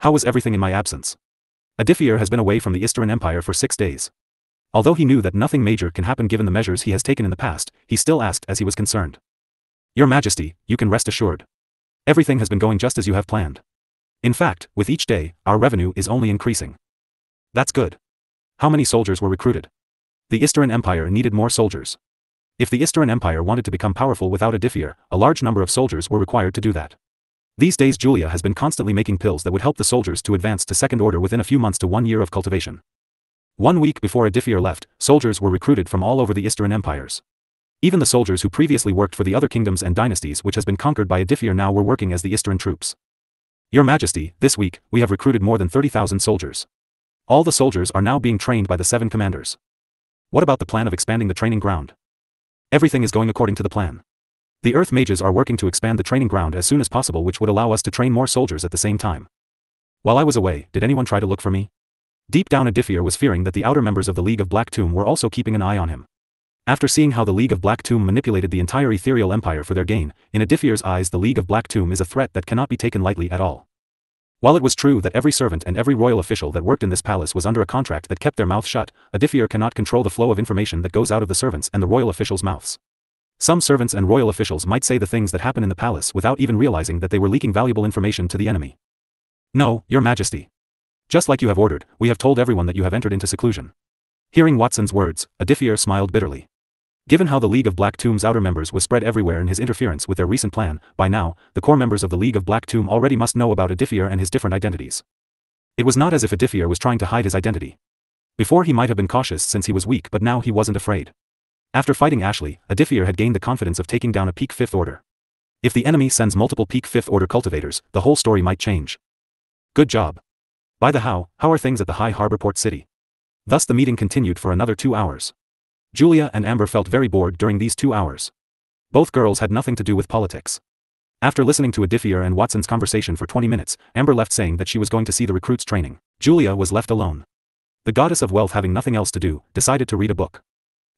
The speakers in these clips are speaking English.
How was everything in my absence? Aditya has been away from the Eastern Empire for 6 days. Although he knew that nothing major can happen given the measures he has taken in the past, he still asked as he was concerned. Your Majesty, you can rest assured. Everything has been going just as you have planned. In fact, with each day, our revenue is only increasing. That's good. How many soldiers were recruited? The Eastern Empire needed more soldiers. If the Eastern Empire wanted to become powerful without Aditya, a large number of soldiers were required to do that. These days Julia has been constantly making pills that would help the soldiers to advance to second order within a few months to 1 year of cultivation. 1 week before Aditya left, soldiers were recruited from all over the Eastern Empires. Even the soldiers who previously worked for the other kingdoms and dynasties which has been conquered by Aditya now were working as the Eastern troops. Your Majesty, this week, we have recruited more than 30,000 soldiers. All the soldiers are now being trained by the 7 commanders. What about the plan of expanding the training ground? Everything is going according to the plan. The Earth Mages are working to expand the training ground as soon as possible, which would allow us to train more soldiers at the same time. While I was away, did anyone try to look for me? Deep down Aditya was fearing that the outer members of the League of Black Tomb were also keeping an eye on him. After seeing how the League of Black Tomb manipulated the entire ethereal empire for their gain, in Aditya's eyes the League of Black Tomb is a threat that cannot be taken lightly at all. While it was true that every servant and every royal official that worked in this palace was under a contract that kept their mouth shut, Aditya cannot control the flow of information that goes out of the servants and the royal officials' mouths. Some servants and royal officials might say the things that happen in the palace without even realizing that they were leaking valuable information to the enemy. No, Your Majesty. Just like you have ordered, we have told everyone that you have entered into seclusion. Hearing Watson's words, Aditya smiled bitterly. Given how the League of Black Tomb's outer members was spread everywhere in his interference with their recent plan, by now, the core members of the League of Black Tomb already must know about Aditya and his different identities. It was not as if Aditya was trying to hide his identity. Before he might have been cautious since he was weak, but now he wasn't afraid. After fighting Ashley, Aditya had gained the confidence of taking down a peak 5th order. If the enemy sends multiple peak 5th order cultivators, the whole story might change. Good job. By the how are things at the High Harbor Port City? Thus the meeting continued for another 2 hours. Julia and Amber felt very bored during these 2 hours. Both girls had nothing to do with politics. After listening to Aditya and Watson's conversation for 20 minutes, Amber left saying that she was going to see the recruits training. Julia was left alone. The goddess of wealth, having nothing else to do, decided to read a book.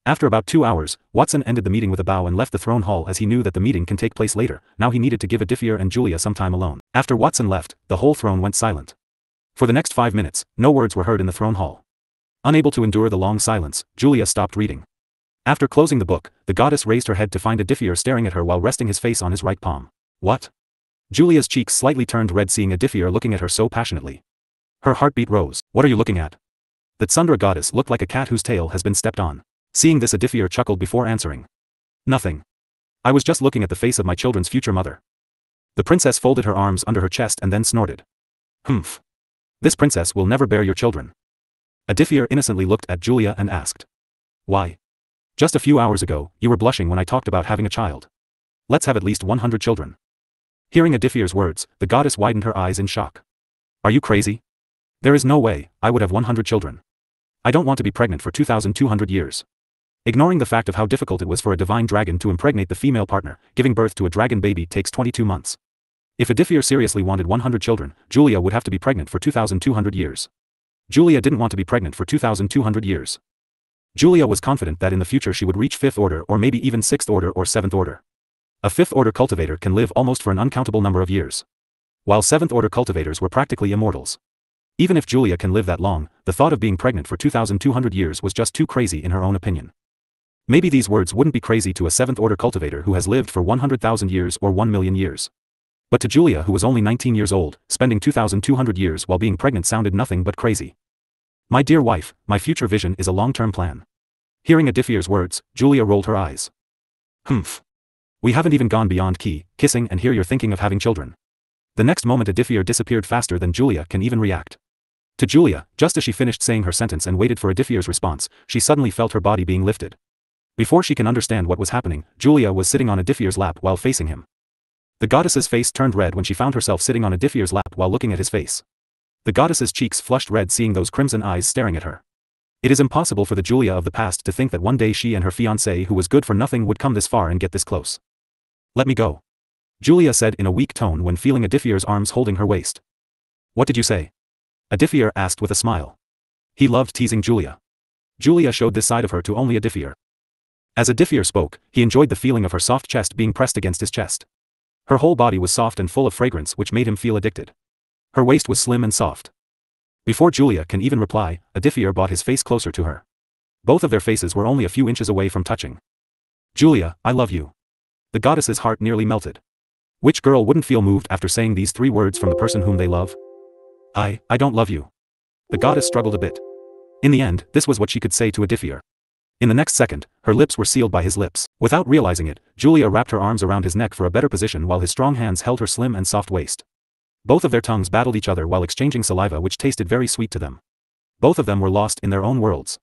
After about 2 hours, Watson ended the meeting with a bow and left the throne hall as he knew that the meeting can take place later. Now he needed to give Aditya and Julia some time alone. After Watson left, the whole throne went silent. For the next 5 minutes, no words were heard in the throne hall. Unable to endure the long silence, Julia stopped reading. After closing the book, the goddess raised her head to find Aditya staring at her while resting his face on his right palm. What? Julia's cheeks slightly turned red seeing Aditya looking at her so passionately. Her heartbeat rose. What are you looking at? The Tsundra goddess looked like a cat whose tail has been stepped on. Seeing this, Aditya chuckled before answering. Nothing. I was just looking at the face of my children's future mother. The princess folded her arms under her chest and then snorted. Humph. This princess will never bear your children. Aditya innocently looked at Julia and asked. Why? Just a few hours ago, you were blushing when I talked about having a child. Let's have at least 100 children. Hearing Aditya's words, the goddess widened her eyes in shock. Are you crazy? There is no way I would have 100 children. I don't want to be pregnant for 2,200 years. Ignoring the fact of how difficult it was for a divine dragon to impregnate the female partner, giving birth to a dragon baby takes 22 months. If Aditya seriously wanted 100 children, Julia would have to be pregnant for 2,200 years. Julia didn't want to be pregnant for 2,200 years. Julia was confident that in the future she would reach 5th order or maybe even 6th order or 7th order. A 5th order cultivator can live almost for an uncountable number of years. While 7th order cultivators were practically immortals. Even if Julia can live that long, the thought of being pregnant for 2,200 years was just too crazy in her own opinion. Maybe these words wouldn't be crazy to a 7th order cultivator who has lived for 100,000 years or 1 million years. But to Julia, who was only 19 years old, spending 2,200 years while being pregnant sounded nothing but crazy. My dear wife, my future vision is a long-term plan. Hearing Aditya's words, Julia rolled her eyes. Humph. We haven't even gone beyond kissing and here you're thinking of having children. The next moment Aditya disappeared faster than Julia can even react. To Julia, just as she finished saying her sentence and waited for Aditya's response, she suddenly felt her body being lifted. Before she can understand what was happening, Julia was sitting on Aditya's lap while facing him. The goddess's face turned red when she found herself sitting on Aditya's lap while looking at his face. The goddess's cheeks flushed red seeing those crimson eyes staring at her. It is impossible for the Julia of the past to think that one day she and her fiancé who was good for nothing would come this far and get this close. Let me go. Julia said in a weak tone when feeling Aditya's arms holding her waist. What did you say? Aditya asked with a smile. He loved teasing Julia. Julia showed this side of her to only Aditya. As Aditya spoke, he enjoyed the feeling of her soft chest being pressed against his chest. Her whole body was soft and full of fragrance which made him feel addicted. Her waist was slim and soft. Before Julia can even reply, Aditya brought his face closer to her. Both of their faces were only a few inches away from touching. Julia, I love you. The goddess's heart nearly melted. Which girl wouldn't feel moved after saying these 3 words from the person whom they love? I don't love you. The goddess struggled a bit. In the end, this was what she could say to Aditya. In the next second, her lips were sealed by his lips. Without realizing it, Julia wrapped her arms around his neck for a better position while his strong hands held her slim and soft waist. Both of their tongues battled each other while exchanging saliva which tasted very sweet to them. Both of them were lost in their own worlds.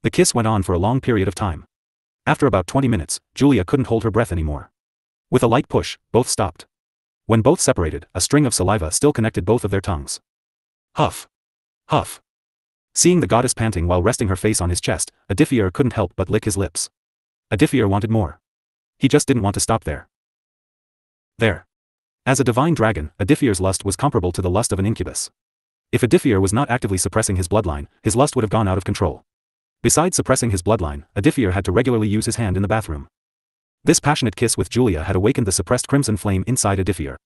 The kiss went on for a long period of time. After about 20 minutes, Julia couldn't hold her breath anymore. With a light push, both stopped. When both separated, a string of saliva still connected both of their tongues. Huff. Huff. Seeing the goddess panting while resting her face on his chest, Aditya couldn't help but lick his lips. Aditya wanted more. He just didn't want to stop there. As a divine dragon, Aditya's lust was comparable to the lust of an incubus. If Aditya was not actively suppressing his bloodline, his lust would have gone out of control. Besides suppressing his bloodline, Aditya had to regularly use his hand in the bathroom. This passionate kiss with Julia had awakened the suppressed crimson flame inside Aditya.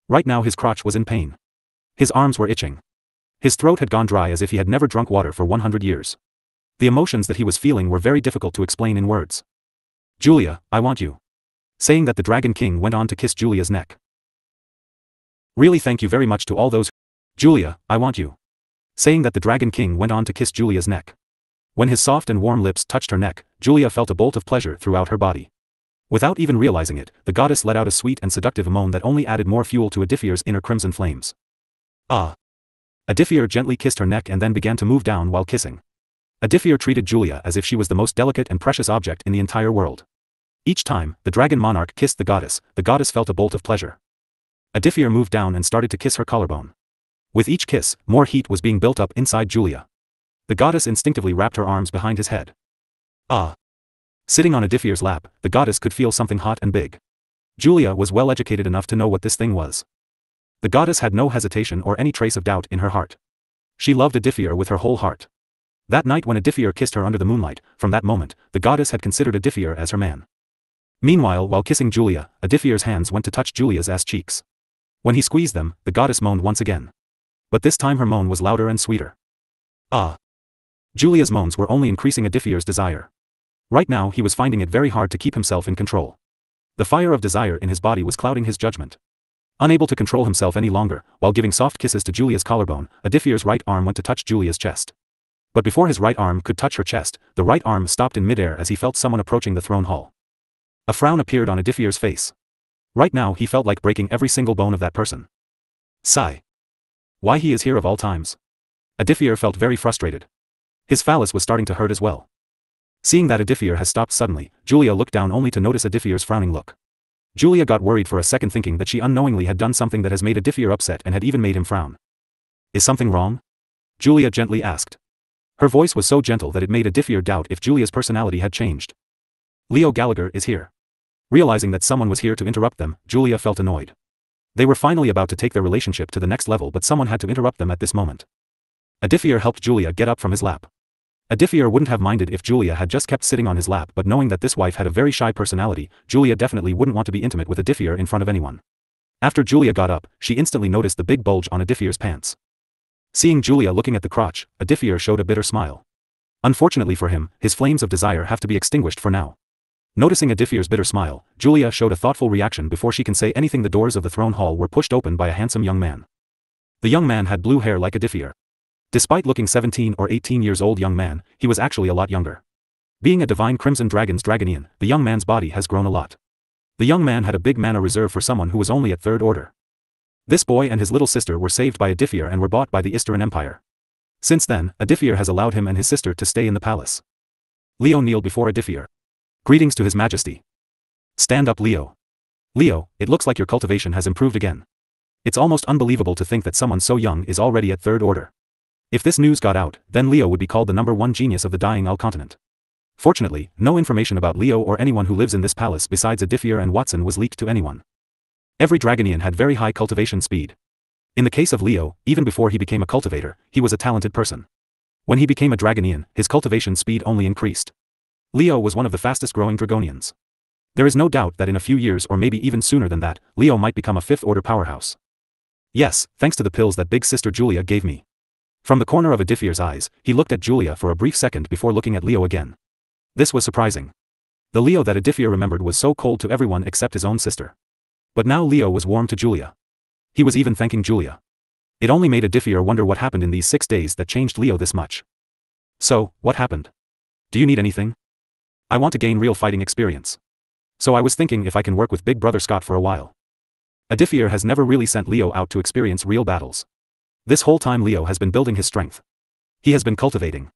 Right now his crotch was in pain. His arms were itching. His throat had gone dry as if he had never drunk water for 100 years. The emotions that he was feeling were very difficult to explain in words. Julia, I want you. Saying that, the Dragon King went on to kiss Julia's neck. Really, thank you very much to all those. Julia, I want you. Saying that, the Dragon King went on to kiss Julia's neck. When his soft and warm lips touched her neck, Julia felt a bolt of pleasure throughout her body. Without even realizing it, the goddess let out a sweet and seductive moan that only added more fuel to Aditya's inner crimson flames. Ah. Aditya gently kissed her neck and then began to move down while kissing. Aditya treated Julia as if she was the most delicate and precious object in the entire world. Each time, the dragon monarch kissed the goddess felt a bolt of pleasure. Aditya moved down and started to kiss her collarbone. With each kiss, more heat was being built up inside Julia. The goddess instinctively wrapped her arms behind his head. Ah. Sitting on Aditya's lap, the goddess could feel something hot and big. Julia was well educated enough to know what this thing was. The goddess had no hesitation or any trace of doubt in her heart. She loved Aditya with her whole heart. That night when Aditya kissed her under the moonlight, from that moment, the goddess had considered Aditya as her man. Meanwhile, while kissing Julia, Aditya's hands went to touch Julia's ass cheeks. When he squeezed them, the goddess moaned once again. But this time her moan was louder and sweeter. Ah. Julia's moans were only increasing Aditya's desire. Right now he was finding it very hard to keep himself in control. The fire of desire in his body was clouding his judgment. Unable to control himself any longer, while giving soft kisses to Julia's collarbone, Aditya's right arm went to touch Julia's chest. But before his right arm could touch her chest, the right arm stopped in midair as he felt someone approaching the throne hall. A frown appeared on Aditya's face. Right now he felt like breaking every single bone of that person. Sigh. Why he is here of all times? Aditya felt very frustrated. His phallus was starting to hurt as well. Seeing that Aditya has stopped suddenly, Julia looked down only to notice Aditya's frowning look. Julia got worried for a second, thinking that she unknowingly had done something that has made Aditya upset and had even made him frown. Is something wrong? Julia gently asked. Her voice was so gentle that it made Aditya doubt if Julia's personality had changed. Leo Gallagher is here. Realizing that someone was here to interrupt them, Julia felt annoyed. They were finally about to take their relationship to the next level, but someone had to interrupt them at this moment. Aditya helped Julia get up from his lap. Aditya wouldn't have minded if Julia had just kept sitting on his lap, but knowing that this wife had a very shy personality, Julia definitely wouldn't want to be intimate with Aditya in front of anyone. After Julia got up, she instantly noticed the big bulge on Aditya's pants. Seeing Julia looking at the crotch, Aditya showed a bitter smile. Unfortunately for him, his flames of desire have to be extinguished for now. Noticing Aditya's bitter smile, Julia showed a thoughtful reaction before she can say anything. The doors of the throne hall were pushed open by a handsome young man. The young man had blue hair like Aditya. Despite looking 17 or 18 years old young man, he was actually a lot younger. Being a divine crimson dragon's dragonian, the young man's body has grown a lot. The young man had a big mana reserve for someone who was only at 3rd order. This boy and his little sister were saved by Aditya and were bought by the Eastern Empire. Since then, Aditya has allowed him and his sister to stay in the palace. Leo kneeled before Aditya. Greetings to His Majesty. Stand up, Leo. Leo, it looks like your cultivation has improved again. It's almost unbelievable to think that someone so young is already at 3rd order. If this news got out, then Leo would be called the #1 genius of the dying Al continent. Fortunately, no information about Leo or anyone who lives in this palace besides Aditya and Watson was leaked to anyone. Every dragonian had very high cultivation speed. In the case of Leo, even before he became a cultivator, he was a talented person. When he became a dragonian, his cultivation speed only increased. Leo was one of the fastest growing dragonians. There is no doubt that in a few years or maybe even sooner than that, Leo might become a 5th order powerhouse. Yes, thanks to the pills that big sister Julia gave me. From the corner of Aditya's eyes, he looked at Julia for a brief second before looking at Leo again. This was surprising. The Leo that Aditya remembered was so cold to everyone except his own sister. But now Leo was warm to Julia. He was even thanking Julia. It only made Aditya wonder what happened in these 6 days that changed Leo this much. So, what happened? Do you need anything? I want to gain real fighting experience. So I was thinking if I can work with Big Brother Scott for a while. Aditya has never really sent Leo out to experience real battles. This whole time Leo has been building his strength. He has been cultivating.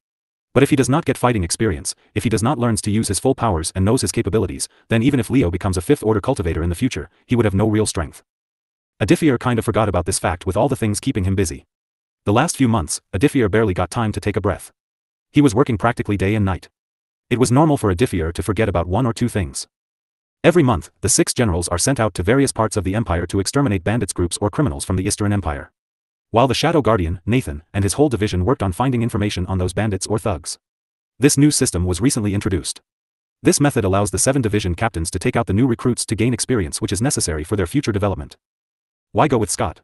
But if he does not get fighting experience, if he does not learn to use his full powers and knows his capabilities, then even if Leo becomes a 5th order cultivator in the future, he would have no real strength. Aditya kind of forgot about this fact with all the things keeping him busy. The last few months, Aditya barely got time to take a breath. He was working practically day and night. It was normal for Aditya to forget about 1 or 2 things. Every month, the 6 generals are sent out to various parts of the empire to exterminate bandits groups or criminals from the Eastern Empire. While the Shadow Guardian, Nathan, and his whole division worked on finding information on those bandits or thugs. This new system was recently introduced. This method allows the 7 division captains to take out the new recruits to gain experience which is necessary for their future development. Why go with Scott?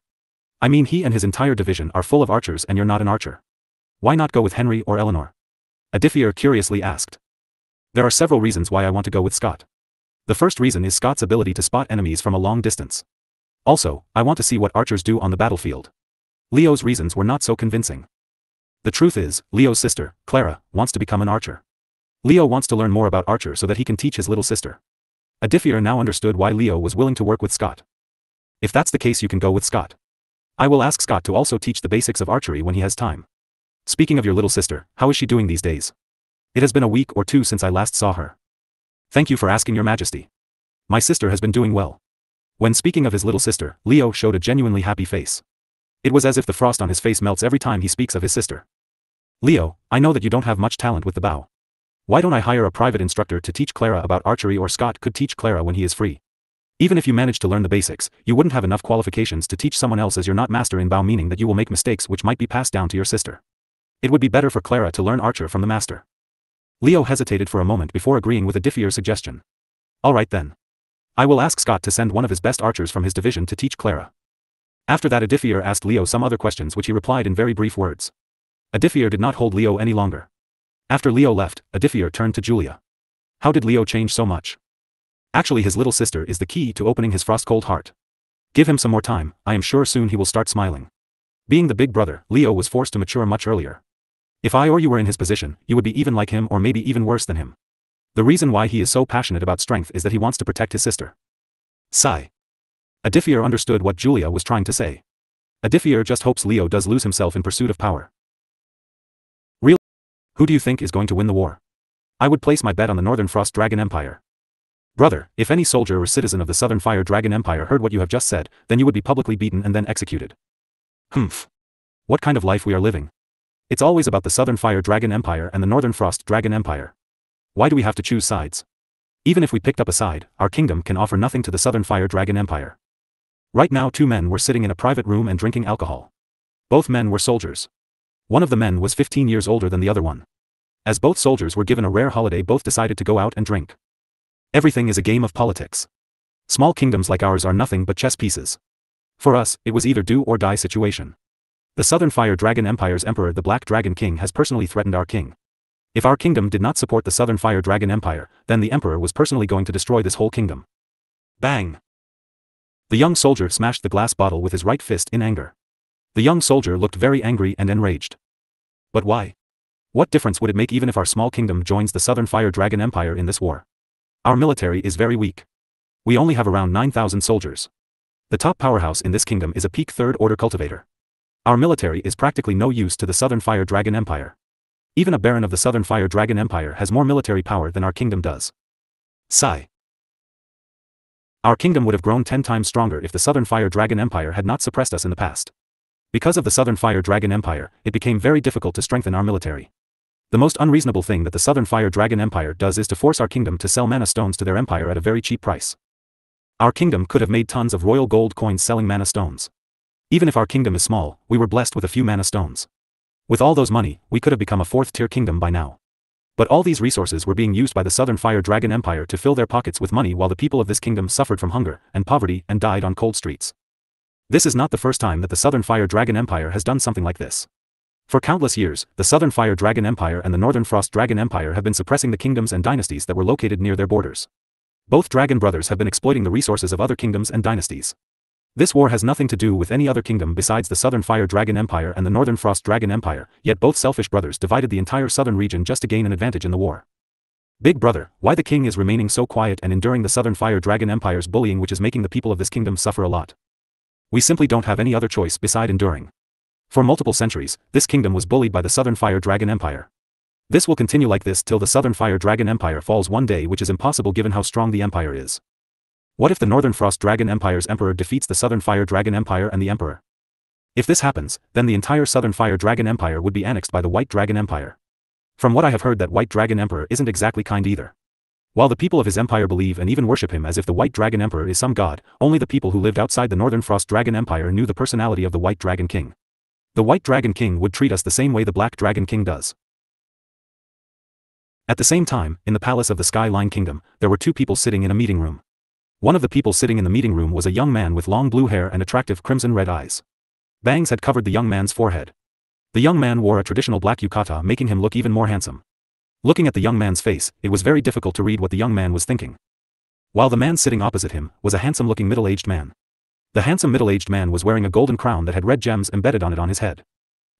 I mean, he and his entire division are full of archers and you're not an archer. Why not go with Henry or Eleanor? Aditya curiously asked. There are several reasons why I want to go with Scott. The first reason is Scott's ability to spot enemies from a long distance. Also, I want to see what archers do on the battlefield. Leo's reasons were not so convincing. The truth is, Leo's sister, Clara, wants to become an archer. Leo wants to learn more about archer so that he can teach his little sister. Aditya now understood why Leo was willing to work with Scott. If that's the case, you can go with Scott. I will ask Scott to also teach the basics of archery when he has time. Speaking of your little sister, how is she doing these days? It has been a week or 2 since I last saw her. Thank you for asking, Your Majesty. My sister has been doing well. When speaking of his little sister, Leo showed a genuinely happy face. It was as if the frost on his face melts every time he speaks of his sister. Leo, I know that you don't have much talent with the bow. Why don't I hire a private instructor to teach Clara about archery, or Scott could teach Clara when he is free? Even if you manage to learn the basics, you wouldn't have enough qualifications to teach someone else as you're not master in bow, meaning that you will make mistakes which might be passed down to your sister. It would be better for Clara to learn archer from the master. Leo hesitated for a moment before agreeing with Aditya's suggestion. Alright then. I will ask Scott to send one of his best archers from his division to teach Clara. After that, Aditya asked Leo some other questions which he replied in very brief words. Aditya did not hold Leo any longer. After Leo left, Aditya turned to Julia. How did Leo change so much? Actually, his little sister is the key to opening his frost-cold heart. Give him some more time, I am sure soon he will start smiling. Being the big brother, Leo was forced to mature much earlier. If I or you were in his position, you would be even like him or maybe even worse than him. The reason why he is so passionate about strength is that he wants to protect his sister. Sigh. Aditya understood what Julia was trying to say. Aditya just hopes Leo does lose himself in pursuit of power. Really? Who do you think is going to win the war? I would place my bet on the Northern Frost Dragon Empire. Brother, if any soldier or citizen of the Southern Fire Dragon Empire heard what you have just said, then you would be publicly beaten and then executed. Humph. What kind of life we are living? It's always about the Southern Fire Dragon Empire and the Northern Frost Dragon Empire. Why do we have to choose sides? Even if we picked up a side, our kingdom can offer nothing to the Southern Fire Dragon Empire. Right now 2 men were sitting in a private room and drinking alcohol. Both men were soldiers. One of the men was 15 years older than the other one. As both soldiers were given a rare holiday, both decided to go out and drink. Everything is a game of politics. Small kingdoms like ours are nothing but chess pieces. For us, it was either do or die situation. The Southern Fire Dragon Empire's Emperor, the Black Dragon King, has personally threatened our king. If our kingdom did not support the Southern Fire Dragon Empire, then the Emperor was personally going to destroy this whole kingdom. Bang! The young soldier smashed the glass bottle with his right fist in anger. The young soldier looked very angry and enraged. But why? What difference would it make even if our small kingdom joins the Southern Fire Dragon Empire in this war? Our military is very weak. We only have around 9,000 soldiers. The top powerhouse in this kingdom is a peak 3rd order cultivator. Our military is practically no use to the Southern Fire Dragon Empire. Even a baron of the Southern Fire Dragon Empire has more military power than our kingdom does. Sigh. Our kingdom would have grown 10 times stronger if the Southern Fire Dragon Empire had not suppressed us in the past. Because of the Southern Fire Dragon Empire, it became very difficult to strengthen our military. The most unreasonable thing that the Southern Fire Dragon Empire does is to force our kingdom to sell mana stones to their empire at a very cheap price. Our kingdom could have made tons of royal gold coins selling mana stones. Even if our kingdom is small, we were blessed with a few mana stones. With all those money, we could have become a 4th-tier kingdom by now. But all these resources were being used by the Southern Fire Dragon Empire to fill their pockets with money while the people of this kingdom suffered from hunger and poverty and died on cold streets. This is not the first time that the Southern Fire Dragon Empire has done something like this. For countless years, the Southern Fire Dragon Empire and the Northern Frost Dragon Empire have been suppressing the kingdoms and dynasties that were located near their borders. Both dragon brothers have been exploiting the resources of other kingdoms and dynasties. This war has nothing to do with any other kingdom besides the Southern Fire Dragon Empire and the Northern Frost Dragon Empire, yet both selfish brothers divided the entire southern region just to gain an advantage in the war. Big brother, why the king is remaining so quiet and enduring the Southern Fire Dragon Empire's bullying, which is making the people of this kingdom suffer a lot. We simply don't have any other choice beside enduring. For multiple centuries, this kingdom was bullied by the Southern Fire Dragon Empire. This will continue like this till the Southern Fire Dragon Empire falls one day, which is impossible given how strong the empire is. What if the Northern Frost Dragon Empire's emperor defeats the Southern Fire Dragon Empire and the emperor? If this happens, then the entire Southern Fire Dragon Empire would be annexed by the White Dragon Empire. From what I have heard, that White Dragon Emperor isn't exactly kind either. While the people of his empire believe and even worship him as if the White Dragon Emperor is some god, only the people who lived outside the Northern Frost Dragon Empire knew the personality of the White Dragon King. The White Dragon King would treat us the same way the Black Dragon King does. At the same time, in the palace of the Skyline Kingdom, there were two people sitting in a meeting room. One of the people sitting in the meeting room was a young man with long blue hair and attractive crimson-red eyes. Bangs had covered the young man's forehead. The young man wore a traditional black yukata, making him look even more handsome. Looking at the young man's face, it was very difficult to read what the young man was thinking. While the man sitting opposite him was a handsome-looking middle-aged man. The handsome middle-aged man was wearing a golden crown that had red gems embedded on it on his head.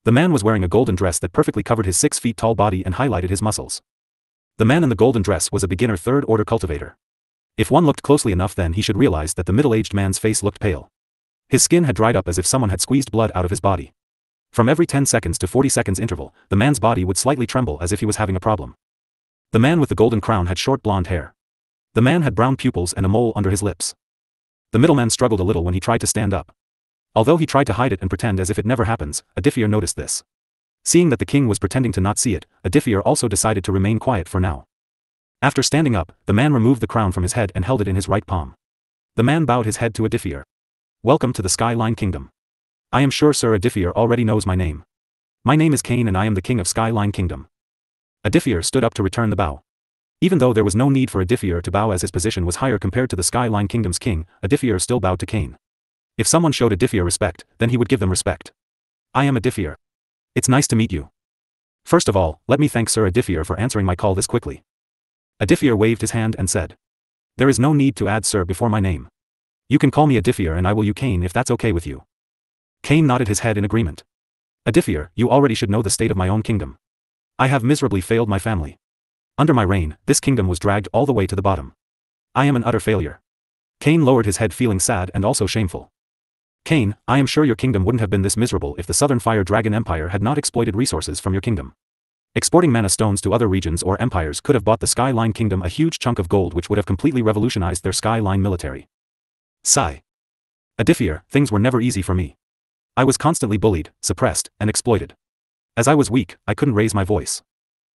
The man was wearing a golden dress that perfectly covered his 6 feet tall body and highlighted his muscles. The man in the golden dress was a beginner third-order cultivator. If one looked closely enough, then he should realize that the middle-aged man's face looked pale. His skin had dried up as if someone had squeezed blood out of his body. From every 10 seconds to 40 seconds interval, the man's body would slightly tremble as if he was having a problem. The man with the golden crown had short blonde hair. The man had brown pupils and a mole under his lips. The middleman struggled a little when he tried to stand up. Although he tried to hide it and pretend as if it never happens, Aditya noticed this. Seeing that the king was pretending to not see it, Aditya also decided to remain quiet for now. After standing up, the man removed the crown from his head and held it in his right palm. The man bowed his head to Aditya. Welcome to the Skyline Kingdom. I am sure Sir Aditya already knows my name. My name is Kane and I am the king of Skyline Kingdom. Aditya stood up to return the bow. Even though there was no need for Aditya to bow as his position was higher compared to the Skyline Kingdom's king, Aditya still bowed to Kane. If someone showed Aditya respect, then he would give them respect. I am Aditya. It's nice to meet you. First of all, let me thank Sir Aditya for answering my call this quickly. Aditya waved his hand and said. There is no need to add Sir before my name. You can call me Aditya and I will you Kane if that's okay with you. Kane nodded his head in agreement. Aditya, you already should know the state of my own kingdom. I have miserably failed my family. Under my reign, this kingdom was dragged all the way to the bottom. I am an utter failure. Kane lowered his head, feeling sad and also shameful. Kane, I am sure your kingdom wouldn't have been this miserable if the Southern Fire Dragon Empire had not exploited resources from your kingdom. Exporting mana stones to other regions or empires could have bought the Skyline Kingdom a huge chunk of gold, which would have completely revolutionized their Skyline military. Sigh. Aditya, things were never easy for me. I was constantly bullied, suppressed, and exploited. As I was weak, I couldn't raise my voice.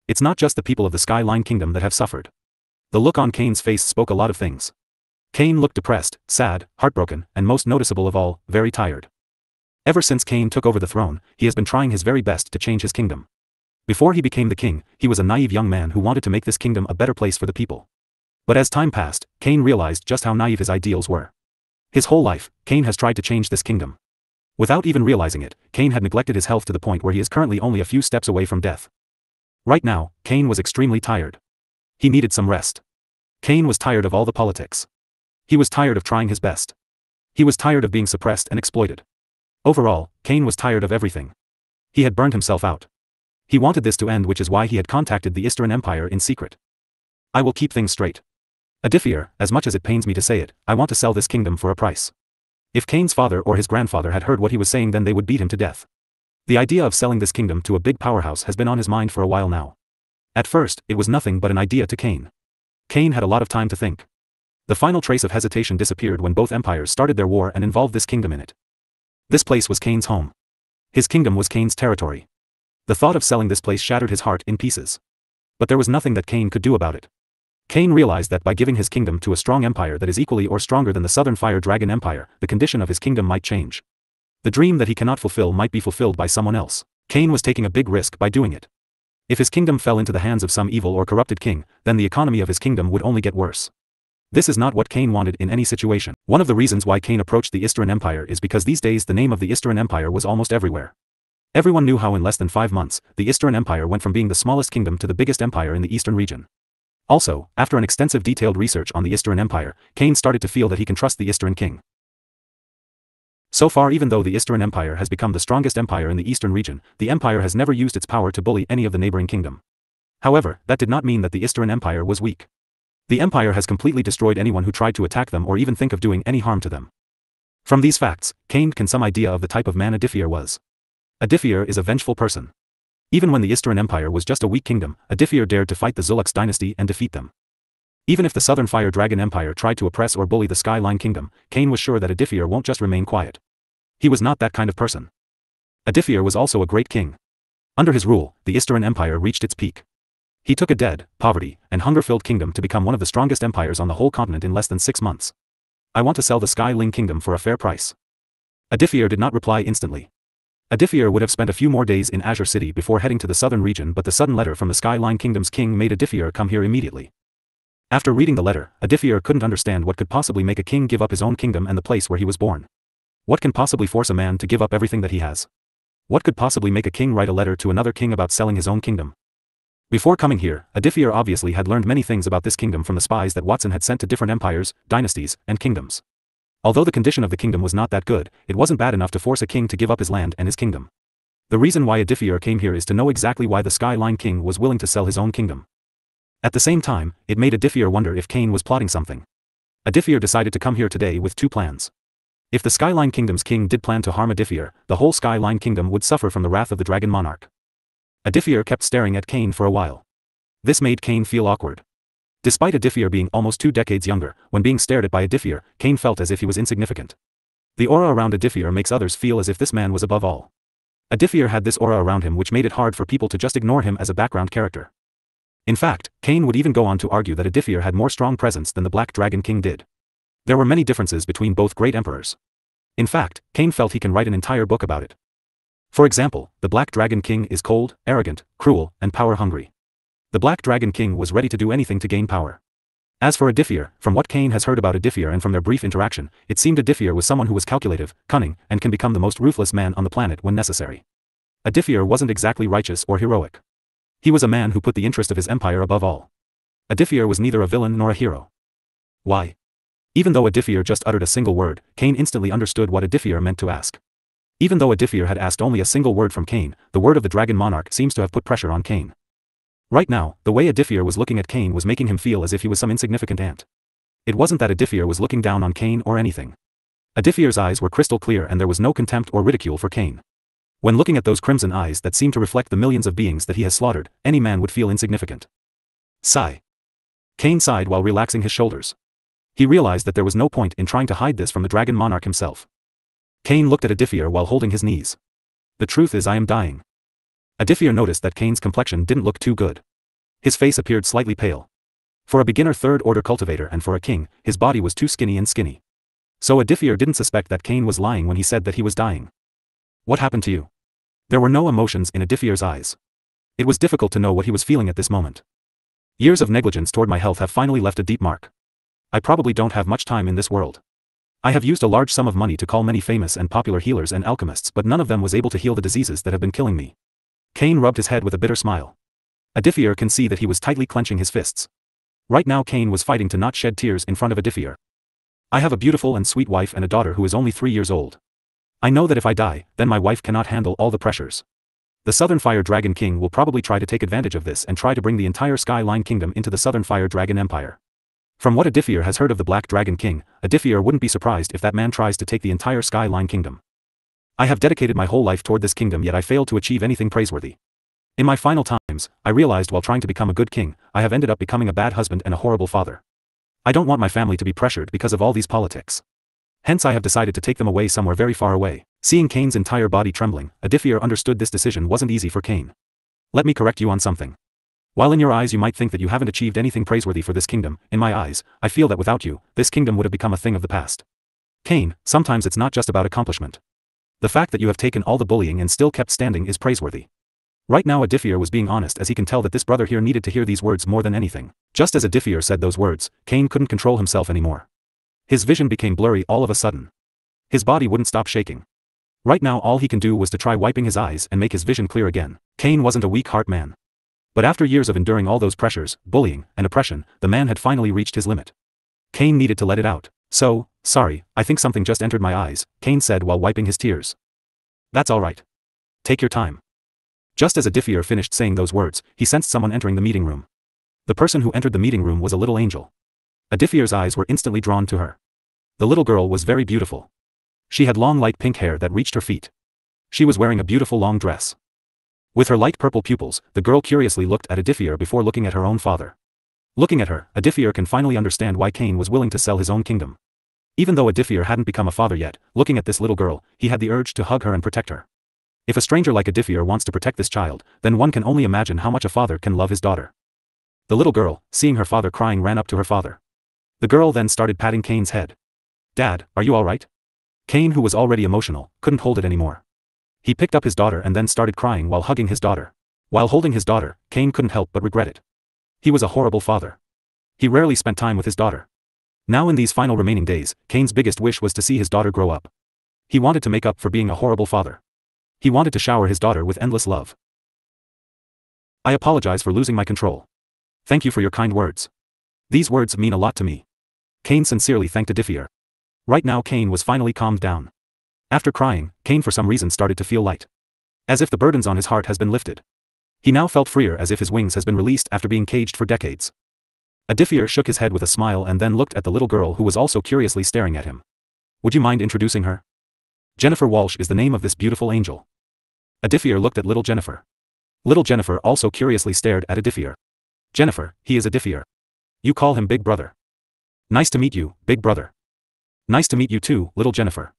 It's not just the people of the Skyline Kingdom that have suffered. The look on Kane's face spoke a lot of things. Kane looked depressed, sad, heartbroken, and most noticeable of all, very tired. Ever since Kane took over the throne, he has been trying his very best to change his kingdom. Before he became the king, he was a naive young man who wanted to make this kingdom a better place for the people. But as time passed, Kane realized just how naive his ideals were. His whole life, Kane has tried to change this kingdom. Without even realizing it, Kane had neglected his health to the point where he is currently only a few steps away from death. Right now, Kane was extremely tired. He needed some rest. Kane was tired of all the politics. He was tired of trying his best. He was tired of being suppressed and exploited. Overall, Kane was tired of everything. He had burned himself out. He wanted this to end, which is why he had contacted the Eastern Empire in secret. I will keep things straight. Aditya, as much as it pains me to say it, I want to sell this kingdom for a price. If Kane's father or his grandfather had heard what he was saying, then they would beat him to death. The idea of selling this kingdom to a big powerhouse has been on his mind for a while now. At first, it was nothing but an idea to Kane. Kane had a lot of time to think. The final trace of hesitation disappeared when both empires started their war and involved this kingdom in it. This place was Kane's home. His kingdom was Kane's territory. The thought of selling this place shattered his heart in pieces. But there was nothing that Kane could do about it. Kane realized that by giving his kingdom to a strong empire that is equally or stronger than the Southern Fire Dragon Empire, the condition of his kingdom might change. The dream that he cannot fulfill might be fulfilled by someone else. Kane was taking a big risk by doing it. If his kingdom fell into the hands of some evil or corrupted king, then the economy of his kingdom would only get worse. This is not what Cain wanted in any situation. One of the reasons why Cain approached the Eastern Empire is because these days the name of the Eastern Empire was almost everywhere. Everyone knew how in less than 5 months, the Eastern Empire went from being the smallest kingdom to the biggest empire in the Eastern region. Also, after an extensive detailed research on the Eastern Empire, Cain started to feel that he can trust the Eastern king. So far, even though the Eastern Empire has become the strongest empire in the Eastern region, the empire has never used its power to bully any of the neighboring kingdom. However, that did not mean that the Eastern Empire was weak. The empire has completely destroyed anyone who tried to attack them or even think of doing any harm to them. From these facts, Cain can some idea of the type of man Aditya was. Aditya is a vengeful person. Even when the Eastern Empire was just a weak kingdom, Aditya dared to fight the Zulux dynasty and defeat them. Even if the Southern Fire Dragon Empire tried to oppress or bully the Skyline Kingdom, Cain was sure that Aditya won't just remain quiet. He was not that kind of person. Aditya was also a great king. Under his rule, the Eastern Empire reached its peak. He took a dead, poverty, and hunger-filled kingdom to become one of the strongest empires on the whole continent in less than 6 months. I want to sell the Skyline Kingdom for a fair price. Aditya did not reply instantly. Aditya would have spent a few more days in Azure City before heading to the southern region, but the sudden letter from the Skyline Kingdom's king made Aditya come here immediately. After reading the letter, Aditya couldn't understand what could possibly make a king give up his own kingdom and the place where he was born. What can possibly force a man to give up everything that he has? What could possibly make a king write a letter to another king about selling his own kingdom? Before coming here, Aditya obviously had learned many things about this kingdom from the spies that Watson had sent to different empires, dynasties, and kingdoms. Although the condition of the kingdom was not that good, it wasn't bad enough to force a king to give up his land and his kingdom. The reason why Aditya came here is to know exactly why the Skyline King was willing to sell his own kingdom. At the same time, it made Aditya wonder if Cain was plotting something. Aditya decided to come here today with 2 plans. If the Skyline Kingdom's king did plan to harm Aditya, the whole Skyline Kingdom would suffer from the wrath of the Dragon Monarch. Aditya kept staring at Cain for a while. This made Cain feel awkward. Despite Aditya being almost 2 decades younger, when being stared at by Aditya, Cain felt as if he was insignificant. The aura around Aditya makes others feel as if this man was above all. Aditya had this aura around him which made it hard for people to just ignore him as a background character. In fact, Cain would even go on to argue that Aditya had more strong presence than the Black Dragon King did. There were many differences between both great emperors. In fact, Cain felt he can write an entire book about it. For example, the Black Dragon King is cold, arrogant, cruel, and power-hungry. The Black Dragon King was ready to do anything to gain power. As for Aditya, from what Cain has heard about Aditya and from their brief interaction, it seemed Aditya was someone who was calculative, cunning, and can become the most ruthless man on the planet when necessary. Aditya wasn't exactly righteous or heroic. He was a man who put the interest of his empire above all. Aditya was neither a villain nor a hero. Why? Even though Aditya just uttered a single word, Cain instantly understood what Aditya meant to ask. Even though Aditya had asked only a single word from Cain, the word of the Dragon Monarch seems to have put pressure on Cain. Right now, the way Aditya was looking at Cain was making him feel as if he was some insignificant ant. It wasn't that Aditya was looking down on Cain or anything. Aditya's eyes were crystal clear and there was no contempt or ridicule for Cain. When looking at those crimson eyes that seemed to reflect the millions of beings that he has slaughtered, any man would feel insignificant. Sigh. Cain sighed while relaxing his shoulders. He realized that there was no point in trying to hide this from the Dragon Monarch himself. Cain looked at Aditya while holding his knees. The truth is I am dying. Aditya noticed that Cain's complexion didn't look too good. His face appeared slightly pale. For a beginner third-order cultivator and for a king, his body was too skinny. So Aditya didn't suspect that Cain was lying when he said that he was dying. What happened to you? There were no emotions in Aditya's eyes. It was difficult to know what he was feeling at this moment. Years of negligence toward my health have finally left a deep mark. I probably don't have much time in this world. I have used a large sum of money to call many famous and popular healers and alchemists, but none of them was able to heal the diseases that have been killing me. Cain rubbed his head with a bitter smile. Aditya can see that he was tightly clenching his fists. Right now Cain was fighting to not shed tears in front of Aditya. I have a beautiful and sweet wife and a daughter who is only 3 years old. I know that if I die, then my wife cannot handle all the pressures. The Southern Fire Dragon King will probably try to take advantage of this and try to bring the entire Skyline Kingdom into the Southern Fire Dragon Empire. From what Aditya has heard of the Black Dragon King, Aditya wouldn't be surprised if that man tries to take the entire Skyline Kingdom. I have dedicated my whole life toward this kingdom, yet I failed to achieve anything praiseworthy. In my final times, I realized while trying to become a good king, I have ended up becoming a bad husband and a horrible father. I don't want my family to be pressured because of all these politics. Hence I have decided to take them away somewhere very far away. Seeing Cain's entire body trembling, Aditya understood this decision wasn't easy for Cain. Let me correct you on something. While in your eyes you might think that you haven't achieved anything praiseworthy for this kingdom, in my eyes, I feel that without you, this kingdom would have become a thing of the past. Cain, sometimes it's not just about accomplishment. The fact that you have taken all the bullying and still kept standing is praiseworthy. Right now Aditya was being honest, as he can tell that this brother here needed to hear these words more than anything. Just as Aditya said those words, Cain couldn't control himself anymore. His vision became blurry all of a sudden. His body wouldn't stop shaking. Right now all he can do was to try wiping his eyes and make his vision clear again. Cain wasn't a weak heart man. But after years of enduring all those pressures, bullying, and oppression, the man had finally reached his limit. Cain needed to let it out. So, sorry, I think something just entered my eyes, Cain said while wiping his tears. That's all right. Take your time. Just as Aditya finished saying those words, he sensed someone entering the meeting room. The person who entered the meeting room was a little angel. Aditya's eyes were instantly drawn to her. The little girl was very beautiful. She had long light pink hair that reached her feet. She was wearing a beautiful long dress. With her light purple pupils, the girl curiously looked at Aditya before looking at her own father. Looking at her, Aditya can finally understand why Cain was willing to sell his own kingdom. Even though Aditya hadn't become a father yet, looking at this little girl, he had the urge to hug her and protect her. If a stranger like Aditya wants to protect this child, then one can only imagine how much a father can love his daughter. The little girl, seeing her father crying, ran up to her father. The girl then started patting Cain's head. Dad, are you alright? Cain, who was already emotional, couldn't hold it anymore. He picked up his daughter and then started crying while hugging his daughter. While holding his daughter, Cain couldn't help but regret it. He was a horrible father. He rarely spent time with his daughter. Now in these final remaining days, Cain's biggest wish was to see his daughter grow up. He wanted to make up for being a horrible father. He wanted to shower his daughter with endless love. I apologize for losing my control. Thank you for your kind words. These words mean a lot to me. Cain sincerely thanked Aditya. Right now Cain was finally calmed down. After crying, Cain for some reason started to feel light. As if the burdens on his heart has been lifted. He now felt freer, as if his wings has been released after being caged for decades. Aditya shook his head with a smile and then looked at the little girl who was also curiously staring at him. Would you mind introducing her? Jennifer Walsh is the name of this beautiful angel. Aditya looked at little Jennifer. Little Jennifer also curiously stared at Aditya. Jennifer, he is Aditya. You call him Big Brother. Nice to meet you, Big Brother. Nice to meet you too, little Jennifer.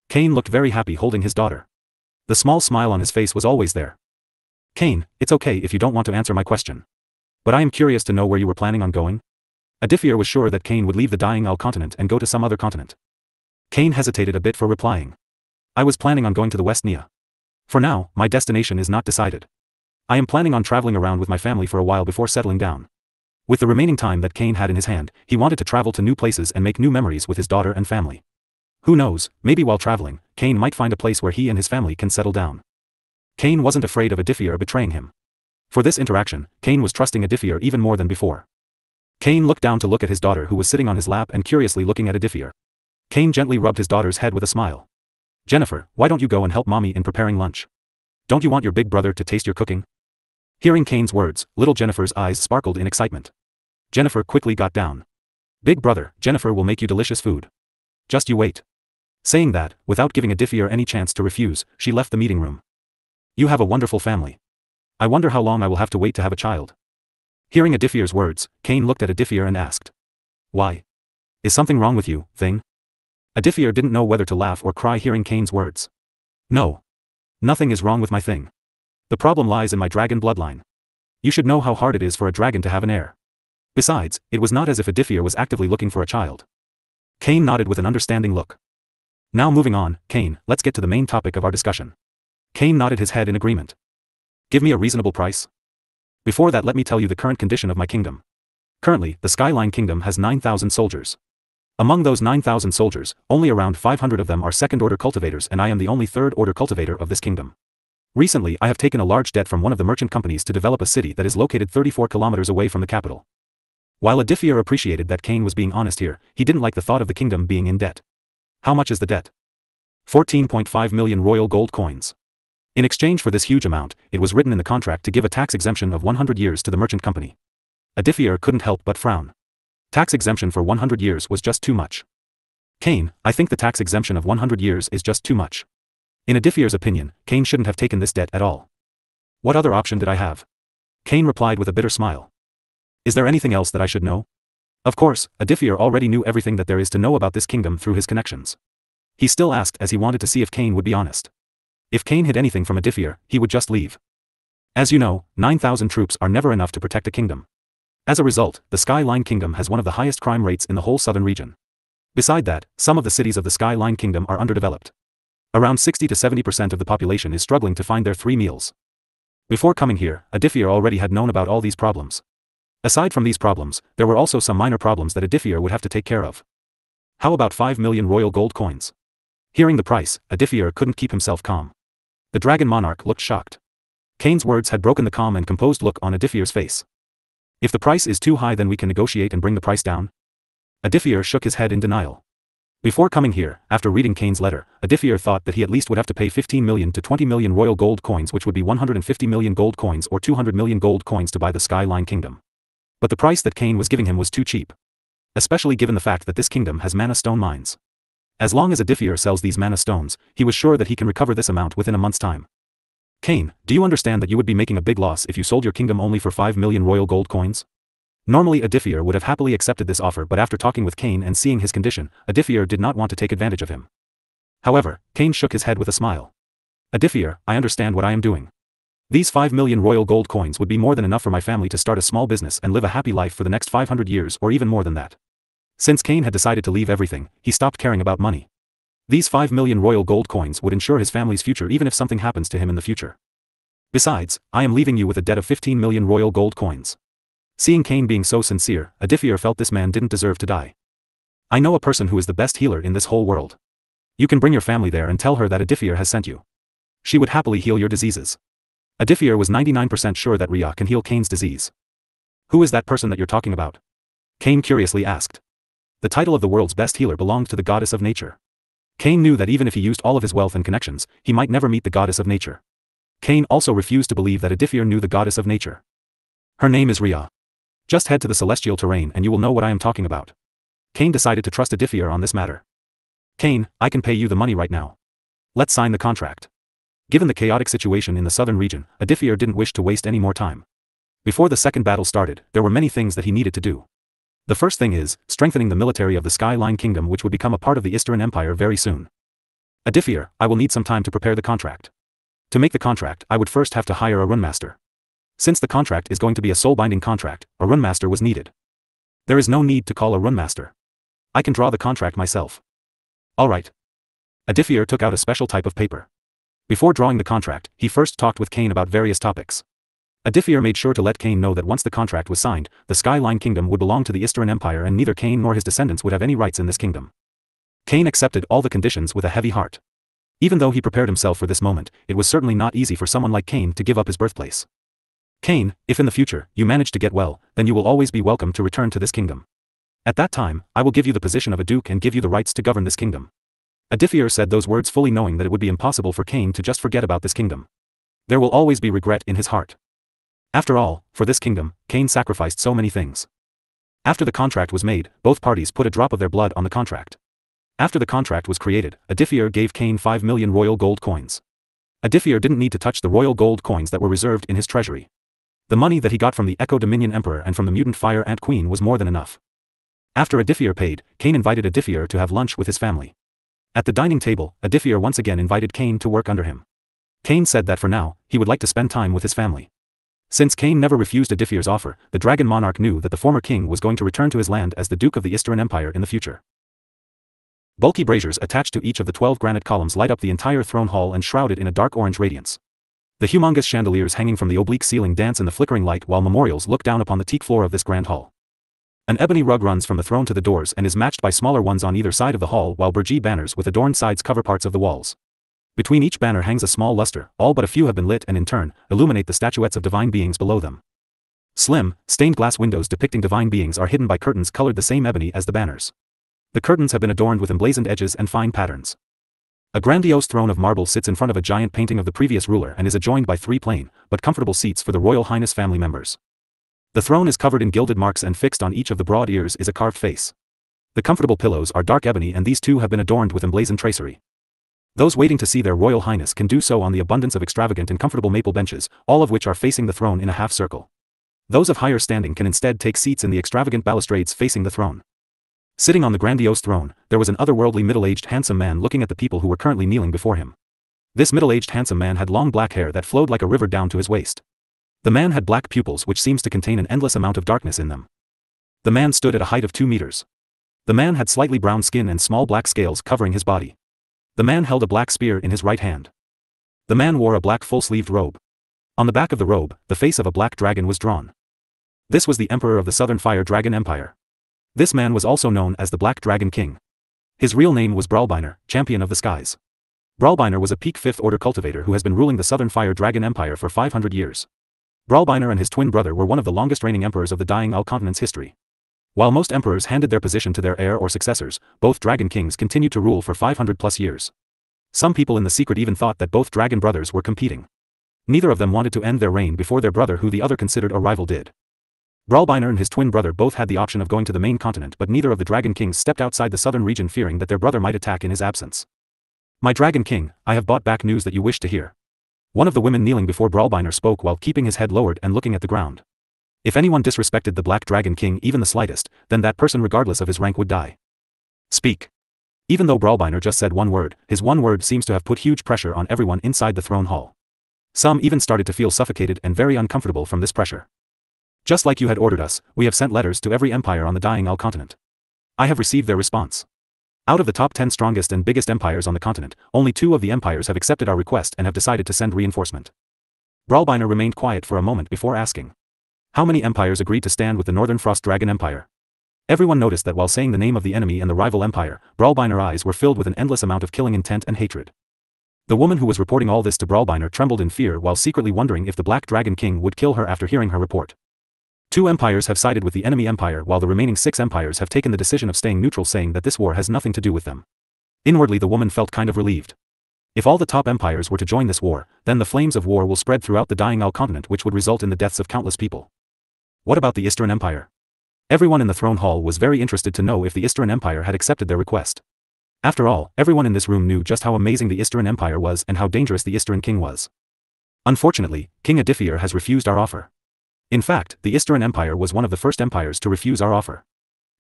Cain looked very happy holding his daughter. The small smile on his face was always there. Cain, it's okay if you don't want to answer my question. But I am curious to know where you were planning on going? Aditya was sure that Cain would leave the dying Al continent and go to some other continent. Cain hesitated a bit for replying. I was planning on going to the West Nia. For now, my destination is not decided. I am planning on traveling around with my family for a while before settling down. With the remaining time that Cain had in his hand, he wanted to travel to new places and make new memories with his daughter and family. Who knows, maybe while traveling, Cain might find a place where he and his family can settle down. Cain wasn't afraid of Aditya betraying him. For this interaction, Cain was trusting Aditya even more than before. Cain looked down to look at his daughter who was sitting on his lap and curiously looking at Aditya. Cain gently rubbed his daughter's head with a smile. Jennifer, why don't you go and help mommy in preparing lunch? Don't you want your big brother to taste your cooking? Hearing Cain's words, little Jennifer's eyes sparkled in excitement. Jennifer quickly got down. Big brother, Jennifer will make you delicious food. Just you wait. Saying that, without giving Aditya any chance to refuse, she left the meeting room. You have a wonderful family. I wonder how long I will have to wait to have a child. Hearing Aditya's words, Cain looked at Aditya and asked. Why? Is something wrong with you, thing? Aditya didn't know whether to laugh or cry hearing Cain's words. No. Nothing is wrong with my thing. The problem lies in my dragon bloodline. You should know how hard it is for a dragon to have an heir. Besides, it was not as if Aditya was actively looking for a child. Cain nodded with an understanding look. Now moving on, Cain, let's get to the main topic of our discussion. Cain nodded his head in agreement. Give me a reasonable price. Before that, let me tell you the current condition of my kingdom. Currently, the Skyline Kingdom has 9,000 soldiers. Among those 9,000 soldiers, only around 500 of them are second-order cultivators, and I am the only third-order cultivator of this kingdom. Recently, I have taken a large debt from one of the merchant companies to develop a city that is located 34 kilometers away from the capital. While Aditya appreciated that Cain was being honest here, he didn't like the thought of the kingdom being in debt. How much is the debt? 14.5 million royal gold coins. In exchange for this huge amount, it was written in the contract to give a tax exemption of 100 years to the merchant company. Aditya couldn't help but frown. Tax exemption for 100 years was just too much. Cain, I think the tax exemption of 100 years is just too much. In Aditya's opinion, Cain shouldn't have taken this debt at all. What other option did I have? Cain replied with a bitter smile. Is there anything else that I should know? Of course, Aditya already knew everything that there is to know about this kingdom through his connections. He still asked as he wanted to see if Cain would be honest. If Cain hid anything from Aditya, he would just leave. As you know, 9,000 troops are never enough to protect a kingdom. As a result, the Skyline Kingdom has one of the highest crime rates in the whole southern region. Beside that, some of the cities of the Skyline Kingdom are underdeveloped. Around 60 to 70% of the population is struggling to find their 3 meals. Before coming here, Aditya already had known about all these problems. Aside from these problems, there were also some minor problems that Aditya would have to take care of. How about 5 million royal gold coins? Hearing the price, Aditya couldn't keep himself calm. The Dragon Monarch looked shocked. Kane's words had broken the calm and composed look on Aditya's face. If the price is too high, then we can negotiate and bring the price down. Aditya shook his head in denial. Before coming here, after reading Kane's letter, Aditya thought that he at least would have to pay 15 million to 20 million royal gold coins, which would be 150 million gold coins or 200 million gold coins to buy the Skyline Kingdom. But the price that Kane was giving him was too cheap. Especially given the fact that this kingdom has mana stone mines. As long as Aditya sells these mana stones, he was sure that he can recover this amount within a month's time. Kane, do you understand that you would be making a big loss if you sold your kingdom only for 5 million royal gold coins? Normally Aditya would have happily accepted this offer, but after talking with Kane and seeing his condition, Aditya did not want to take advantage of him. However, Kane shook his head with a smile. Aditya, I understand what I am doing. These 5 million royal gold coins would be more than enough for my family to start a small business and live a happy life for the next 500 years or even more than that. Since Kane had decided to leave everything, he stopped caring about money. These 5 million royal gold coins would ensure his family's future even if something happens to him in the future. Besides, I am leaving you with a debt of 15 million royal gold coins. Seeing Kane being so sincere, Aditya felt this man didn't deserve to die. I know a person who is the best healer in this whole world. You can bring your family there and tell her that Aditya has sent you. She would happily heal your diseases. Aditya was 99% sure that Rhea can heal Kane's disease. Who is that person that you're talking about? Kane curiously asked. The title of the world's best healer belonged to the goddess of nature. Kane knew that even if he used all of his wealth and connections, he might never meet the goddess of nature. Kane also refused to believe that Aditya knew the goddess of nature. Her name is Rhea. Just head to the celestial terrain and you will know what I am talking about. Kane decided to trust Aditya on this matter. Kane, I can pay you the money right now. Let's sign the contract. Given the chaotic situation in the southern region, Aditya didn't wish to waste any more time. Before the second battle started, there were many things that he needed to do. The first thing is, strengthening the military of the Skyline Kingdom, which would become a part of the Eastern Empire very soon. Aditya, I will need some time to prepare the contract. To make the contract, I would first have to hire a runmaster. Since the contract is going to be a soul-binding contract, a runmaster was needed. There is no need to call a runmaster. I can draw the contract myself. Alright. Aditya took out a special type of paper. Before drawing the contract, he first talked with Kane about various topics. Aditya made sure to let Kane know that once the contract was signed, the Skyline Kingdom would belong to the Eastern Empire and neither Kane nor his descendants would have any rights in this kingdom. Kane accepted all the conditions with a heavy heart. Even though he prepared himself for this moment, it was certainly not easy for someone like Kane to give up his birthplace. Kane, if in the future, you manage to get well, then you will always be welcome to return to this kingdom. At that time, I will give you the position of a duke and give you the rights to govern this kingdom. Aditya said those words fully knowing that it would be impossible for Kane to just forget about this kingdom. There will always be regret in his heart. After all, for this kingdom, Kane sacrificed so many things. After the contract was made, both parties put a drop of their blood on the contract. After the contract was created, Aditya gave Kane 5 million royal gold coins. Aditya didn't need to touch the royal gold coins that were reserved in his treasury. The money that he got from the Echo Dominion Emperor and from the mutant Fire Ant Queen was more than enough. After Aditya paid, Kane invited Aditya to have lunch with his family. At the dining table, Aditya once again invited Kane to work under him. Kane said that for now, he would like to spend time with his family. Since Kane never refused Aditya's offer, the Dragon Monarch knew that the former king was going to return to his land as the Duke of the Eastern Empire in the future. Bulky braziers attached to each of the 12 granite columns light up the entire throne hall and shroud it in a dark orange radiance. The humongous chandeliers hanging from the oblique ceiling dance in the flickering light while memorials look down upon the teak floor of this grand hall. An ebony rug runs from the throne to the doors and is matched by smaller ones on either side of the hall, while Burgee banners with adorned sides cover parts of the walls. Between each banner hangs a small luster, all but a few have been lit and in turn, illuminate the statuettes of divine beings below them. Slim, stained glass windows depicting divine beings are hidden by curtains colored the same ebony as the banners. The curtains have been adorned with emblazoned edges and fine patterns. A grandiose throne of marble sits in front of a giant painting of the previous ruler and is adjoined by 3 plain, but comfortable seats for the Royal Highness family members. The throne is covered in gilded marks and fixed on each of the broad ears is a carved face. The comfortable pillows are dark ebony and these too have been adorned with emblazoned tracery. Those waiting to see their Royal Highness can do so on the abundance of extravagant and comfortable maple benches, all of which are facing the throne in a half circle. Those of higher standing can instead take seats in the extravagant balustrades facing the throne. Sitting on the grandiose throne, there was an otherworldly middle-aged handsome man looking at the people who were currently kneeling before him. This middle-aged handsome man had long black hair that flowed like a river down to his waist. The man had black pupils which seems to contain an endless amount of darkness in them. The man stood at a height of 2 meters. The man had slightly brown skin and small black scales covering his body. The man held a black spear in his right hand. The man wore a black full-sleeved robe. On the back of the robe, the face of a black dragon was drawn. This was the Emperor of the Southern Fire Dragon Empire. This man was also known as the Black Dragon King. His real name was Brawlbiner, Champion of the Skies. Brawlbiner was a peak 5th Order cultivator who has been ruling the Southern Fire Dragon Empire for 500 years. Brawlbiner and his twin brother were one of the longest reigning emperors of the dying Continent's history. While most emperors handed their position to their heir or successors, both Dragon Kings continued to rule for 500+ years. Some people in the secret even thought that both dragon brothers were competing. Neither of them wanted to end their reign before their brother who the other considered a rival did. Brawlbiner and his twin brother both had the option of going to the main continent, but neither of the Dragon Kings stepped outside the southern region, fearing that their brother might attack in his absence. "My Dragon King, I have brought back news that you wish to hear." One of the women kneeling before Brawlbiner spoke while keeping his head lowered and looking at the ground. If anyone disrespected the Black Dragon King even the slightest, then that person regardless of his rank would die. "Speak." Even though Brawlbiner just said one word, his one word seems to have put huge pressure on everyone inside the throne hall. Some even started to feel suffocated and very uncomfortable from this pressure. "Just like you had ordered us, we have sent letters to every empire on the dying continent. I have received their response. Out of the top 10 strongest and biggest empires on the continent, only 2 of the empires have accepted our request and have decided to send reinforcement." Brawlbiner remained quiet for a moment before asking, "How many empires agreed to stand with the Northern Frost Dragon Empire?" Everyone noticed that while saying the name of the enemy and the rival empire, Brawlbiner's eyes were filled with an endless amount of killing intent and hatred. The woman who was reporting all this to Brawlbiner trembled in fear while secretly wondering if the Black Dragon King would kill her after hearing her report. 2 empires have sided with the enemy empire while the remaining 6 empires have taken the decision of staying neutral, saying that this war has nothing to do with them. Inwardly the woman felt kind of relieved. If all the top empires were to join this war, then the flames of war will spread throughout the dying continent, which would result in the deaths of countless people. What about the Eastern Empire? Everyone in the throne hall was very interested to know if the Eastern Empire had accepted their request. After all, everyone in this room knew just how amazing the Eastern Empire was and how dangerous the Eastern King was. Unfortunately, King Aditya has refused our offer. In fact, the Eastern Empire was one of the first empires to refuse our offer.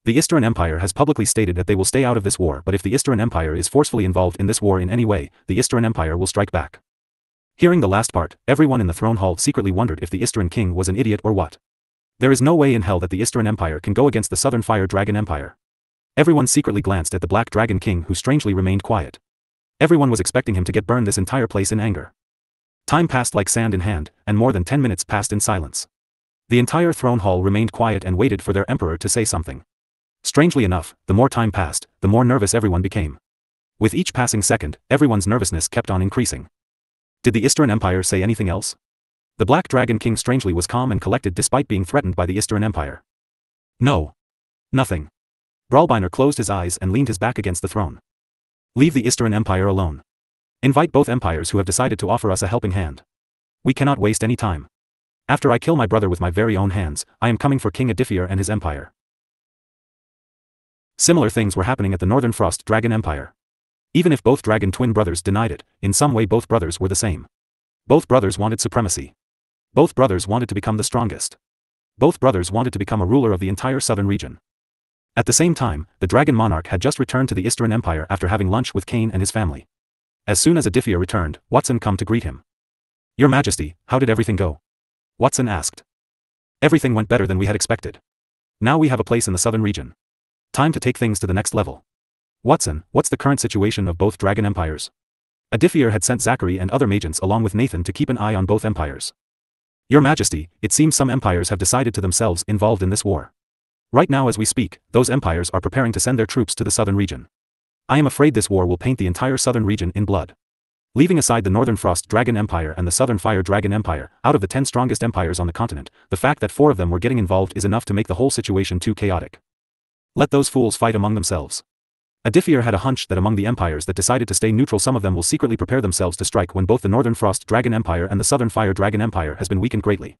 The Eastern Empire has publicly stated that they will stay out of this war, but if the Eastern Empire is forcefully involved in this war in any way, the Eastern Empire will strike back. Hearing the last part, everyone in the throne hall secretly wondered if the Eastern King was an idiot or what. There is no way in hell that the Eastern Empire can go against the Southern Fire Dragon Empire. Everyone secretly glanced at the Black Dragon King, who strangely remained quiet. Everyone was expecting him to get burned this entire place in anger. Time passed like sand in hand, and more than 10 minutes passed in silence. The entire throne hall remained quiet and waited for their emperor to say something. Strangely enough, the more time passed, the more nervous everyone became. With each passing second, everyone's nervousness kept on increasing. Did the Eastern Empire say anything else? The Black Dragon King strangely was calm and collected despite being threatened by the Eastern Empire. No. Nothing. Brawlbiner closed his eyes and leaned his back against the throne. "Leave the Eastern Empire alone. Invite both empires who have decided to offer us a helping hand. We cannot waste any time. After I kill my brother with my very own hands, I am coming for King Aditya and his empire." Similar things were happening at the Northern Frost Dragon Empire. Even if both dragon twin brothers denied it, in some way both brothers were the same. Both brothers wanted supremacy. Both brothers wanted to become the strongest. Both brothers wanted to become a ruler of the entire southern region. At the same time, the Dragon Monarch had just returned to the Eastern Empire after having lunch with Cain and his family. As soon as Aditya returned, Watson came to greet him. "Your Majesty, how did everything go?" Watson asked. "Everything went better than we had expected. Now we have a place in the southern region. Time to take things to the next level." "Watson, what's the current situation of both dragon empires?" Aditya had sent Zachary and other agents along with Nathan to keep an eye on both empires. "Your Majesty, it seems some empires have decided to themselves involved in this war. Right now as we speak, those empires are preparing to send their troops to the southern region. I am afraid this war will paint the entire southern region in blood." Leaving aside the Northern Frost Dragon Empire and the Southern Fire Dragon Empire, out of the 10 strongest empires on the continent, the fact that 4 of them were getting involved is enough to make the whole situation too chaotic. Let those fools fight among themselves. Aditya had a hunch that among the empires that decided to stay neutral, some of them will secretly prepare themselves to strike when both the Northern Frost Dragon Empire and the Southern Fire Dragon Empire has been weakened greatly.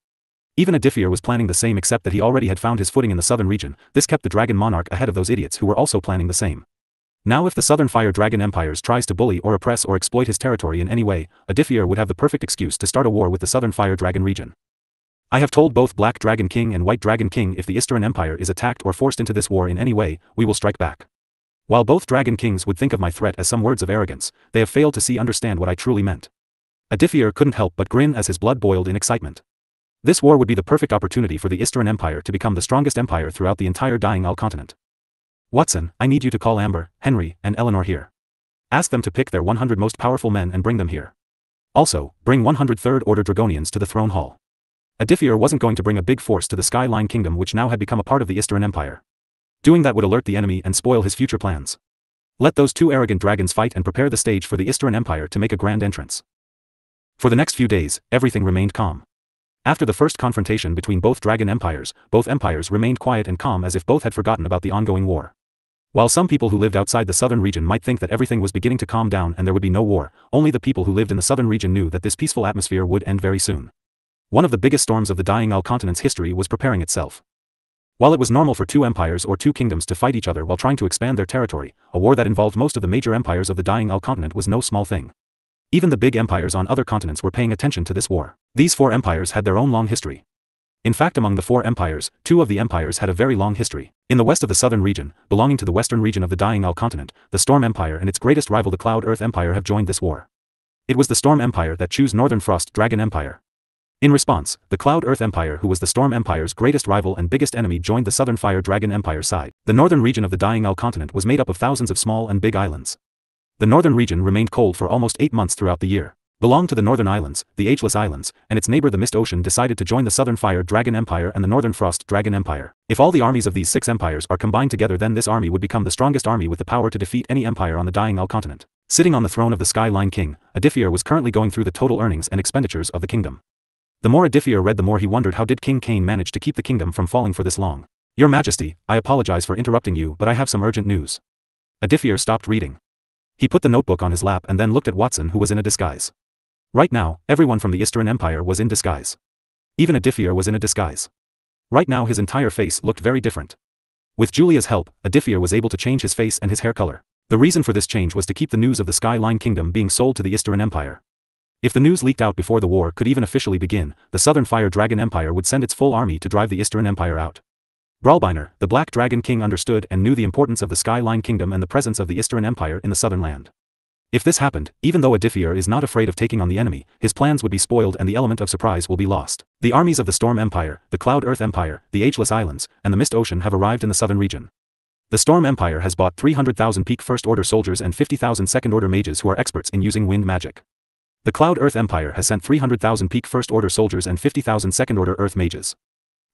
Even Aditya was planning the same, except that he already had found his footing in the southern region. This kept the Dragon Monarch ahead of those idiots who were also planning the same. Now if the Southern Fire Dragon Empires tries to bully or oppress or exploit his territory in any way, Aditya would have the perfect excuse to start a war with the Southern Fire Dragon region. "I have told both Black Dragon King and White Dragon King if the Eastern Empire is attacked or forced into this war in any way, we will strike back. While both Dragon Kings would think of my threat as some words of arrogance, they have failed to understand what I truly meant." Aditya couldn't help but grin as his blood boiled in excitement. This war would be the perfect opportunity for the Eastern Empire to become the strongest empire throughout the entire dying continent. "Watson, I need you to call Amber, Henry, and Eleanor here. Ask them to pick their 100 most powerful men and bring them here. Also, bring 100 third-order Dragonians to the throne hall. Aditya wasn't going to bring a big force to the Skyline Kingdom which now had become a part of the Eastern Empire. Doing that would alert the enemy and spoil his future plans. Let those two arrogant dragons fight and prepare the stage for the Eastern Empire to make a grand entrance. For the next few days, everything remained calm. After the first confrontation between both dragon empires, both empires remained quiet and calm as if both had forgotten about the ongoing war. While some people who lived outside the southern region might think that everything was beginning to calm down and there would be no war, only the people who lived in the southern region knew that this peaceful atmosphere would end very soon. One of the biggest storms of the dying Al continent's history was preparing itself. While it was normal for two empires or two kingdoms to fight each other while trying to expand their territory, a war that involved most of the major empires of the dying Al continent was no small thing. Even the big empires on other continents were paying attention to this war. These four empires had their own long history. In fact, among the four empires, two of the empires had a very long history. In the west of the southern region, belonging to the western region of the dying Al continent, the Storm Empire and its greatest rival the Cloud Earth Empire have joined this war. It was the Storm Empire that chose Northern Frost Dragon Empire. In response, the Cloud Earth Empire, who was the Storm Empire's greatest rival and biggest enemy, joined the Southern Fire Dragon Empire side. The northern region of the dying Al continent was made up of thousands of small and big islands. The northern region remained cold for almost 8 months throughout the year. Belonged to the Northern Islands, the Ageless Islands, and its neighbor the Mist Ocean decided to join the Southern Fire Dragon Empire and the Northern Frost Dragon Empire. If all the armies of these 6 empires are combined together, then this army would become the strongest army with the power to defeat any empire on the dying Al continent. Sitting on the throne of the Skyline King, Aditya was currently going through the total earnings and expenditures of the kingdom. The more Aditya read, the more he wondered how did King Cain manage to keep the kingdom from falling for this long. Your Majesty, I apologize for interrupting you, but I have some urgent news. Aditya stopped reading. He put the notebook on his lap and then looked at Watson, who was in a disguise. Right now, everyone from the Eastern Empire was in disguise. Even Aditya was in a disguise. Right now his entire face looked very different. With Julia's help, Aditya was able to change his face and his hair color. The reason for this change was to keep the news of the Skyline Kingdom being sold to the Eastern Empire. If the news leaked out before the war could even officially begin, the Southern Fire Dragon Empire would send its full army to drive the Eastern Empire out. Brawlbiner, the Black Dragon King, understood and knew the importance of the Skyline Kingdom and the presence of the Eastern Empire in the southern land. If this happened, even though Aditya is not afraid of taking on the enemy, his plans would be spoiled and the element of surprise will be lost. The armies of the Storm Empire, the Cloud Earth Empire, the Ageless Islands, and the Mist Ocean have arrived in the southern region. The Storm Empire has bought 300,000 peak first-order soldiers and 50,000 second-order mages who are experts in using wind magic. The Cloud Earth Empire has sent 300,000 peak first-order soldiers and 50,000 second-order earth mages.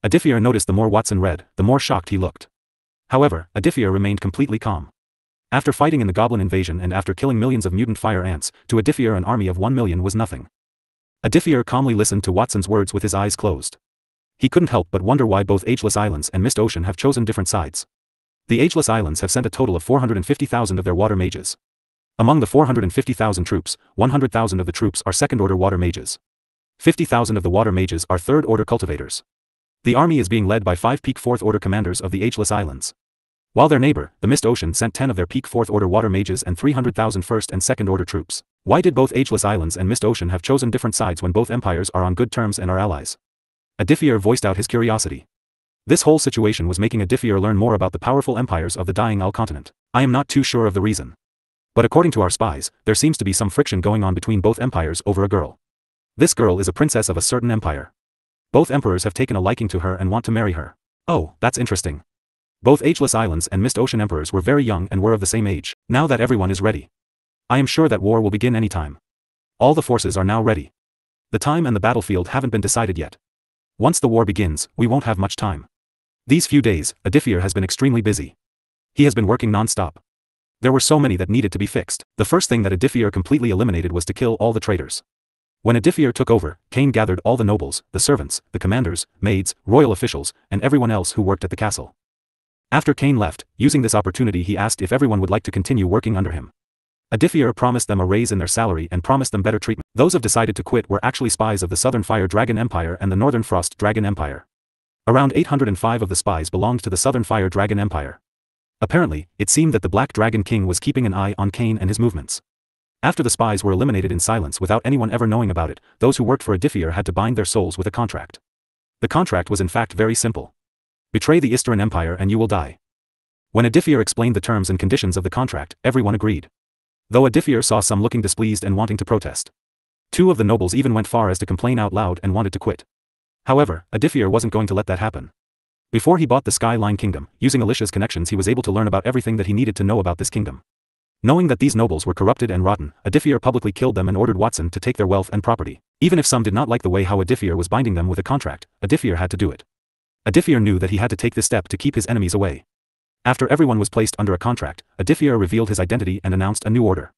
Aditya noticed the more Watson read, the more shocked he looked. However, Aditya remained completely calm. After fighting in the Goblin invasion and after killing millions of mutant fire ants, to Aditya an army of 1 million was nothing. Aditya calmly listened to Watson's words with his eyes closed. He couldn't help but wonder why both Ageless Islands and Mist Ocean have chosen different sides. The Ageless Islands have sent a total of 450,000 of their water mages. Among the 450,000 troops, 100,000 of the troops are second-order water mages. 50,000 of the water mages are third-order cultivators. The army is being led by 5 peak fourth-order commanders of the Ageless Islands. While their neighbor, the Mist Ocean, sent 10 of their peak fourth-order water mages and 300,000 first and second-order troops. Why did both Ageless Islands and Mist Ocean have chosen different sides when both empires are on good terms and are allies? Aditya voiced out his curiosity. This whole situation was making Aditya learn more about the powerful empires of the dying Al continent. I am not too sure of the reason. But according to our spies, there seems to be some friction going on between both empires over a girl. This girl is a princess of a certain empire. Both emperors have taken a liking to her and want to marry her. Oh, that's interesting. Both Ageless Islands and Mist Ocean emperors were very young and were of the same age. Now that everyone is ready, I am sure that war will begin anytime. All the forces are now ready. The time and the battlefield haven't been decided yet. Once the war begins, we won't have much time. These few days, Aditya has been extremely busy. He has been working non-stop. There were so many that needed to be fixed. The first thing that Aditya completely eliminated was to kill all the traitors. When Aditya took over, Cain gathered all the nobles, the servants, the commanders, maids, royal officials, and everyone else who worked at the castle. After Cain left, using this opportunity he asked if everyone would like to continue working under him. Aditya promised them a raise in their salary and promised them better treatment. Those who decided to quit were actually spies of the Southern Fire Dragon Empire and the Northern Frost Dragon Empire. Around 805 of the spies belonged to the Southern Fire Dragon Empire. Apparently, it seemed that the Black Dragon King was keeping an eye on Cain and his movements. After the spies were eliminated in silence without anyone ever knowing about it, those who worked for Aditya had to bind their souls with a contract. The contract was in fact very simple. Betray the Eastern Empire and you will die. When Aditya explained the terms and conditions of the contract, everyone agreed. Though Aditya saw some looking displeased and wanting to protest. 2 of the nobles even went far as to complain out loud and wanted to quit. However, Aditya wasn't going to let that happen. Before he bought the Skyline Kingdom, using Alicia's connections he was able to learn about everything that he needed to know about this kingdom. Knowing that these nobles were corrupted and rotten, Aditya publicly killed them and ordered Watson to take their wealth and property. Even if some did not like the way how Aditya was binding them with a contract, Aditya had to do it. Aditya knew that he had to take this step to keep his enemies away. After everyone was placed under a contract, Aditya revealed his identity and announced a new order.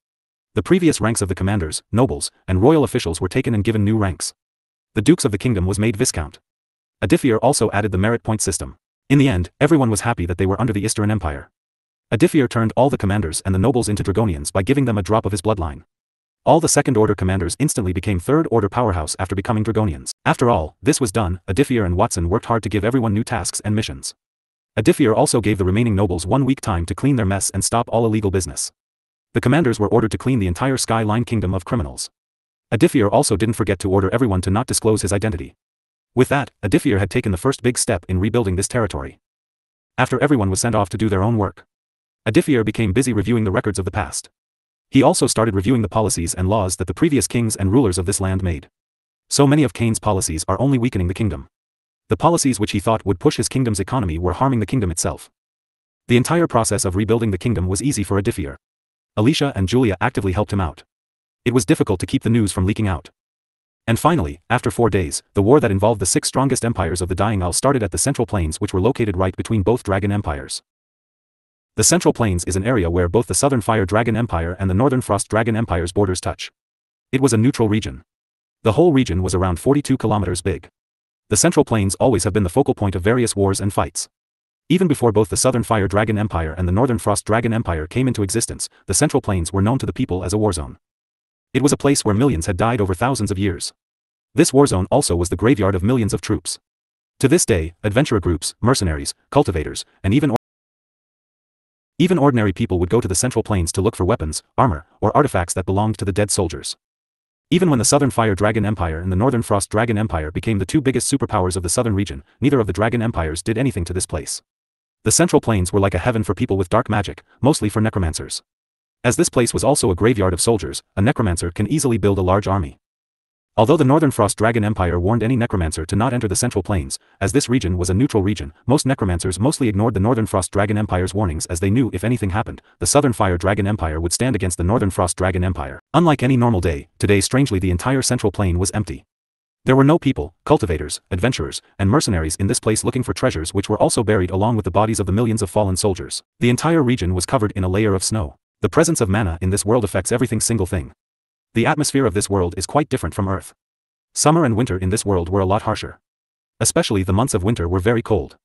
The previous ranks of the commanders, nobles, and royal officials were taken and given new ranks. The dukes of the kingdom was made viscount. Aditya also added the merit point system. In the end, everyone was happy that they were under the Eastern Empire. Aditya turned all the commanders and the nobles into Dragonians by giving them a drop of his bloodline. All the second-order commanders instantly became third-order powerhouse after becoming Dragonians. After all, this was done, Aditya and Watson worked hard to give everyone new tasks and missions. Aditya also gave the remaining nobles 1 week time to clean their mess and stop all illegal business. The commanders were ordered to clean the entire Skyline kingdom of criminals. Aditya also didn't forget to order everyone to not disclose his identity. With that, Aditya had taken the first big step in rebuilding this territory. After everyone was sent off to do their own work, Aditya became busy reviewing the records of the past. He also started reviewing the policies and laws that the previous kings and rulers of this land made. So many of Cain's policies are only weakening the kingdom. The policies which he thought would push his kingdom's economy were harming the kingdom itself. The entire process of rebuilding the kingdom was easy for Aditya. Alicia and Julia actively helped him out. It was difficult to keep the news from leaking out. And finally, after 4 days, the war that involved the 6 strongest empires of the Dying Isle started at the Central Plains, which were located right between both dragon empires. The Central Plains is an area where both the Southern Fire Dragon Empire and the Northern Frost Dragon Empire's borders touch. It was a neutral region. The whole region was around 42 kilometers big. The Central Plains always have been the focal point of various wars and fights. Even before both the Southern Fire Dragon Empire and the Northern Frost Dragon Empire came into existence, the Central Plains were known to the people as a war zone. It was a place where millions had died over thousands of years. This war zone also was the graveyard of millions of troops. To this day, adventurer groups, mercenaries, cultivators, and even ordinary people would go to the Central Plains to look for weapons, armor, or artifacts that belonged to the dead soldiers. Even when the Southern Fire Dragon Empire and the Northern Frost Dragon Empire became the 2 biggest superpowers of the southern region, neither of the dragon empires did anything to this place. The Central Plains were like a heaven for people with dark magic, mostly for necromancers. As this place was also a graveyard of soldiers, a necromancer can easily build a large army. Although the Northern Frost Dragon Empire warned any necromancer to not enter the Central Plains, as this region was a neutral region, most necromancers mostly ignored the Northern Frost Dragon Empire's warnings, as they knew if anything happened, the Southern Fire Dragon Empire would stand against the Northern Frost Dragon Empire. Unlike any normal day, today strangely the entire Central Plain was empty. There were no people, cultivators, adventurers, and mercenaries in this place looking for treasures which were also buried along with the bodies of the millions of fallen soldiers. The entire region was covered in a layer of snow. The presence of mana in this world affects everything single thing. The atmosphere of this world is quite different from Earth. Summer and winter in this world were a lot harsher. Especially the months of winter were very cold.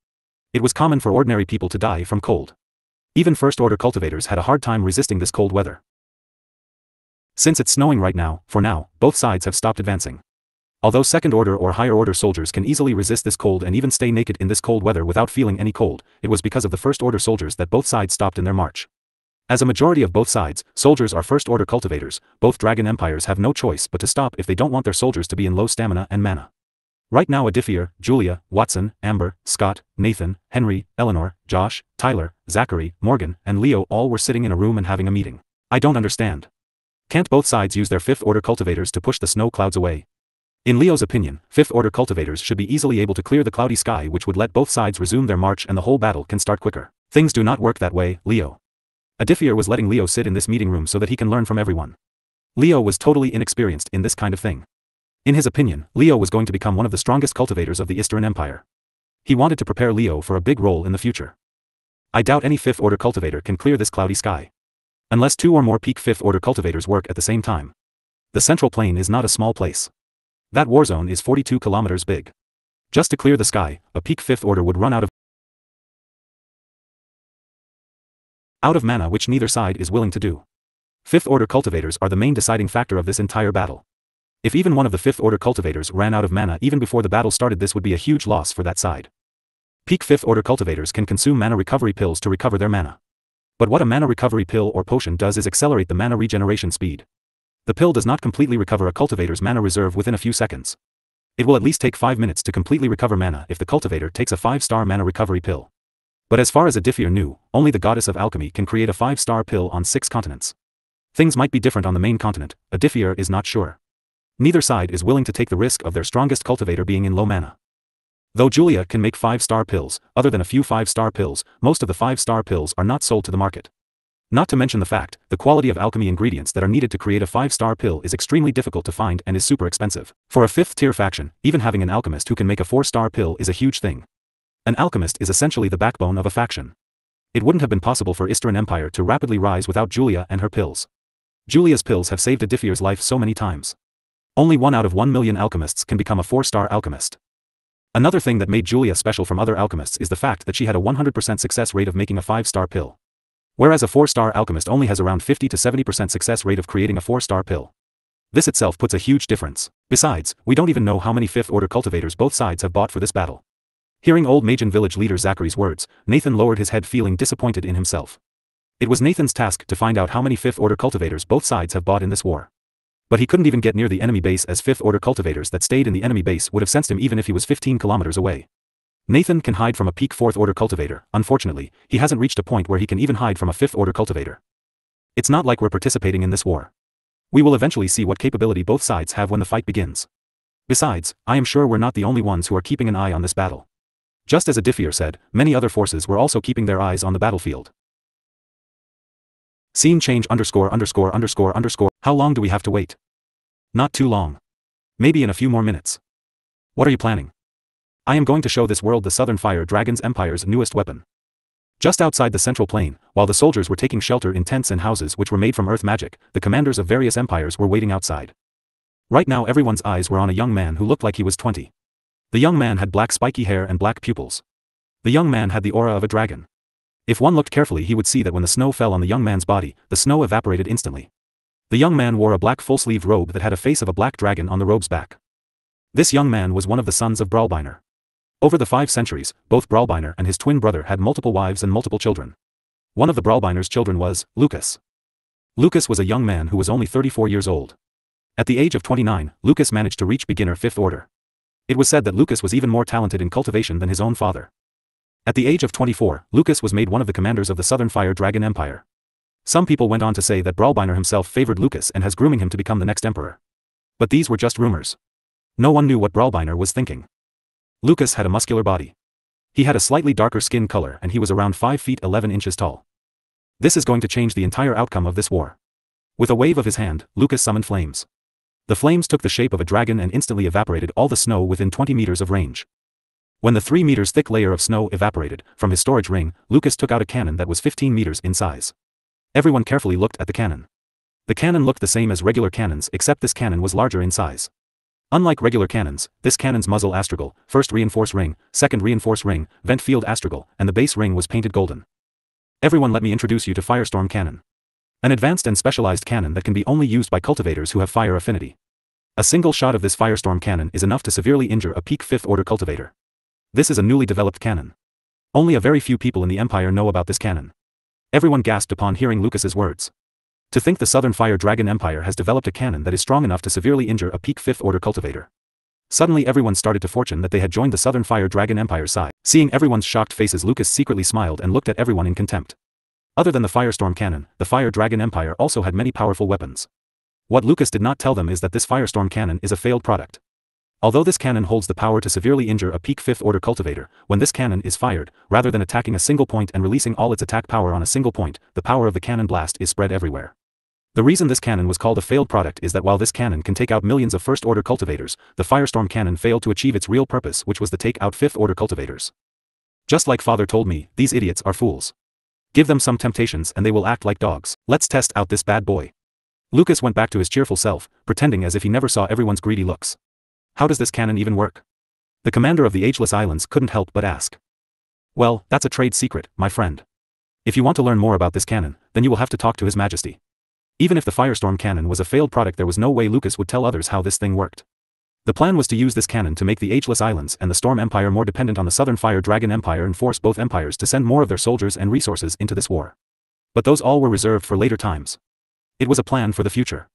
It was common for ordinary people to die from cold. Even first-order cultivators had a hard time resisting this cold weather. Since it's snowing right now, for now, both sides have stopped advancing. Although second-order or higher-order soldiers can easily resist this cold and even stay naked in this cold weather without feeling any cold, it was because of the first-order soldiers that both sides stopped in their march. As a majority of both sides, soldiers are first-order cultivators, both dragon empires have no choice but to stop if they don't want their soldiers to be in low stamina and mana. Right now Aditya, Julia, Watson, Amber, Scott, Nathan, Henry, Eleanor, Josh, Tyler, Zachary, Morgan, and Leo all were sitting in a room and having a meeting. I don't understand. Can't both sides use their fifth-order cultivators to push the snow clouds away? In Leo's opinion, fifth-order cultivators should be easily able to clear the cloudy sky, which would let both sides resume their march and the whole battle can start quicker. Things do not work that way, Leo. Aditya was letting Leo sit in this meeting room so that he can learn from everyone. Leo was totally inexperienced in this kind of thing. In his opinion, Leo was going to become one of the strongest cultivators of the Eastern Empire. He wanted to prepare Leo for a big role in the future. I doubt any fifth-order cultivator can clear this cloudy sky. Unless 2 or more peak fifth-order cultivators work at the same time. The Central Plain is not a small place. That war zone is 42 kilometers big. Just to clear the sky, a peak fifth order would run out of mana, which neither side is willing to do. Fifth-order cultivators are the main deciding factor of this entire battle. If even one of the fifth-order cultivators ran out of mana even before the battle started, this would be a huge loss for that side. Peak fifth-order cultivators can consume mana recovery pills to recover their mana. But what a mana recovery pill or potion does is accelerate the mana regeneration speed. The pill does not completely recover a cultivator's mana reserve within a few seconds. It will at least take 5 minutes to completely recover mana if the cultivator takes a 5-star mana recovery pill. But as far as Aditya knew, only the goddess of alchemy can create a 5-star pill on 6 continents. Things might be different on the main continent, Aditya is not sure. Neither side is willing to take the risk of their strongest cultivator being in low mana. Though Julia can make 5-star pills, other than a few 5-star pills, most of the 5-star pills are not sold to the market. Not to mention the fact, the quality of alchemy ingredients that are needed to create a 5-star pill is extremely difficult to find and is super expensive. For a 5th-tier faction, even having an alchemist who can make a 4-star pill is a huge thing. An alchemist is essentially the backbone of a faction. It wouldn't have been possible for Eastern Empire to rapidly rise without Julia and her pills. Julia's pills have saved Aditya's life so many times. Only 1 out of 1 million alchemists can become a 4-star alchemist. Another thing that made Julia special from other alchemists is the fact that she had a 100% success rate of making a 5-star pill. Whereas a 4-star alchemist only has around 50 to 70% success rate of creating a 4-star pill. This itself puts a huge difference. Besides, we don't even know how many 5th order cultivators both sides have bought for this battle. Hearing old Magian village leader Zachary's words, Nathan lowered his head feeling disappointed in himself. It was Nathan's task to find out how many 5th order cultivators both sides have bought in this war. But he couldn't even get near the enemy base, as 5th order cultivators that stayed in the enemy base would have sensed him even if he was 15 kilometers away. Nathan can hide from a peak 4th order cultivator. Unfortunately, he hasn't reached a point where he can even hide from a 5th order cultivator. It's not like we're participating in this war. We will eventually see what capability both sides have when the fight begins. Besides, I am sure we're not the only ones who are keeping an eye on this battle. Just as Aditya said, many other forces were also keeping their eyes on the battlefield. Scene change ______. How long do we have to wait? Not too long. Maybe in a few more minutes. What are you planning? I am going to show this world the Southern Fire Dragon's Empire's newest weapon. Just outside the central plain, while the soldiers were taking shelter in tents and houses which were made from earth magic, the commanders of various empires were waiting outside. Right now everyone's eyes were on a young man who looked like he was 20. The young man had black spiky hair and black pupils. The young man had the aura of a dragon. If one looked carefully he would see that when the snow fell on the young man's body, the snow evaporated instantly. The young man wore a black full-sleeve robe that had a face of a black dragon on the robe's back. This young man was one of the sons of Brawlbiner. Over the 5 centuries, both Brawlbiner and his twin brother had multiple wives and multiple children. One of the Brawlbiner's children was Lucas. Lucas was a young man who was only 34 years old. At the age of 29, Lucas managed to reach beginner 5th order. It was said that Lucas was even more talented in cultivation than his own father. At the age of 24, Lucas was made one of the commanders of the Southern Fire Dragon Empire. Some people went on to say that Brawlbiner himself favored Lucas and has grooming him to become the next emperor. But these were just rumors. No one knew what Brawlbiner was thinking. Lucas had a muscular body. He had a slightly darker skin color and he was around 5 feet 11 inches tall. This is going to change the entire outcome of this war. With a wave of his hand, Lucas summoned flames. The flames took the shape of a dragon and instantly evaporated all the snow within 20 meters of range. When the 3 meters thick layer of snow evaporated, from his storage ring, Lucas took out a cannon that was 15 meters in size. Everyone carefully looked at the cannon. The cannon looked the same as regular cannons except this cannon was larger in size. Unlike regular cannons, this cannon's muzzle astragal, first reinforce ring, second reinforce ring, vent field astragal, and the base ring was painted golden. Everyone, let me introduce you to Firestorm Cannon. An advanced and specialized cannon that can be only used by cultivators who have fire affinity. A single shot of this Firestorm Cannon is enough to severely injure a peak 5th order cultivator. This is a newly developed cannon. Only a very few people in the Empire know about this cannon. Everyone gasped upon hearing Lucas's words. To think the Southern Fire Dragon Empire has developed a cannon that is strong enough to severely injure a peak 5th order cultivator. Suddenly everyone started to fortune that they had joined the Southern Fire Dragon Empire's side. Seeing everyone's shocked faces, Lucas secretly smiled and looked at everyone in contempt. Other than the Firestorm Cannon, the Fire Dragon Empire also had many powerful weapons. What Lucas did not tell them is that this Firestorm Cannon is a failed product. Although this cannon holds the power to severely injure a peak 5th order cultivator, when this cannon is fired, rather than attacking a single point and releasing all its attack power on a single point, the power of the cannon blast is spread everywhere. The reason this cannon was called a failed product is that while this cannon can take out millions of 1st order cultivators, the Firestorm Cannon failed to achieve its real purpose, which was to take out 5th order cultivators. Just like father told me, these idiots are fools. Give them some temptations and they will act like dogs. Let's test out this bad boy. Lucas went back to his cheerful self, pretending as if he never saw everyone's greedy looks. How does this cannon even work? The commander of the Ageless Islands couldn't help but ask. Well, that's a trade secret, my friend. If you want to learn more about this cannon, then you will have to talk to His Majesty. Even if the Firestorm Cannon was a failed product, there was no way Lucas would tell others how this thing worked. The plan was to use this cannon to make the Ageless Islands and the Storm Empire more dependent on the Southern Fire Dragon Empire and force both empires to send more of their soldiers and resources into this war. But those all were reserved for later times. It was a plan for the future.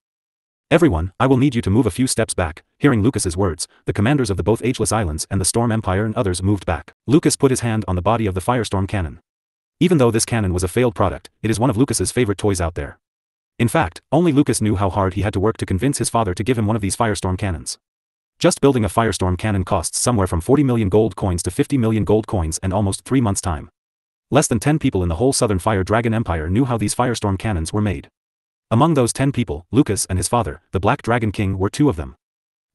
Everyone, I will need you to move a few steps back. Hearing Lucas's words, the commanders of the both Ageless Islands and the Storm Empire and others moved back. Lucas put his hand on the body of the Firestorm Cannon. Even though this cannon was a failed product, it is one of Lucas's favorite toys out there. In fact, only Lucas knew how hard he had to work to convince his father to give him one of these Firestorm Cannons. Just building a Firestorm Cannon costs somewhere from 40 million gold coins to 50 million gold coins and almost 3 months' time. Less than 10 people in the whole Southern Fire Dragon Empire knew how these firestorm cannons were made. Among those 10 people, Lucas and his father, the Black Dragon King, were 2 of them.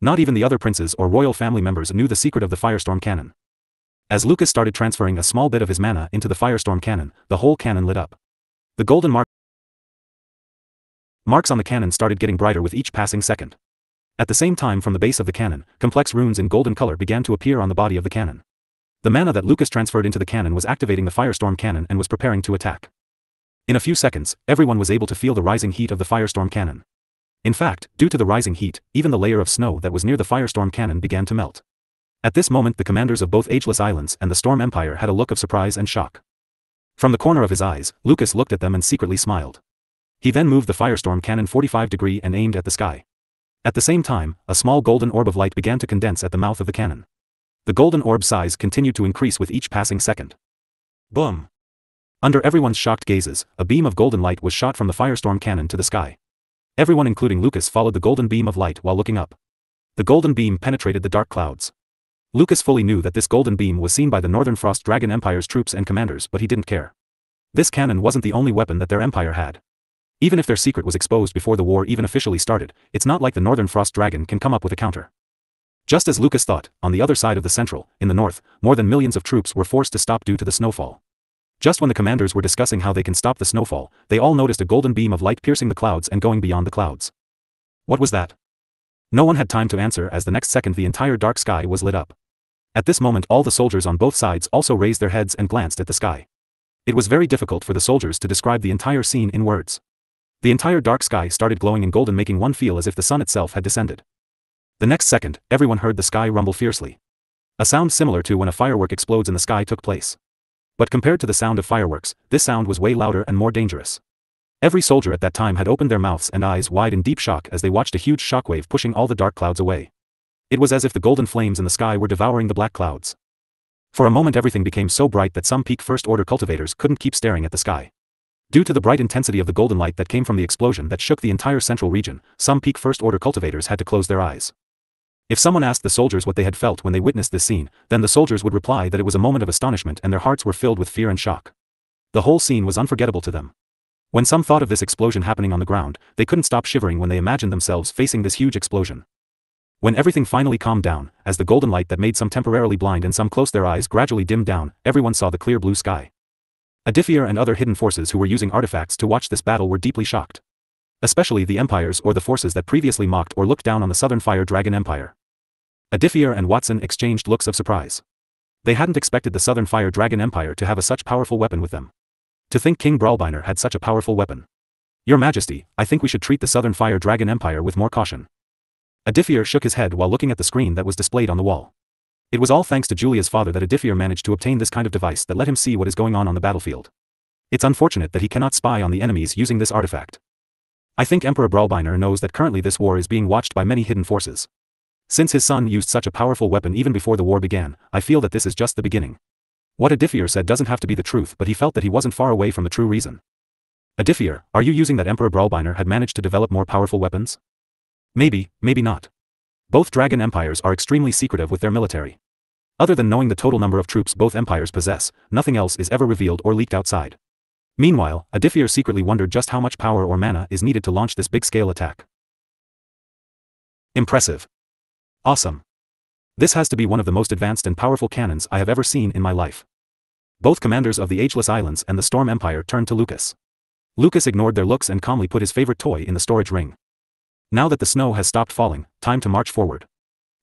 Not even the other princes or royal family members knew the secret of the firestorm cannon. As Lucas started transferring a small bit of his mana into the firestorm cannon, the whole cannon lit up. The golden marks on the cannon started getting brighter with each passing second. At the same time, from the base of the cannon, complex runes in golden color began to appear on the body of the cannon. The mana that Lucas transferred into the cannon was activating the firestorm cannon and was preparing to attack. In a few seconds, everyone was able to feel the rising heat of the firestorm cannon. In fact, due to the rising heat, even the layer of snow that was near the firestorm cannon began to melt. At this moment, the commanders of both Ageless Islands and the Storm Empire had a look of surprise and shock. From the corner of his eyes, Lucas looked at them and secretly smiled. He then moved the firestorm cannon 45 degrees and aimed at the sky. At the same time, a small golden orb of light began to condense at the mouth of the cannon. The golden orb size continued to increase with each passing second. Boom! Under everyone's shocked gazes, a beam of golden light was shot from the firestorm cannon to the sky. Everyone including Lucas followed the golden beam of light while looking up. The golden beam penetrated the dark clouds. Lucas fully knew that this golden beam was seen by the Northern Frost Dragon Empire's troops and commanders, but he didn't care. This cannon wasn't the only weapon that their empire had. Even if their secret was exposed before the war even officially started, it's not like the Northern Frost Dragon can come up with a counter. Just as Lucas thought, on the other side of the central, in the north, more than millions of troops were forced to stop due to the snowfall. Just when the commanders were discussing how they can stop the snowfall, they all noticed a golden beam of light piercing the clouds and going beyond the clouds. What was that? No one had time to answer, as the next second the entire dark sky was lit up. At this moment, all the soldiers on both sides also raised their heads and glanced at the sky. It was very difficult for the soldiers to describe the entire scene in words. The entire dark sky started glowing in golden, making one feel as if the sun itself had descended. The next second, everyone heard the sky rumble fiercely. A sound similar to when a firework explodes in the sky took place. But compared to the sound of fireworks, this sound was way louder and more dangerous. Every soldier at that time had opened their mouths and eyes wide in deep shock as they watched a huge shockwave pushing all the dark clouds away. It was as if the golden flames in the sky were devouring the black clouds. For a moment everything became so bright that some peak First Order cultivators couldn't keep staring at the sky. Due to the bright intensity of the golden light that came from the explosion that shook the entire central region, some peak First Order cultivators had to close their eyes. If someone asked the soldiers what they had felt when they witnessed this scene, then the soldiers would reply that it was a moment of astonishment and their hearts were filled with fear and shock. The whole scene was unforgettable to them. When some thought of this explosion happening on the ground, they couldn't stop shivering when they imagined themselves facing this huge explosion. When everything finally calmed down, as the golden light that made some temporarily blind and some closed their eyes gradually dimmed down, everyone saw the clear blue sky. Aditya and other hidden forces who were using artifacts to watch this battle were deeply shocked. Especially the empires or the forces that previously mocked or looked down on the Southern Fire Dragon Empire. Aditya and Watson exchanged looks of surprise. They hadn't expected the Southern Fire Dragon Empire to have a such powerful weapon with them. To think King Brawlbiner had such a powerful weapon. Your Majesty, I think we should treat the Southern Fire Dragon Empire with more caution. Aditya shook his head while looking at the screen that was displayed on the wall. It was all thanks to Julia's father that Aditya managed to obtain this kind of device that let him see what is going on the battlefield. It's unfortunate that he cannot spy on the enemies using this artifact. I think Emperor Brawlbiner knows that currently this war is being watched by many hidden forces. Since his son used such a powerful weapon even before the war began, I feel that this is just the beginning. What Aditya said doesn't have to be the truth, but he felt that he wasn't far away from the true reason. Aditya, are you using that Emperor Brawlbiner had managed to develop more powerful weapons? Maybe, maybe not. Both dragon empires are extremely secretive with their military. Other than knowing the total number of troops both empires possess, nothing else is ever revealed or leaked outside. Meanwhile, Aditya secretly wondered just how much power or mana is needed to launch this big-scale attack. Impressive. Awesome. This has to be one of the most advanced and powerful cannons I have ever seen in my life. Both commanders of the Ageless Islands and the Storm Empire turned to Lucas. Lucas ignored their looks and calmly put his favorite toy in the storage ring. Now that the snow has stopped falling, time to march forward.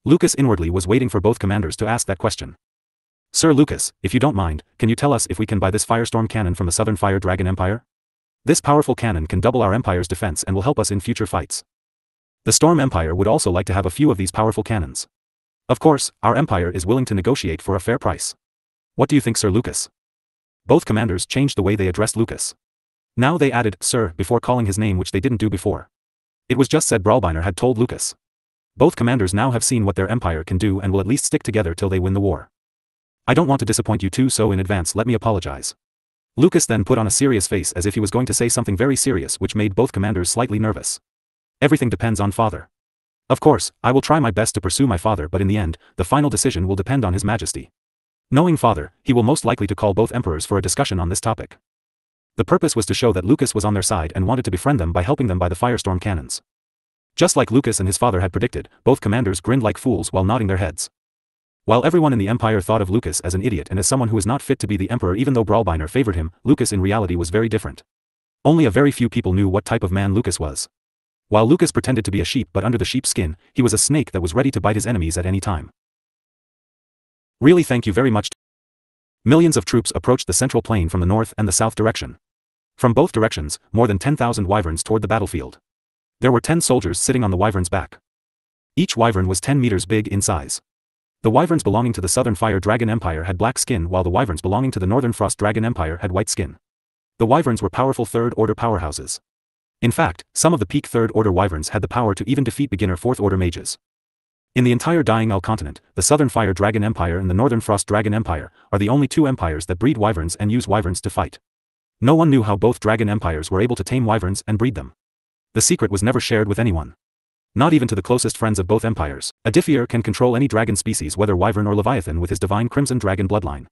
Lucas inwardly was waiting for both commanders to ask that question. Sir Lucas, if you don't mind, can you tell us if we can buy this firestorm cannon from the Southern Fire Dragon Empire? This powerful cannon can double our empire's defense and will help us in future fights. The Storm Empire would also like to have a few of these powerful cannons. Of course, our empire is willing to negotiate for a fair price. What do you think, Sir Lucas? Both commanders changed the way they addressed Lucas. Now they added, Sir, before calling his name, which they didn't do before. It was just said Brawlbiner had told Lucas. Both commanders now have seen what their empire can do and will at least stick together till they win the war. I don't want to disappoint you too, so in advance let me apologize. Lucas then put on a serious face as if he was going to say something very serious, which made both commanders slightly nervous. Everything depends on father. Of course, I will try my best to pursue my father, but in the end, the final decision will depend on His Majesty. Knowing father, he will most likely to call both emperors for a discussion on this topic. The purpose was to show that Lucas was on their side and wanted to befriend them by helping them by the firestorm cannons. Just like Lucas and his father had predicted, both commanders grinned like fools while nodding their heads. While everyone in the empire thought of Lucas as an idiot and as someone who was not fit to be the emperor even though Brawlbiner favored him, Lucas in reality was very different. Only a very few people knew what type of man Lucas was. While Lucas pretended to be a sheep but under the sheep's skin, he was a snake that was ready to bite his enemies at any time. Really, thank you very much. Millions of troops approached the central plain from the north and the south direction. From both directions, more than 10,000 wyverns toward the battlefield. There were 10 soldiers sitting on the wyvern's back. Each wyvern was 10 meters big in size. The wyverns belonging to the Southern Fire Dragon Empire had black skin while the wyverns belonging to the Northern Frost Dragon Empire had white skin. The wyverns were powerful third-order powerhouses. In fact, some of the peak third-order wyverns had the power to even defeat beginner fourth-order mages. In the entire Dying Isle continent, the Southern Fire Dragon Empire and the Northern Frost Dragon Empire are the only two empires that breed wyverns and use wyverns to fight. No one knew how both dragon empires were able to tame wyverns and breed them. The secret was never shared with anyone. Not even to the closest friends of both empires. Aditya can control any dragon species whether wyvern or leviathan with his divine crimson dragon bloodline.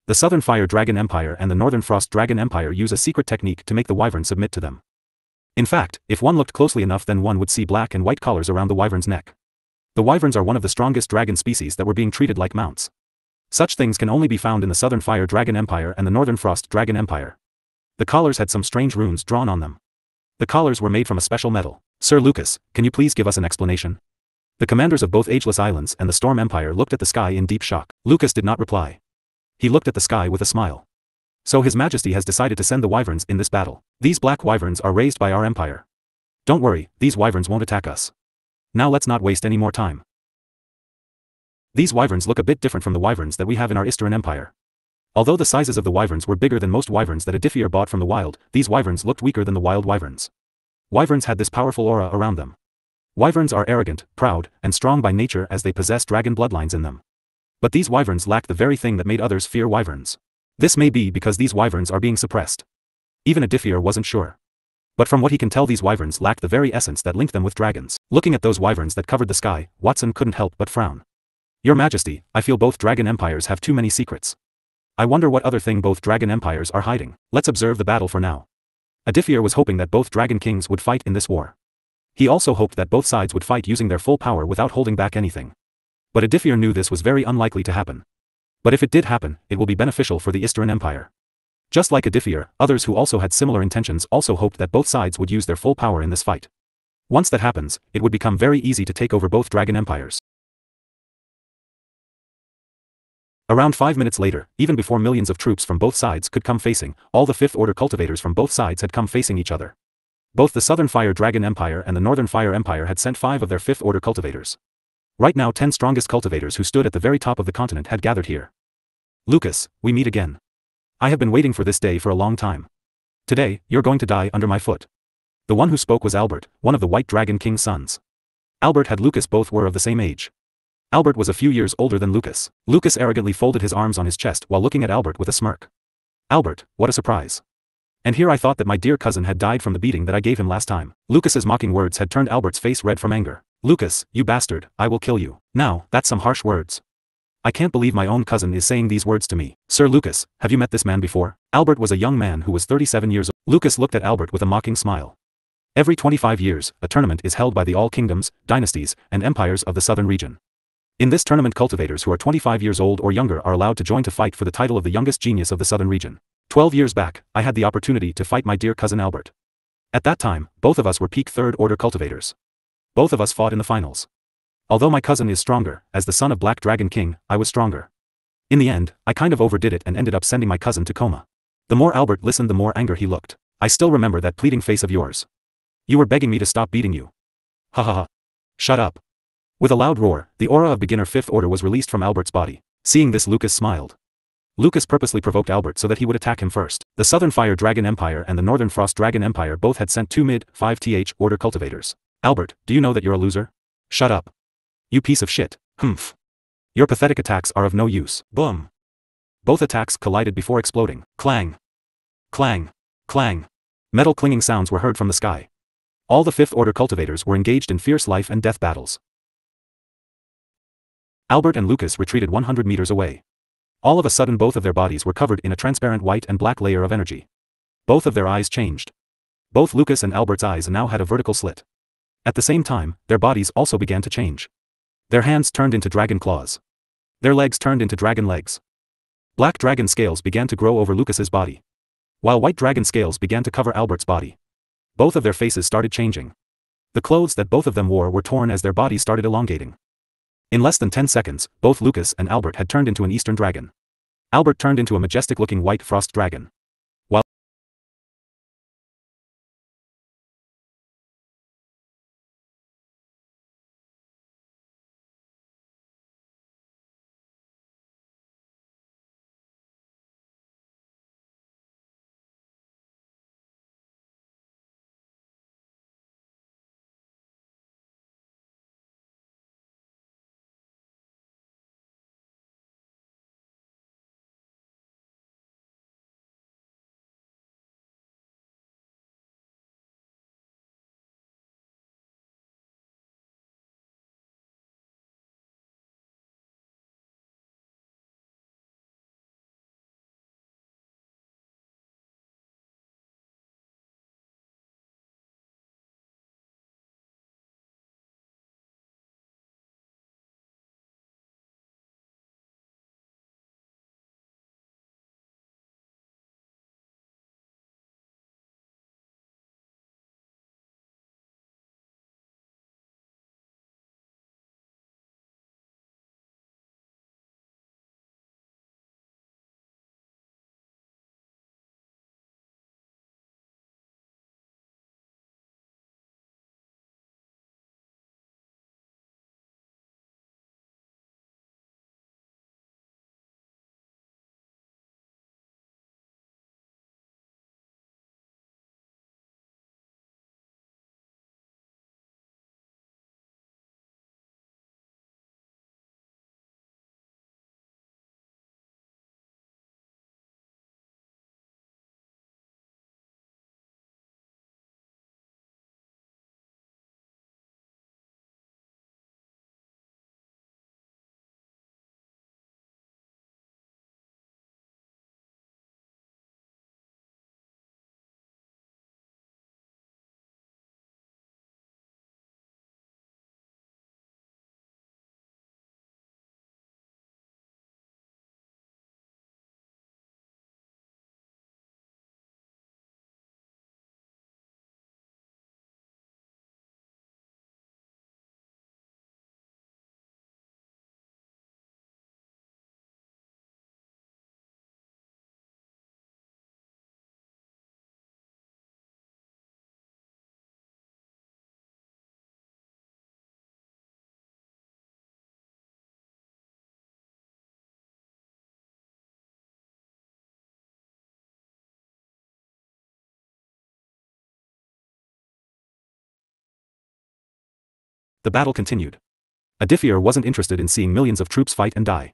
The Southern Fire Dragon Empire and the Northern Frost Dragon Empire use a secret technique to make the wyvern submit to them. In fact, if one looked closely enough then one would see black and white collars around the wyvern's neck. The wyverns are one of the strongest dragon species that were being treated like mounts. Such things can only be found in the Southern Fire Dragon Empire and the Northern Frost Dragon Empire. The collars had some strange runes drawn on them. The collars were made from a special metal. Sir Lucas, can you please give us an explanation? The commanders of both Ageless Islands and the Storm Empire looked at the sky in deep shock. Lucas did not reply. He looked at the sky with a smile. So His Majesty has decided to send the wyverns in this battle. These black wyverns are raised by our empire. Don't worry, these wyverns won't attack us. Now let's not waste any more time. These wyverns look a bit different from the wyverns that we have in our Eastern Empire. Although the sizes of the wyverns were bigger than most wyverns that Aditya bought from the wild, these wyverns looked weaker than the wild wyverns. Wyverns had this powerful aura around them. Wyverns are arrogant, proud, and strong by nature as they possess dragon bloodlines in them. But these wyverns lack the very thing that made others fear wyverns. This may be because these wyverns are being suppressed. Even Aditya wasn't sure. But from what he can tell these wyverns lacked the very essence that linked them with dragons. Looking at those wyverns that covered the sky, Watson couldn't help but frown. Your Majesty, I feel both dragon empires have too many secrets. I wonder what other thing both dragon empires are hiding. Let's observe the battle for now. Aditya was hoping that both dragon kings would fight in this war. He also hoped that both sides would fight using their full power without holding back anything. But Aditya knew this was very unlikely to happen. But if it did happen, it will be beneficial for the Eastern Empire. Just like Aditya, others who also had similar intentions also hoped that both sides would use their full power in this fight. Once that happens, it would become very easy to take over both dragon empires. Around 5 minutes later, even before millions of troops from both sides could come facing, all the Fifth Order cultivators from both sides had come facing each other. Both the Southern Fire Dragon Empire and the Northern Fire Empire had sent 5 of their Fifth Order cultivators. Right now 10 strongest cultivators who stood at the very top of the continent had gathered here. Lucas, we meet again. I have been waiting for this day for a long time. Today, you're going to die under my foot. The one who spoke was Albert, one of the White Dragon King's sons. Albert had Lucas, both were of the same age. Albert was a few years older than Lucas. Lucas arrogantly folded his arms on his chest while looking at Albert with a smirk. Albert, what a surprise. And here I thought that my dear cousin had died from the beating that I gave him last time. Lucas's mocking words had turned Albert's face red from anger. Lucas, you bastard, I will kill you. Now, that's some harsh words. I can't believe my own cousin is saying these words to me. Sir Lucas, have you met this man before? Albert was a young man who was 37 years old. Lucas looked at Albert with a mocking smile. Every 25 years, a tournament is held by the all kingdoms, dynasties, and empires of the southern region. In this tournament cultivators who are 25 years old or younger are allowed to join to fight for the title of the youngest genius of the southern region. 12 years back, I had the opportunity to fight my dear cousin Albert. At that time, both of us were peak third order cultivators. Both of us fought in the finals. Although my cousin is stronger, as the son of Black Dragon King, I was stronger. In the end, I kind of overdid it and ended up sending my cousin to coma. The more Albert listened, the more anger he looked. I still remember that pleading face of yours. You were begging me to stop beating you. Ha ha ha. Shut up. With a loud roar, the aura of beginner fifth order was released from Albert's body. Seeing this, Lucas smiled. Lucas purposely provoked Albert so that he would attack him first. The Southern Fire Dragon Empire and the Northern Frost Dragon Empire both had sent 2 mid-5th order cultivators. Albert, do you know that you're a loser? Shut up. You piece of shit. Humph. Your pathetic attacks are of no use. Boom. Both attacks collided before exploding. Clang. Clang. Clang. Metal clinging sounds were heard from the sky. All the 5th order cultivators were engaged in fierce life and death battles. Albert and Lucas retreated 100 meters away. All of a sudden both of their bodies were covered in a transparent white and black layer of energy. Both of their eyes changed. Both Lucas and Albert's eyes now had a vertical slit. At the same time, their bodies also began to change. Their hands turned into dragon claws. Their legs turned into dragon legs. Black dragon scales began to grow over Lucas's body, while white dragon scales began to cover Albert's body. Both of their faces started changing. The clothes that both of them wore were torn as their bodies started elongating. In less than 10 seconds, both Lucas and Albert had turned into an eastern dragon. Albert turned into a majestic-looking white frost dragon. While the battle continued. Aditya wasn't interested in seeing millions of troops fight and die.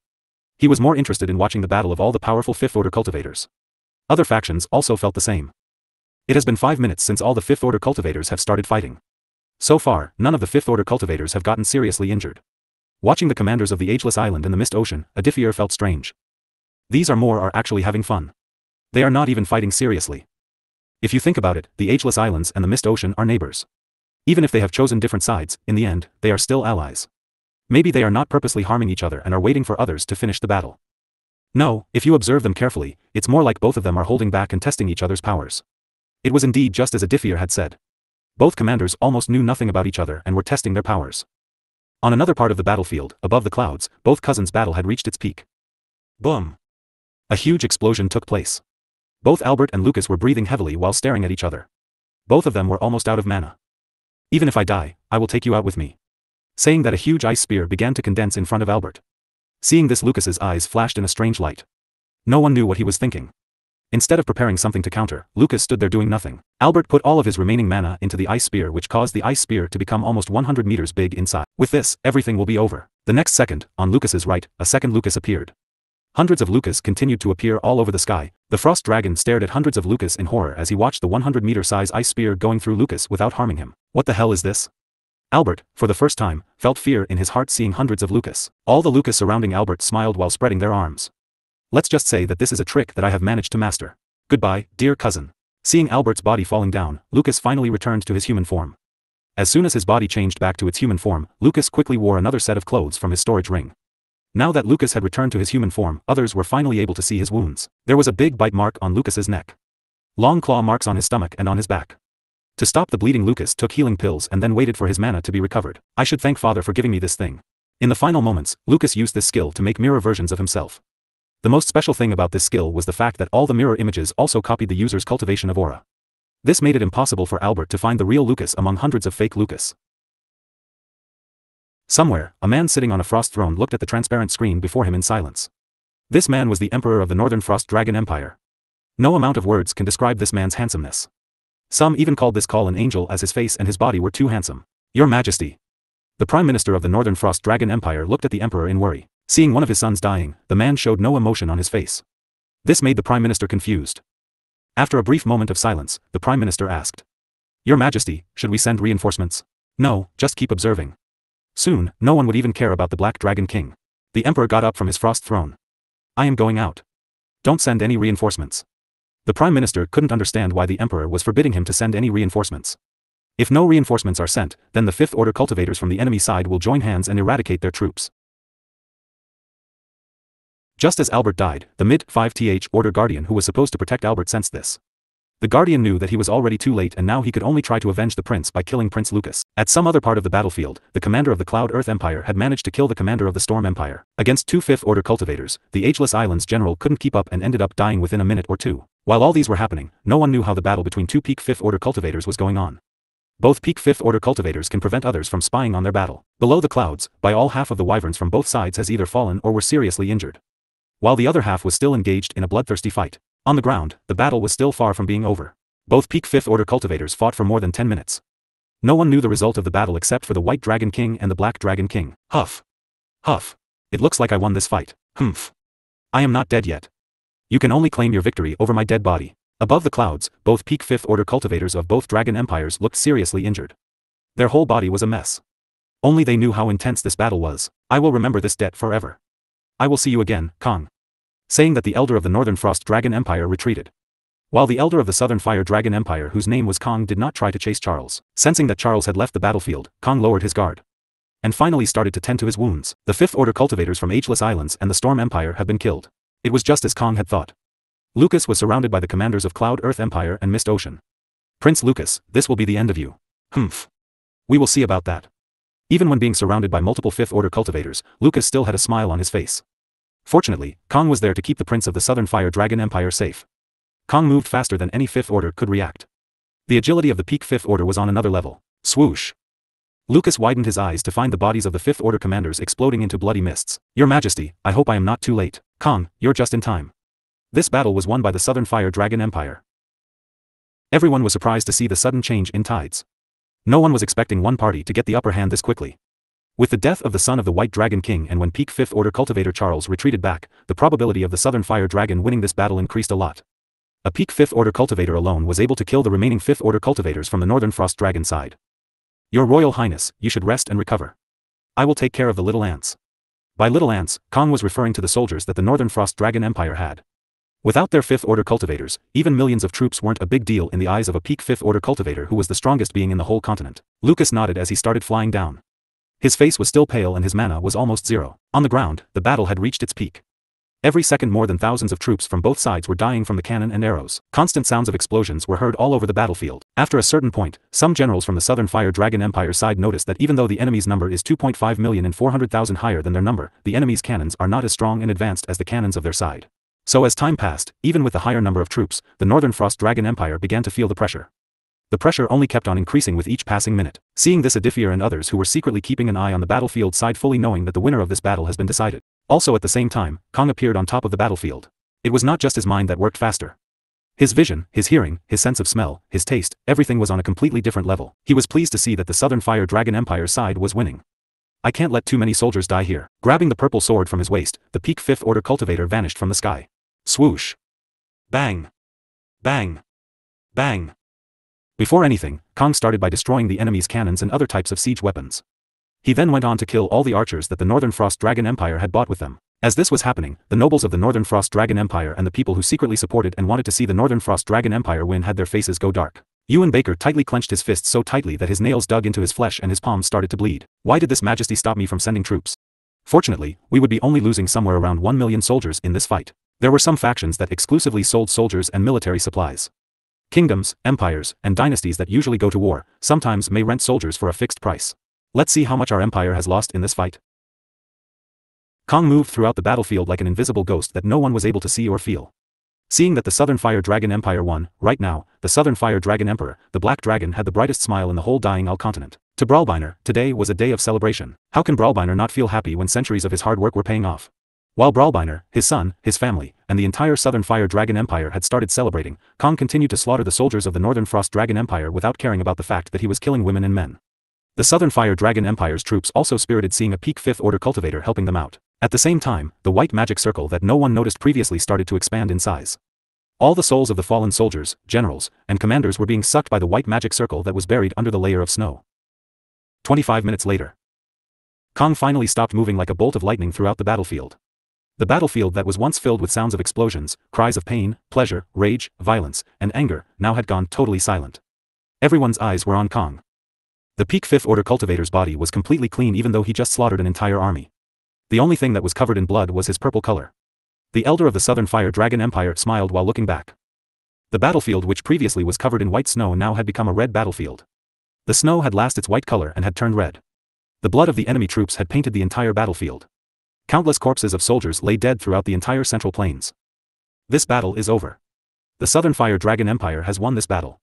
He was more interested in watching the battle of all the powerful fifth-order cultivators. Other factions also felt the same. It has been 5 minutes since all the fifth-order cultivators have started fighting. So far, none of the fifth-order cultivators have gotten seriously injured. Watching the commanders of the Ageless Island and the Mist Ocean, Aditya felt strange. These are actually having fun. They are not even fighting seriously. If you think about it, the Ageless Islands and the Mist Ocean are neighbors. Even if they have chosen different sides, in the end, they are still allies. Maybe they are not purposely harming each other and are waiting for others to finish the battle. No, if you observe them carefully, it's more like both of them are holding back and testing each other's powers. It was indeed just as Aditya had said. Both commanders almost knew nothing about each other and were testing their powers. On another part of the battlefield, above the clouds, both cousins' battle had reached its peak. Boom! A huge explosion took place. Both Albert and Lucas were breathing heavily while staring at each other. Both of them were almost out of mana. Even if I die, I will take you out with me. Saying that, a huge ice spear began to condense in front of Albert. Seeing this, Lucas's eyes flashed in a strange light. No one knew what he was thinking. Instead of preparing something to counter, Lucas stood there doing nothing. Albert put all of his remaining mana into the ice spear, which caused the ice spear to become almost 100 meters big inside. With this, everything will be over. The next second, on Lucas's right, a second Lucas appeared. Hundreds of Lucas continued to appear all over the sky. The frost dragon stared at hundreds of Lucas in horror as he watched the 100-meter-size ice spear going through Lucas without harming him. What the hell is this? Albert, for the first time, felt fear in his heart seeing hundreds of Lucas. All the Lucas surrounding Albert smiled while spreading their arms. Let's just say that this is a trick that I have managed to master. Goodbye, dear cousin. Seeing Albert's body falling down, Lucas finally returned to his human form. As soon as his body changed back to its human form, Lucas quickly wore another set of clothes from his storage ring. Now that Lucas had returned to his human form, others were finally able to see his wounds. There was a big bite mark on Lucas's neck. Long claw marks on his stomach and on his back. To stop the bleeding, Lucas took healing pills and then waited for his mana to be recovered. I should thank Father for giving me this thing. In the final moments, Lucas used this skill to make mirror versions of himself. The most special thing about this skill was the fact that all the mirror images also copied the user's cultivation of aura. This made it impossible for Albert to find the real Lucas among hundreds of fake Lucas. Somewhere, a man sitting on a frost throne looked at the transparent screen before him in silence. This man was the Emperor of the Northern Frost Dragon Empire. No amount of words can describe this man's handsomeness. Some even called this call an angel, as his face and his body were too handsome. Your Majesty. The Prime Minister of the Northern Frost Dragon Empire looked at the Emperor in worry. Seeing one of his sons dying, the man showed no emotion on his face. This made the Prime Minister confused. After a brief moment of silence, the Prime Minister asked, Your Majesty, should we send reinforcements? No, just keep observing. Soon, no one would even care about the Black Dragon King. The Emperor got up from his frost throne. I am going out. Don't send any reinforcements. The Prime Minister couldn't understand why the Emperor was forbidding him to send any reinforcements. If no reinforcements are sent, then the Fifth Order cultivators from the enemy side will join hands and eradicate their troops. Just as Albert died, the mid-5th Order Guardian who was supposed to protect Albert sensed this. The Guardian knew that he was already too late and now he could only try to avenge the prince by killing Prince Lucas. At some other part of the battlefield, the commander of the Cloud Earth Empire had managed to kill the commander of the Storm Empire. Against two Fifth Order cultivators, the Ageless Islands general couldn't keep up and ended up dying within a minute or two. While all these were happening, no one knew how the battle between two peak Fifth Order cultivators was going on. Both peak Fifth Order cultivators can prevent others from spying on their battle. Below the clouds, by all half of the wyverns from both sides has either fallen or were seriously injured, while the other half was still engaged in a bloodthirsty fight. On the ground, the battle was still far from being over. Both peak Fifth Order cultivators fought for more than 10 minutes. No one knew the result of the battle except for the White Dragon King and the Black Dragon King. Huff. Huff. It looks like I won this fight. Humph. I am not dead yet. You can only claim your victory over my dead body. Above the clouds, both peak Fifth Order cultivators of both Dragon Empires looked seriously injured. Their whole body was a mess. Only they knew how intense this battle was. I will remember this debt forever. I will see you again, Kong. Saying that, the Elder of the Northern Frost Dragon Empire retreated. While the Elder of the Southern Fire Dragon Empire, whose name was Kong, did not try to chase Charles. Sensing that Charles had left the battlefield, Kong lowered his guard. And finally started to tend to his wounds. The Fifth Order cultivators from Ageless Islands and the Storm Empire had been killed. It was just as Kong had thought. Lucas was surrounded by the commanders of Cloud Earth Empire and Mist Ocean. Prince Lucas, this will be the end of you. Humph. We will see about that. Even when being surrounded by multiple Fifth Order cultivators, Lucas still had a smile on his face. Fortunately, Kong was there to keep the Prince of the Southern Fire Dragon Empire safe. Kong moved faster than any Fifth Order could react. The agility of the peak Fifth Order was on another level. Swoosh. Lucas widened his eyes to find the bodies of the Fifth Order commanders exploding into bloody mists. Your Majesty, I hope I am not too late. Kong, you're just in time. This battle was won by the Southern Fire Dragon Empire. Everyone was surprised to see the sudden change in tides. No one was expecting one party to get the upper hand this quickly. With the death of the son of the White Dragon King and when peak Fifth Order cultivator Charles retreated back, the probability of the Southern Fire Dragon winning this battle increased a lot. A peak Fifth Order cultivator alone was able to kill the remaining Fifth Order cultivators from the Northern Frost Dragon side. Your Royal Highness, you should rest and recover. I will take care of the little ants. By little ants, Kong was referring to the soldiers that the Northern Frost Dragon Empire had. Without their Fifth Order cultivators, even millions of troops weren't a big deal in the eyes of a peak Fifth Order cultivator who was the strongest being in the whole continent. Lucas nodded as he started flying down. His face was still pale and his mana was almost zero. On the ground, the battle had reached its peak. Every second more than thousands of troops from both sides were dying from the cannon and arrows. Constant sounds of explosions were heard all over the battlefield. After a certain point, some generals from the Southern Fire Dragon Empire side noticed that even though the enemy's number is 2.5 million and 400,000 higher than their number, the enemy's cannons are not as strong and advanced as the cannons of their side. So as time passed, even with the higher number of troops, the Northern Frost Dragon Empire began to feel the pressure. The pressure only kept on increasing with each passing minute. Seeing this, Aditya and others who were secretly keeping an eye on the battlefield side fully knowing that the winner of this battle has been decided. Also at the same time, Kong appeared on top of the battlefield. It was not just his mind that worked faster. His vision, his hearing, his sense of smell, his taste, everything was on a completely different level. He was pleased to see that the Southern Fire Dragon Empire side was winning. I can't let too many soldiers die here. Grabbing the purple sword from his waist, the peak Fifth Order cultivator vanished from the sky. Swoosh. Bang. Bang. Bang. Before anything, Kong started by destroying the enemy's cannons and other types of siege weapons. He then went on to kill all the archers that the Northern Frost Dragon Empire had bought with them. As this was happening, the nobles of the Northern Frost Dragon Empire and the people who secretly supported and wanted to see the Northern Frost Dragon Empire win had their faces go dark. Ewan Baker tightly clenched his fists so tightly that his nails dug into his flesh and his palms started to bleed. Why did this majesty stop me from sending troops? Fortunately, we would be only losing somewhere around 1 million soldiers in this fight. There were some factions that exclusively sold soldiers and military supplies. Kingdoms, empires, and dynasties that usually go to war, sometimes may rent soldiers for a fixed price. Let's see how much our empire has lost in this fight. Kong moved throughout the battlefield like an invisible ghost that no one was able to see or feel. Seeing that the Southern Fire Dragon Empire won, right now, the Southern Fire Dragon Emperor, the Black Dragon had the brightest smile in the whole dying All continent. To Brawlbiner, today was a day of celebration. How can Brawlbiner not feel happy when centuries of his hard work were paying off? While Brawlbiner, his son, his family, and the entire Southern Fire Dragon Empire had started celebrating, Kong continued to slaughter the soldiers of the Northern Frost Dragon Empire without caring about the fact that he was killing women and men. The Southern Fire Dragon Empire's troops also spirited seeing a peak 5th Order cultivator helping them out. At the same time, the white magic circle that no one noticed previously started to expand in size. All the souls of the fallen soldiers, generals, and commanders were being sucked by the white magic circle that was buried under the layer of snow. 25 minutes later. Kong finally stopped moving like a bolt of lightning throughout the battlefield. The battlefield that was once filled with sounds of explosions, cries of pain, pleasure, rage, violence, and anger, now had gone totally silent. Everyone's eyes were on Kong. The peak 5th Order cultivator's body was completely clean even though he just slaughtered an entire army. The only thing that was covered in blood was his purple color. The elder of the Southern Fire Dragon Empire smiled while looking back. The battlefield which previously was covered in white snow now had become a red battlefield. The snow had lost its white color and had turned red. The blood of the enemy troops had painted the entire battlefield. Countless corpses of soldiers lay dead throughout the entire Central Plains. This battle is over. The Southern Fire Dragon Empire has won this battle.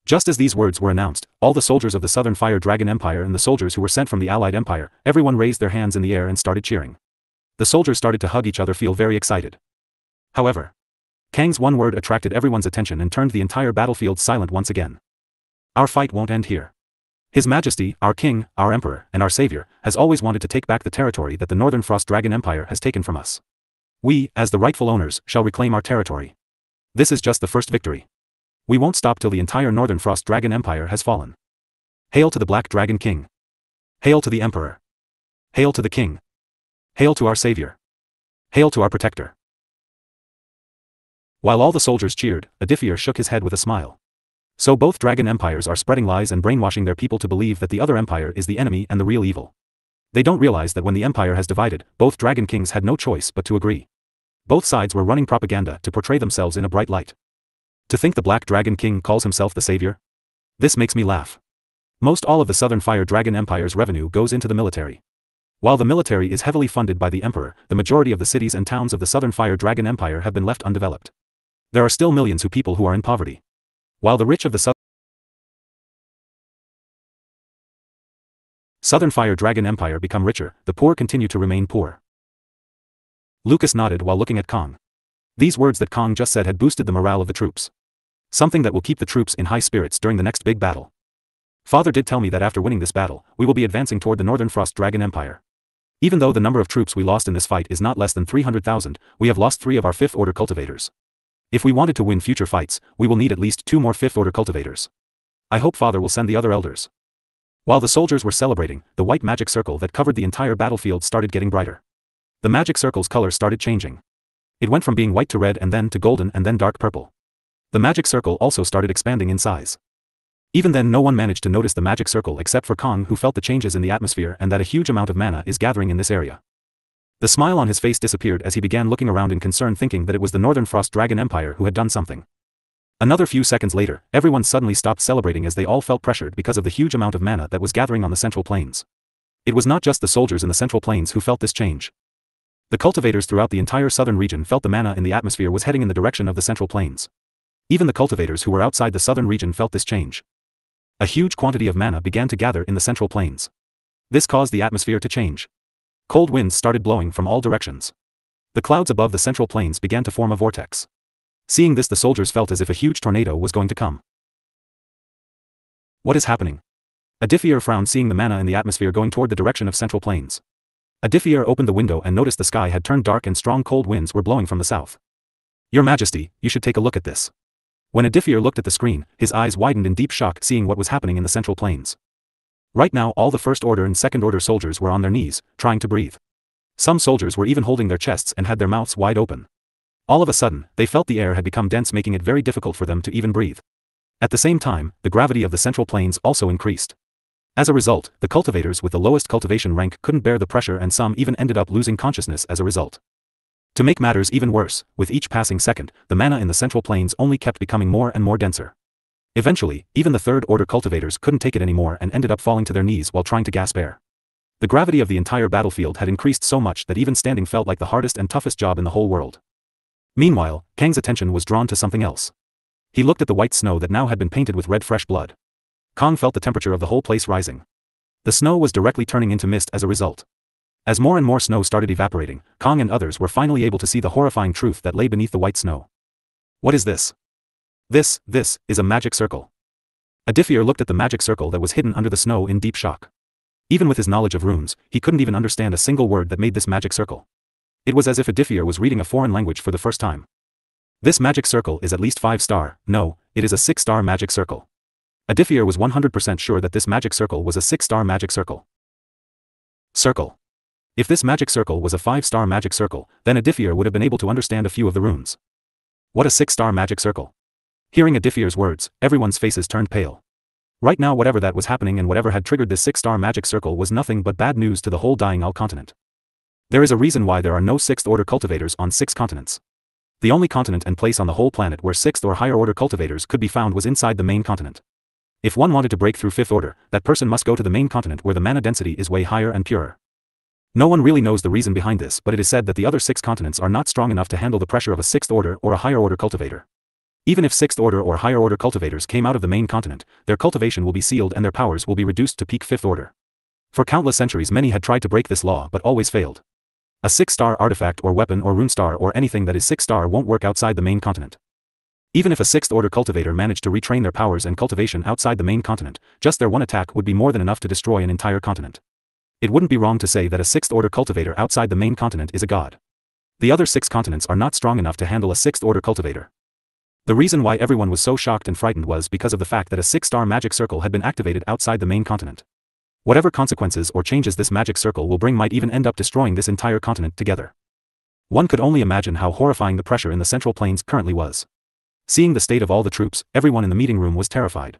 Just as these words were announced, all the soldiers of the Southern Fire Dragon Empire and the soldiers who were sent from the Allied Empire, everyone raised their hands in the air and started cheering. The soldiers started to hug each other, feel very excited. However, Kang's one word attracted everyone's attention and turned the entire battlefield silent once again. Our fight won't end here. His Majesty, our King, our Emperor, and our Savior, has always wanted to take back the territory that the Northern Frost Dragon Empire has taken from us. We, as the rightful owners, shall reclaim our territory. This is just the first victory. We won't stop till the entire Northern Frost Dragon Empire has fallen. Hail to the Black Dragon King. Hail to the Emperor. Hail to the King. Hail to our Savior. Hail to our Protector. While all the soldiers cheered, Aditya shook his head with a smile. So both dragon empires are spreading lies and brainwashing their people to believe that the other empire is the enemy and the real evil. They don't realize that when the empire has divided, both dragon kings had no choice but to agree. Both sides were running propaganda to portray themselves in a bright light. To think the Black Dragon King calls himself the Savior? This makes me laugh. Most all of the Southern Fire Dragon Empire's revenue goes into the military. While the military is heavily funded by the Emperor, the majority of the cities and towns of the Southern Fire Dragon Empire have been left undeveloped. There are still millions of people who are in poverty. While the rich of the Southern Fire Dragon Empire become richer, the poor continue to remain poor. Lucas nodded while looking at Kong. These words that Kong just said had boosted the morale of the troops. Something that will keep the troops in high spirits during the next big battle. Father did tell me that after winning this battle, we will be advancing toward the Northern Frost Dragon Empire. Even though the number of troops we lost in this fight is not less than 300,000, we have lost 3 of our 5th Order cultivators. If we wanted to win future fights, we will need at least 2 more 5th Order cultivators. I hope Father will send the other elders. While the soldiers were celebrating, the white magic circle that covered the entire battlefield started getting brighter. The magic circle's color started changing. It went from being white to red and then to golden and then dark purple. The magic circle also started expanding in size. Even then no one managed to notice the magic circle except for Kong, who felt the changes in the atmosphere and that a huge amount of mana is gathering in this area. The smile on his face disappeared as he began looking around in concern, thinking that it was the Northern Frost Dragon Empire who had done something. Another few seconds later, everyone suddenly stopped celebrating as they all felt pressured because of the huge amount of mana that was gathering on the Central Plains. It was not just the soldiers in the Central Plains who felt this change. The cultivators throughout the entire southern region felt the mana in the atmosphere was heading in the direction of the Central Plains. Even the cultivators who were outside the southern region felt this change. A huge quantity of mana began to gather in the Central Plains. This caused the atmosphere to change. Cold winds started blowing from all directions. The clouds above the Central Plains began to form a vortex. Seeing this, the soldiers felt as if a huge tornado was going to come. What is happening? Aditya frowned, seeing the mana in the atmosphere going toward the direction of Central Plains. Aditya opened the window and noticed the sky had turned dark and strong cold winds were blowing from the south. Your Majesty, you should take a look at this. When Aditya looked at the screen, his eyes widened in deep shock, seeing what was happening in the Central Plains. Right now all the First Order and Second Order soldiers were on their knees, trying to breathe. Some soldiers were even holding their chests and had their mouths wide open. All of a sudden, they felt the air had become dense, making it very difficult for them to even breathe. At the same time, the gravity of the central plains also increased. As a result, the cultivators with the lowest cultivation rank couldn't bear the pressure, and some even ended up losing consciousness as a result. To make matters even worse, with each passing second, the mana in the central plains only kept becoming more and more denser. Eventually, even the third-order cultivators couldn't take it anymore and ended up falling to their knees while trying to gasp air. The gravity of the entire battlefield had increased so much that even standing felt like the hardest and toughest job in the whole world. Meanwhile, Kang's attention was drawn to something else. He looked at the white snow that now had been painted with red fresh blood. Kang felt the temperature of the whole place rising. The snow was directly turning into mist as a result. As more and more snow started evaporating, Kang and others were finally able to see the horrifying truth that lay beneath the white snow. What is this? This is a magic circle. Aditya looked at the magic circle that was hidden under the snow in deep shock. Even with his knowledge of runes, he couldn't even understand a single word that made this magic circle. It was as if Aditya was reading a foreign language for the first time. This magic circle is at least 5-star, no, it is a 6-star magic circle. Aditya was 100% sure that this magic circle was a 6-star magic circle. Circle. If this magic circle was a 5-star magic circle, then Aditya would have been able to understand a few of the runes. What a 6-star magic circle. Hearing Aditya's words, everyone's faces turned pale. Right now whatever that was happening and whatever had triggered this 6-star magic circle was nothing but bad news to the whole dying Al continent. There is a reason why there are no 6th-order cultivators on 6 continents. The only continent and place on the whole planet where 6th or higher order cultivators could be found was inside the main continent. If one wanted to break through 5th order, that person must go to the main continent where the mana density is way higher and purer. No one really knows the reason behind this, but it is said that the other 6 continents are not strong enough to handle the pressure of a 6th order or a higher order cultivator. Even if 6th order or higher order cultivators came out of the main continent, their cultivation will be sealed and their powers will be reduced to peak 5th order. For countless centuries many had tried to break this law but always failed. A 6-star artifact or weapon or rune star or anything that is 6-star won't work outside the main continent. Even if a 6th order cultivator managed to retrain their powers and cultivation outside the main continent, just their one attack would be more than enough to destroy an entire continent. It wouldn't be wrong to say that a 6th order cultivator outside the main continent is a god. The other 6 continents are not strong enough to handle a 6th order cultivator. The reason why everyone was so shocked and frightened was because of the fact that a 6-star magic circle had been activated outside the main continent. Whatever consequences or changes this magic circle will bring might even end up destroying this entire continent together. One could only imagine how horrifying the pressure in the central plains currently was. Seeing the state of all the troops, everyone in the meeting room was terrified.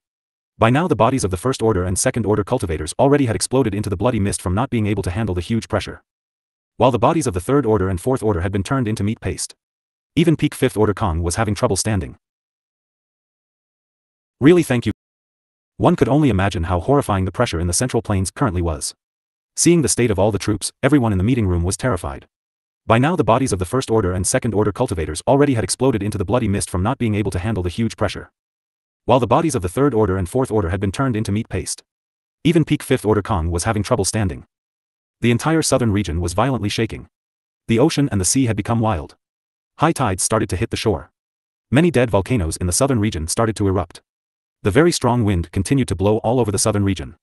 By now the bodies of the 1st order and 2nd order cultivators already had exploded into the bloody mist from not being able to handle the huge pressure. While the bodies of the 3rd order and 4th order had been turned into meat paste. Even peak 5th order Kang was having trouble standing. Really, thank you. One could only imagine how horrifying the pressure in the central plains currently was. Seeing the state of all the troops, everyone in the meeting room was terrified. By now the bodies of the 1st order and 2nd order cultivators already had exploded into the bloody mist from not being able to handle the huge pressure. While the bodies of the 3rd order and 4th order had been turned into meat paste. Even peak 5th order Kang was having trouble standing. The entire southern region was violently shaking. The ocean and the sea had become wild. High tides started to hit the shore. Many dead volcanoes in the southern region started to erupt. The very strong wind continued to blow all over the southern region.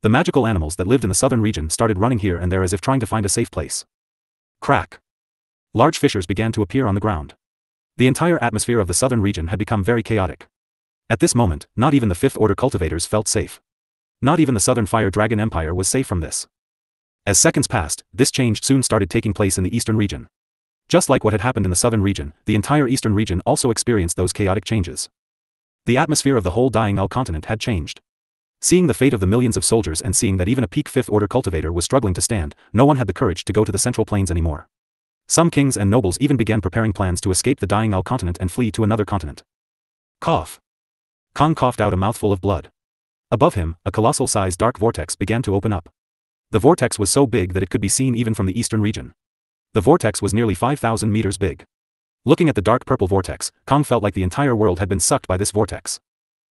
The magical animals that lived in the southern region started running here and there as if trying to find a safe place. Crack. Large fissures began to appear on the ground. The entire atmosphere of the southern region had become very chaotic. At this moment, not even the 5th order cultivators felt safe. Not even the Southern Fire Dragon Empire was safe from this. As seconds passed, this change soon started taking place in the eastern region. Just like what had happened in the southern region, the entire eastern region also experienced those chaotic changes. The atmosphere of the whole dying Al continent had changed. Seeing the fate of the millions of soldiers and seeing that even a peak 5th order cultivator was struggling to stand, no one had the courage to go to the central plains anymore. Some kings and nobles even began preparing plans to escape the dying Al continent and flee to another continent. Cough. Kang coughed out a mouthful of blood. Above him, a colossal-sized dark vortex began to open up. The vortex was so big that it could be seen even from the eastern region. The vortex was nearly 5,000 meters big. Looking at the dark purple vortex, Kang felt like the entire world had been sucked by this vortex.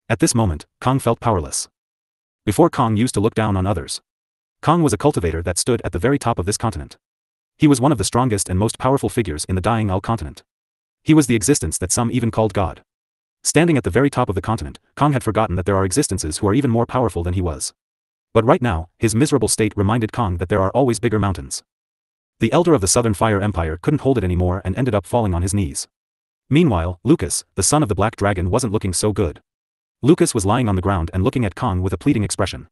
At this moment, Kang felt powerless. Before Kang used to look down on others. Kang was a cultivator that stood at the very top of this continent. He was one of the strongest and most powerful figures in the dying Al continent. He was the existence that some even called God. Standing at the very top of the continent, Kang had forgotten that there are existences who are even more powerful than he was. But right now, his miserable state reminded Kang that there are always bigger mountains. The elder of the Southern Fire Empire couldn't hold it anymore and ended up falling on his knees. Meanwhile, Lucas, the son of the Black Dragon, wasn't looking so good. Lucas was lying on the ground and looking at Kang with a pleading expression.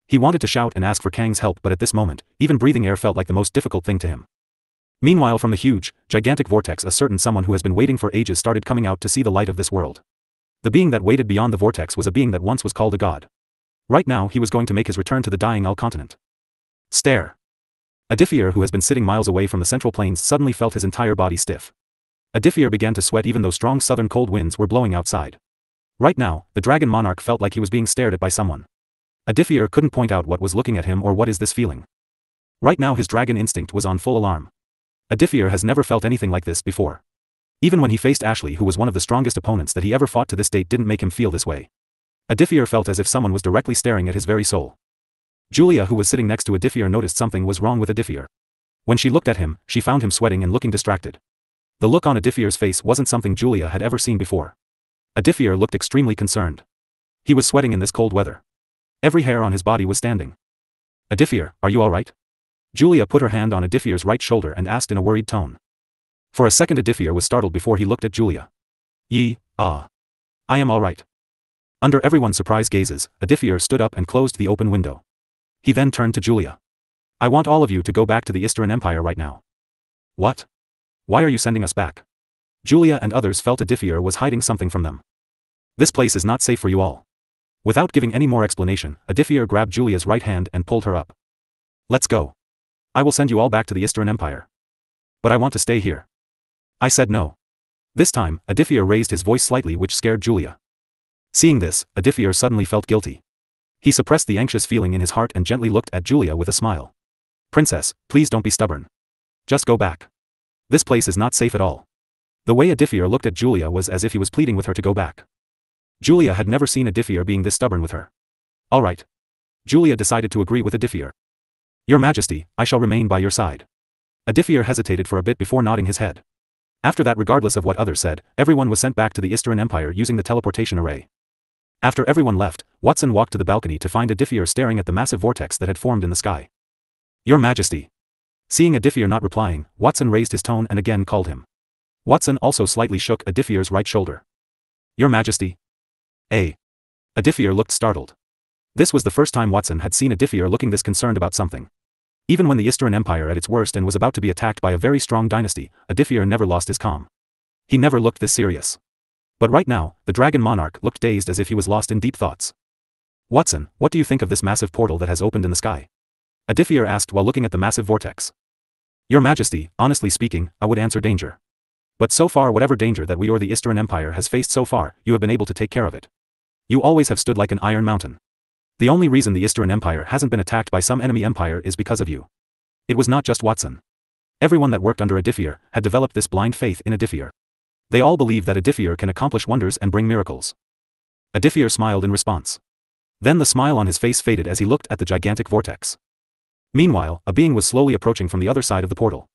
He wanted to shout and ask for Kang's help, but at this moment, even breathing air felt like the most difficult thing to him. Meanwhile from the huge, gigantic vortex a certain someone who has been waiting for ages started coming out to see the light of this world. The being that waited beyond the vortex was a being that once was called a god. Right now he was going to make his return to the dying Al continent. Stare. Aditya, who has been sitting miles away from the central plains, suddenly felt his entire body stiff. Aditya began to sweat even though strong southern cold winds were blowing outside. Right now, the dragon monarch felt like he was being stared at by someone. Aditya couldn't point out what was looking at him or what is this feeling. Right now his dragon instinct was on full alarm. Aditya has never felt anything like this before. Even when he faced Ashley, who was one of the strongest opponents that he ever fought to this date, didn't make him feel this way. Aditya felt as if someone was directly staring at his very soul. Julia, who was sitting next to Aditya, noticed something was wrong with Aditya. When she looked at him, she found him sweating and looking distracted. The look on Aditya's face wasn't something Julia had ever seen before. Aditya looked extremely concerned. He was sweating in this cold weather. Every hair on his body was standing. Aditya, are you alright? Julia put her hand on Aditya's right shoulder and asked in a worried tone. For a second Aditya was startled before he looked at Julia. I am alright. Under everyone's surprised gazes, Aditya stood up and closed the open window. He then turned to Julia. I want all of you to go back to the Eastern Empire right now. What? Why are you sending us back? Julia and others felt Aditya was hiding something from them. This place is not safe for you all. Without giving any more explanation, Aditya grabbed Julia's right hand and pulled her up. Let's go. I will send you all back to the Eastern Empire. But I want to stay here. I said no. This time, Aditya raised his voice slightly, which scared Julia. Seeing this, Aditya suddenly felt guilty. He suppressed the anxious feeling in his heart and gently looked at Julia with a smile. Princess, please don't be stubborn. Just go back. This place is not safe at all. The way Aditya looked at Julia was as if he was pleading with her to go back. Julia had never seen Aditya being this stubborn with her. All right. Julia decided to agree with Aditya. Your Majesty, I shall remain by your side. Aditya hesitated for a bit before nodding his head. After that, regardless of what others said, everyone was sent back to the Eastern Empire using the teleportation array. After everyone left, Watson walked to the balcony to find Aditya staring at the massive vortex that had formed in the sky. Your Majesty. Seeing Aditya not replying, Watson raised his tone and again called him. Watson also slightly shook Aditya's right shoulder. Your Majesty. Aditya looked startled. This was the first time Watson had seen Aditya looking this concerned about something. Even when the Eastern Empire at its worst and was about to be attacked by a very strong dynasty, Aditya never lost his calm. He never looked this serious. But right now, the Dragon Monarch looked dazed as if he was lost in deep thoughts. Watson, what do you think of this massive portal that has opened in the sky? Aditya asked while looking at the massive vortex. Your Majesty, honestly speaking, I would answer danger. But so far, whatever danger that we or the Eastern Empire has faced so far, you have been able to take care of it. You always have stood like an iron mountain. The only reason the Eastern Empire hasn't been attacked by some enemy empire is because of you. It was not just Watson. Everyone that worked under Aditya had developed this blind faith in Aditya. They all believe that Aditya can accomplish wonders and bring miracles. Aditya smiled in response. Then the smile on his face faded as he looked at the gigantic vortex. Meanwhile, a being was slowly approaching from the other side of the portal.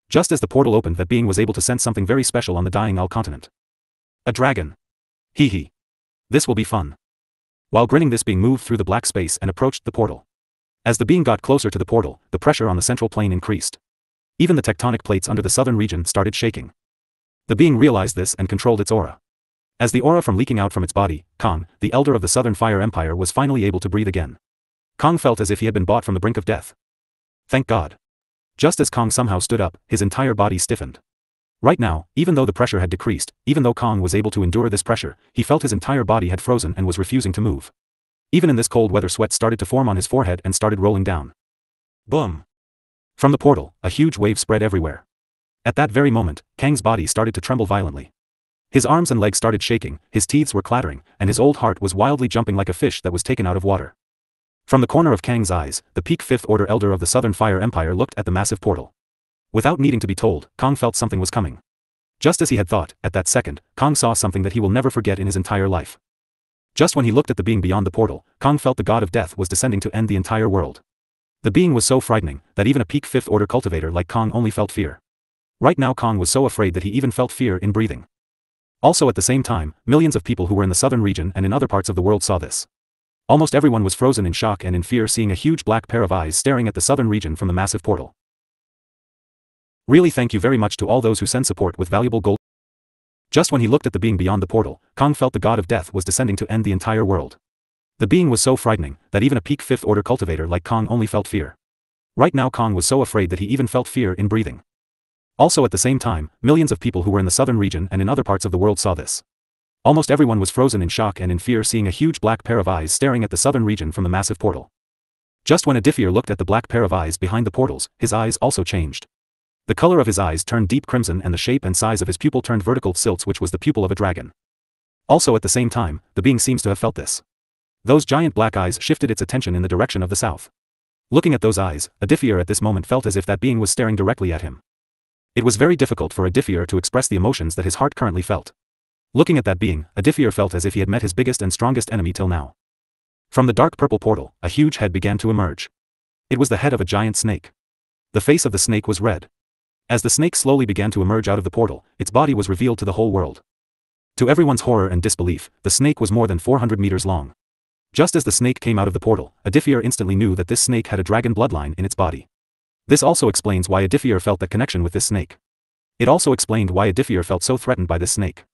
Just as the portal opened, that being was able to sense something very special on the dying Al continent. A dragon. Hee. This will be fun. While grinning, this being moved through the black space and approached the portal. As the being got closer to the portal, the pressure on the central plane increased. Even the tectonic plates under the southern region started shaking. The being realized this and controlled its aura. As the aura from leaking out from its body, Kong, the elder of the Southern Fire Empire, was finally able to breathe again. Kong felt as if he had been brought from the brink of death. Thank God. Just as Kong somehow stood up, his entire body stiffened. Right now, even though the pressure had decreased, even though Kong was able to endure this pressure, he felt his entire body had frozen and was refusing to move. Even in this cold weather, sweat started to form on his forehead and started rolling down. Boom! From the portal, a huge wave spread everywhere. At that very moment, Kang's body started to tremble violently. His arms and legs started shaking, his teeth were clattering, and his old heart was wildly jumping like a fish that was taken out of water. From the corner of Kang's eyes, the peak Fifth Order elder of the Southern Fire Empire looked at the massive portal. Without needing to be told, Kong felt something was coming. Just as he had thought, at that second, Kong saw something that he will never forget in his entire life. Just when he looked at the being beyond the portal, Kong felt the god of death was descending to end the entire world. The being was so frightening, that even a peak Fifth Order cultivator like Kong only felt fear. Right now Kong was so afraid that he even felt fear in breathing. Also at the same time, millions of people who were in the southern region and in other parts of the world saw this. Almost everyone was frozen in shock and in fear, seeing a huge black pair of eyes staring at the southern region from the massive portal. Really, thank you very much to all those who send support with valuable gold. Just when he looked at the being beyond the portal, Kong felt the god of death was descending to end the entire world. The being was so frightening, that even a peak Fifth Order cultivator like Kong only felt fear. Right now Kong was so afraid that he even felt fear in breathing. Also at the same time, millions of people who were in the southern region and in other parts of the world saw this. Almost everyone was frozen in shock and in fear, seeing a huge black pair of eyes staring at the southern region from the massive portal. Just when Aditya looked at the black pair of eyes behind the portals, his eyes also changed. The color of his eyes turned deep crimson and the shape and size of his pupil turned vertical silts, which was the pupil of a dragon. Also at the same time, the being seems to have felt this. Those giant black eyes shifted its attention in the direction of the south. Looking at those eyes, Aditya at this moment felt as if that being was staring directly at him. It was very difficult for Aditya to express the emotions that his heart currently felt. Looking at that being, Aditya felt as if he had met his biggest and strongest enemy till now. From the dark purple portal, a huge head began to emerge. It was the head of a giant snake. The face of the snake was red. As the snake slowly began to emerge out of the portal, its body was revealed to the whole world. To everyone's horror and disbelief, the snake was more than 400 meters long. Just as the snake came out of the portal, Aditya instantly knew that this snake had a dragon bloodline in its body. This also explains why Aditya felt that connection with this snake. It also explained why Aditya felt so threatened by this snake.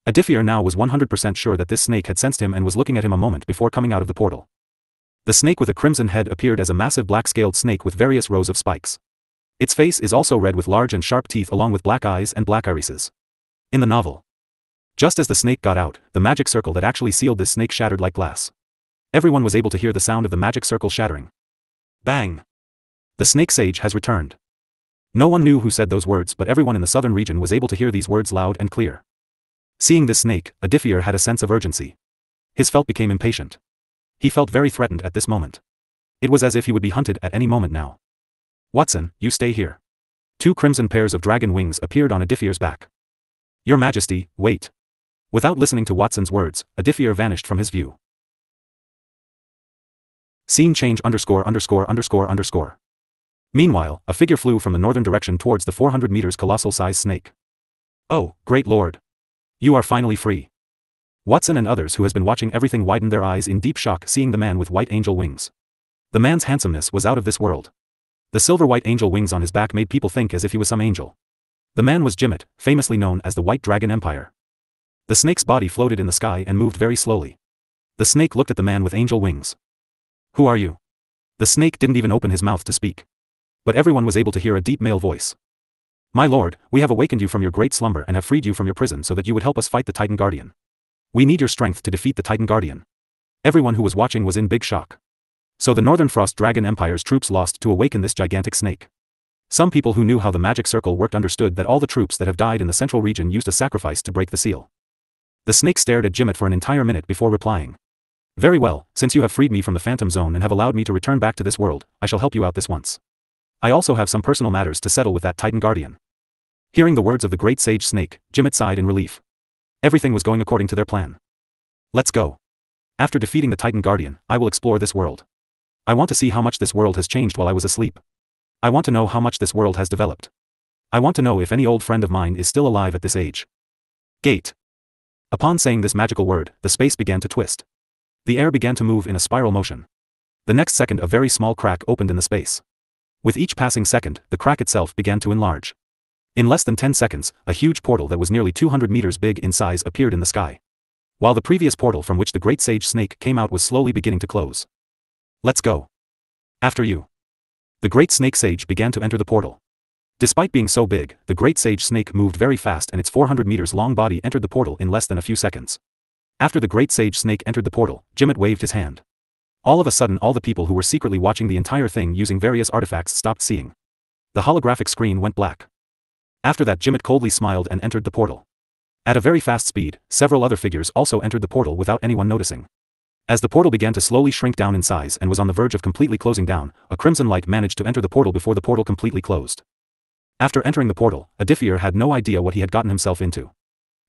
Aditya now was 100% sure that this snake had sensed him and was looking at him a moment before coming out of the portal. The snake with a crimson head appeared as a massive black-scaled snake with various rows of spikes. Its face is also red with large and sharp teeth along with black eyes and black irises. In the novel, just as the snake got out, the magic circle that actually sealed this snake shattered like glass. Everyone was able to hear the sound of the magic circle shattering. Bang! The snake sage has returned. No one knew who said those words, but everyone in the southern region was able to hear these words loud and clear. Seeing this snake, Aditya had a sense of urgency. His felt became impatient. He felt very threatened at this moment. It was as if he would be hunted at any moment now. Watson, you stay here. 2 crimson pairs of dragon wings appeared on Aditya's back. Your Majesty, wait. Without listening to Watson's words, Aditya vanished from his view. Scene change ______. Meanwhile, a figure flew from the northern direction towards the 400 meters colossal-sized snake. Oh, great lord. You are finally free. Watson and others who has been watching everything widened their eyes in deep shock seeing the man with white angel wings. The man's handsomeness was out of this world. The silver white angel wings on his back made people think as if he was some angel. The man was Jimit, famously known as the White Dragon Empire. The snake's body floated in the sky and moved very slowly. The snake looked at the man with angel wings. Who are you? The snake didn't even open his mouth to speak. But everyone was able to hear a deep male voice. My lord, we have awakened you from your great slumber and have freed you from your prison so that you would help us fight the Titan Guardian. We need your strength to defeat the Titan Guardian. Everyone who was watching was in big shock. So the Northern Frost Dragon Empire's troops lost to awaken this gigantic snake. Some people who knew how the magic circle worked understood that all the troops that have died in the central region used a sacrifice to break the seal. The snake stared at Jimit for an entire minute before replying. Very well, since you have freed me from the Phantom Zone and have allowed me to return back to this world, I shall help you out this once. I also have some personal matters to settle with that Titan Guardian. Hearing the words of the great sage snake, Jimit sighed in relief. Everything was going according to their plan. Let's go. After defeating the Titan Guardian, I will explore this world. I want to see how much this world has changed while I was asleep. I want to know how much this world has developed. I want to know if any old friend of mine is still alive at this age. Gate. Upon saying this magical word, the space began to twist. The air began to move in a spiral motion. The next second a very small crack opened in the space. With each passing second, the crack itself began to enlarge. In less than 10 seconds, a huge portal that was nearly 200 meters big in size appeared in the sky. While the previous portal from which the great sage snake came out was slowly beginning to close. Let's go. After you. The great snake sage began to enter the portal. Despite being so big, the great sage snake moved very fast and its 400 meters long body entered the portal in less than a few seconds. After the great sage snake entered the portal, Jimit waved his hand. All of a sudden all the people who were secretly watching the entire thing using various artifacts stopped seeing. The holographic screen went black. After that Jimit coldly smiled and entered the portal. At a very fast speed, several other figures also entered the portal without anyone noticing. As the portal began to slowly shrink down in size and was on the verge of completely closing down, a crimson light managed to enter the portal before the portal completely closed. After entering the portal, Aditya had no idea what he had gotten himself into.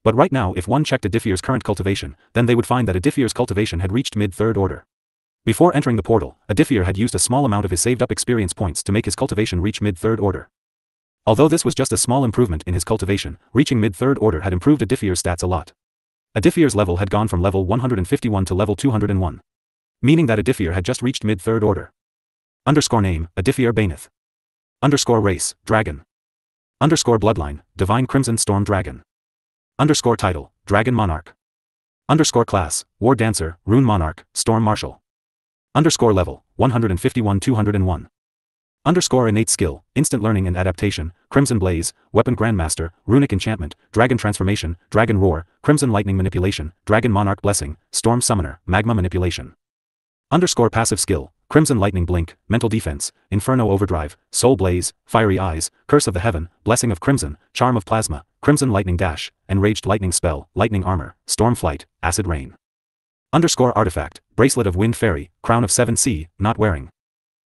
But right now if one checked Aditya's current cultivation, then they would find that Aditya's cultivation had reached mid-third order. Before entering the portal, Aditya had used a small amount of his saved-up experience points to make his cultivation reach mid-third order. Although this was just a small improvement in his cultivation, reaching mid-third order had improved Aditya's stats a lot. Aditya's level had gone from level 151 to level 201. Meaning that Aditya had just reached mid-third order. Name, Aditya Baineth. Race, Dragon. Bloodline, Divine Crimson Storm Dragon. Title, Dragon Monarch. Class, War Dancer, Rune Monarch, Storm Marshal. Level, 151-201. Underscore innate skill, instant learning and adaptation, crimson blaze, weapon grandmaster, runic enchantment, dragon transformation, dragon roar, crimson lightning manipulation, dragon monarch blessing, storm summoner, magma manipulation. Underscore passive skill, crimson lightning blink, mental defense, inferno overdrive, soul blaze, fiery eyes, curse of the heaven, blessing of crimson, charm of plasma, crimson lightning dash, enraged lightning spell, lightning armor, storm flight, acid rain. Underscore artifact, bracelet of wind fairy, crown of 7C, not wearing.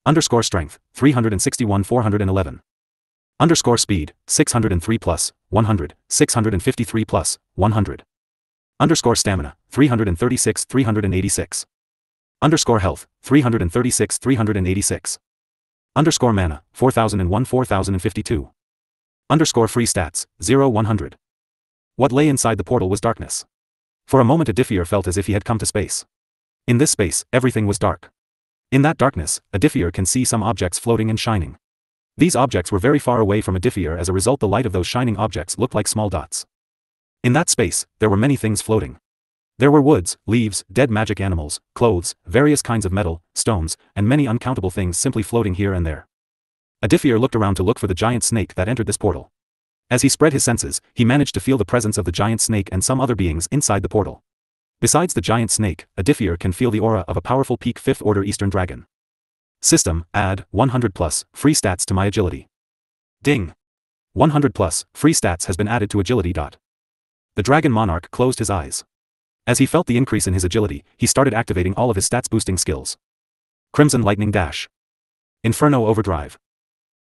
Underscore strength, 361 411. Underscore speed, 603 plus, 100, 653 plus, 100. Underscore stamina, 336 386. Underscore health, 336 386. Underscore mana, 4001 4052. Underscore free stats, 0 100. What lay inside the portal was darkness. For a moment Aditya felt as if he had come to space. In this space, everything was dark. In that darkness, Aditya can see some objects floating and shining. These objects were very far away from Aditya, as a result the light of those shining objects looked like small dots. In that space, there were many things floating. There were woods, leaves, dead magic animals, clothes, various kinds of metal, stones, and many uncountable things simply floating here and there. Aditya looked around to look for the giant snake that entered this portal. As he spread his senses, he managed to feel the presence of the giant snake and some other beings inside the portal. Besides the giant snake, Aditya can feel the aura of a powerful peak 5th order Eastern dragon. System, add, 100 plus, free stats to my agility. Ding! 100 plus, free stats has been added to agility. The dragon monarch closed his eyes. As he felt the increase in his agility, he started activating all of his stats boosting skills. Crimson lightning dash. Inferno overdrive.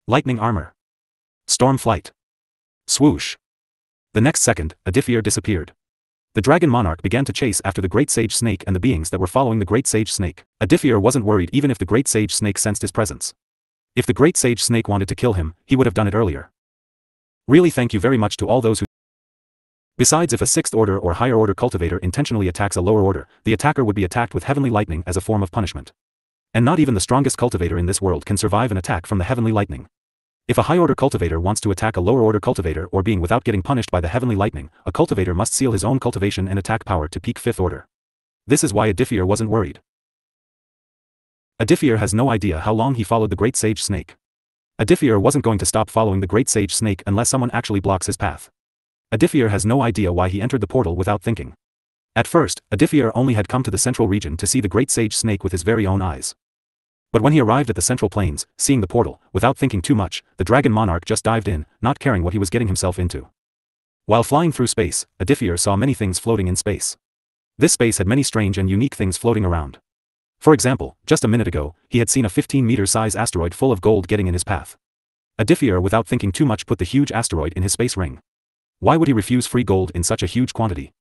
Lightning armor. Storm flight. Swoosh. The next second, Aditya disappeared. The dragon monarch began to chase after the great sage snake and the beings that were following the great sage snake. Aditya wasn't worried even if the great sage snake sensed his presence. If the great sage snake wanted to kill him, he would have done it earlier. Really, thank you very much to all those who. Besides, if a 6th order or higher order cultivator intentionally attacks a lower order, the attacker would be attacked with heavenly lightning as a form of punishment. And not even the strongest cultivator in this world can survive an attack from the heavenly lightning. If a high order cultivator wants to attack a lower order cultivator or being without getting punished by the heavenly lightning, a cultivator must seal his own cultivation and attack power to peak 5th order. This is why Aditya wasn't worried. Aditya has no idea how long he followed the great sage snake. Aditya wasn't going to stop following the great sage snake unless someone actually blocks his path. Aditya has no idea why he entered the portal without thinking. At first, Aditya only had come to the central region to see the great sage snake with his very own eyes. But when he arrived at the central plains, seeing the portal, without thinking too much, the dragon monarch just dived in, not caring what he was getting himself into. While flying through space, Aditya saw many things floating in space. This space had many strange and unique things floating around. For example, just a minute ago, he had seen a 15-meter size asteroid full of gold getting in his path. Aditya, without thinking too much, put the huge asteroid in his space ring. Why would he refuse free gold in such a huge quantity?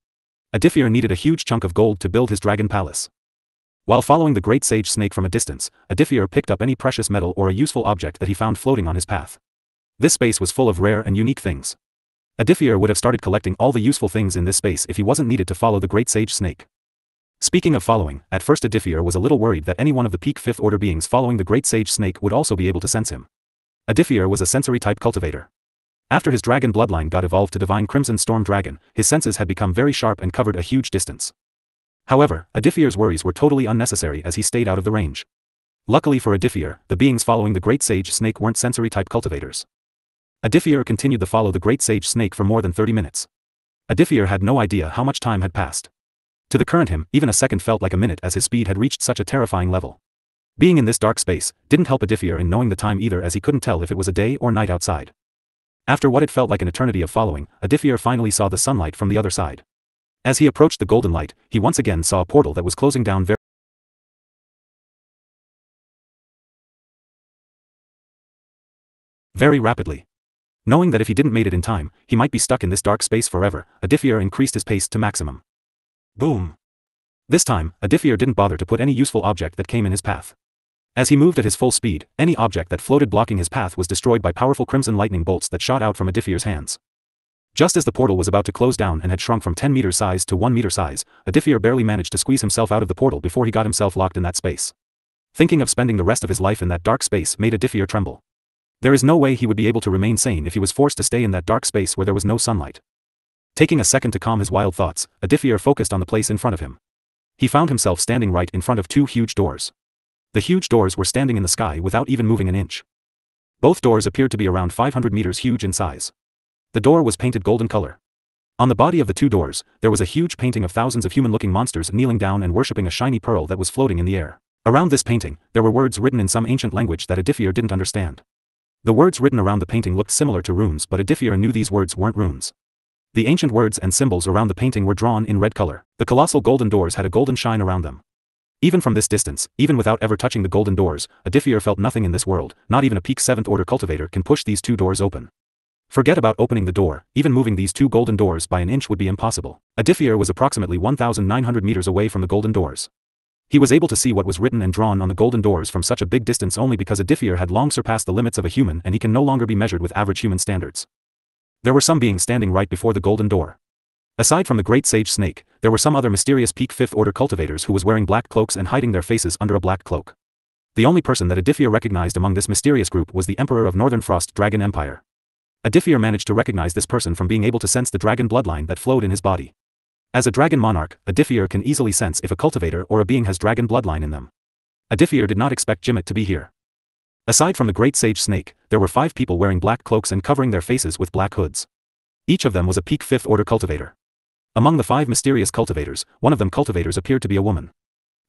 Aditya needed a huge chunk of gold to build his dragon palace. While following the great sage snake from a distance, Aditya picked up any precious metal or a useful object that he found floating on his path. This space was full of rare and unique things. Aditya would have started collecting all the useful things in this space if he wasn't needed to follow the great sage snake. Speaking of following, at first Aditya was a little worried that any one of the peak 5th order beings following the great sage snake would also be able to sense him. Aditya was a sensory type cultivator. After his dragon bloodline got evolved to divine crimson storm dragon, his senses had become very sharp and covered a huge distance. However, Aditya's worries were totally unnecessary as he stayed out of the range. Luckily for Aditya, the beings following the great sage snake weren't sensory type cultivators. Aditya continued to follow the great sage snake for more than 30 minutes. Aditya had no idea how much time had passed. To the current him, even a second felt like a minute as his speed had reached such a terrifying level. Being in this dark space didn't help Aditya in knowing the time either, as he couldn't tell if it was a day or night outside. After what it felt like an eternity of following, Aditya finally saw the sunlight from the other side. As he approached the golden light, he once again saw a portal that was closing down very rapidly. Knowing that if he didn't make it in time, he might be stuck in this dark space forever, Aditya increased his pace to maximum. Boom! This time, Aditya didn't bother to put any useful object that came in his path. As he moved at his full speed, any object that floated blocking his path was destroyed by powerful crimson lightning bolts that shot out from Aditya's hands. Just as the portal was about to close down and had shrunk from 10 meter size to 1 meter size, Aditya barely managed to squeeze himself out of the portal before he got himself locked in that space. Thinking of spending the rest of his life in that dark space made Aditya tremble. There is no way he would be able to remain sane if he was forced to stay in that dark space where there was no sunlight. Taking a second to calm his wild thoughts, Aditya focused on the place in front of him. He found himself standing right in front of two huge doors. The huge doors were standing in the sky without even moving an inch. Both doors appeared to be around 500 meters huge in size. The door was painted golden color. On the body of the two doors, there was a huge painting of thousands of human-looking monsters kneeling down and worshipping a shiny pearl that was floating in the air. Around this painting, there were words written in some ancient language that Aditya didn't understand. The words written around the painting looked similar to runes, but Aditya knew these words weren't runes. The ancient words and symbols around the painting were drawn in red color. The colossal golden doors had a golden shine around them. Even from this distance, even without ever touching the golden doors, Aditya felt nothing in this world, not even a peak 7th order cultivator can push these two doors open. Forget about opening the door, even moving these two golden doors by an inch would be impossible. Aditya was approximately 1,900 meters away from the golden doors. He was able to see what was written and drawn on the golden doors from such a big distance only because Aditya had long surpassed the limits of a human and he can no longer be measured with average human standards. There were some beings standing right before the golden door. Aside from the great sage snake, there were some other mysterious peak 5th order cultivators who was wearing black cloaks and hiding their faces under a black cloak. The only person that Aditya recognized among this mysterious group was the Emperor of Northern Frost Dragon Empire. Aditya managed to recognize this person from being able to sense the dragon bloodline that flowed in his body. As a dragon monarch, Aditya can easily sense if a cultivator or a being has dragon bloodline in them. Aditya did not expect Jimit to be here. Aside from the great sage snake, there were 5 people wearing black cloaks and covering their faces with black hoods. Each of them was a peak 5th order cultivator. Among the 5 mysterious cultivators, one of them cultivators appeared to be a woman.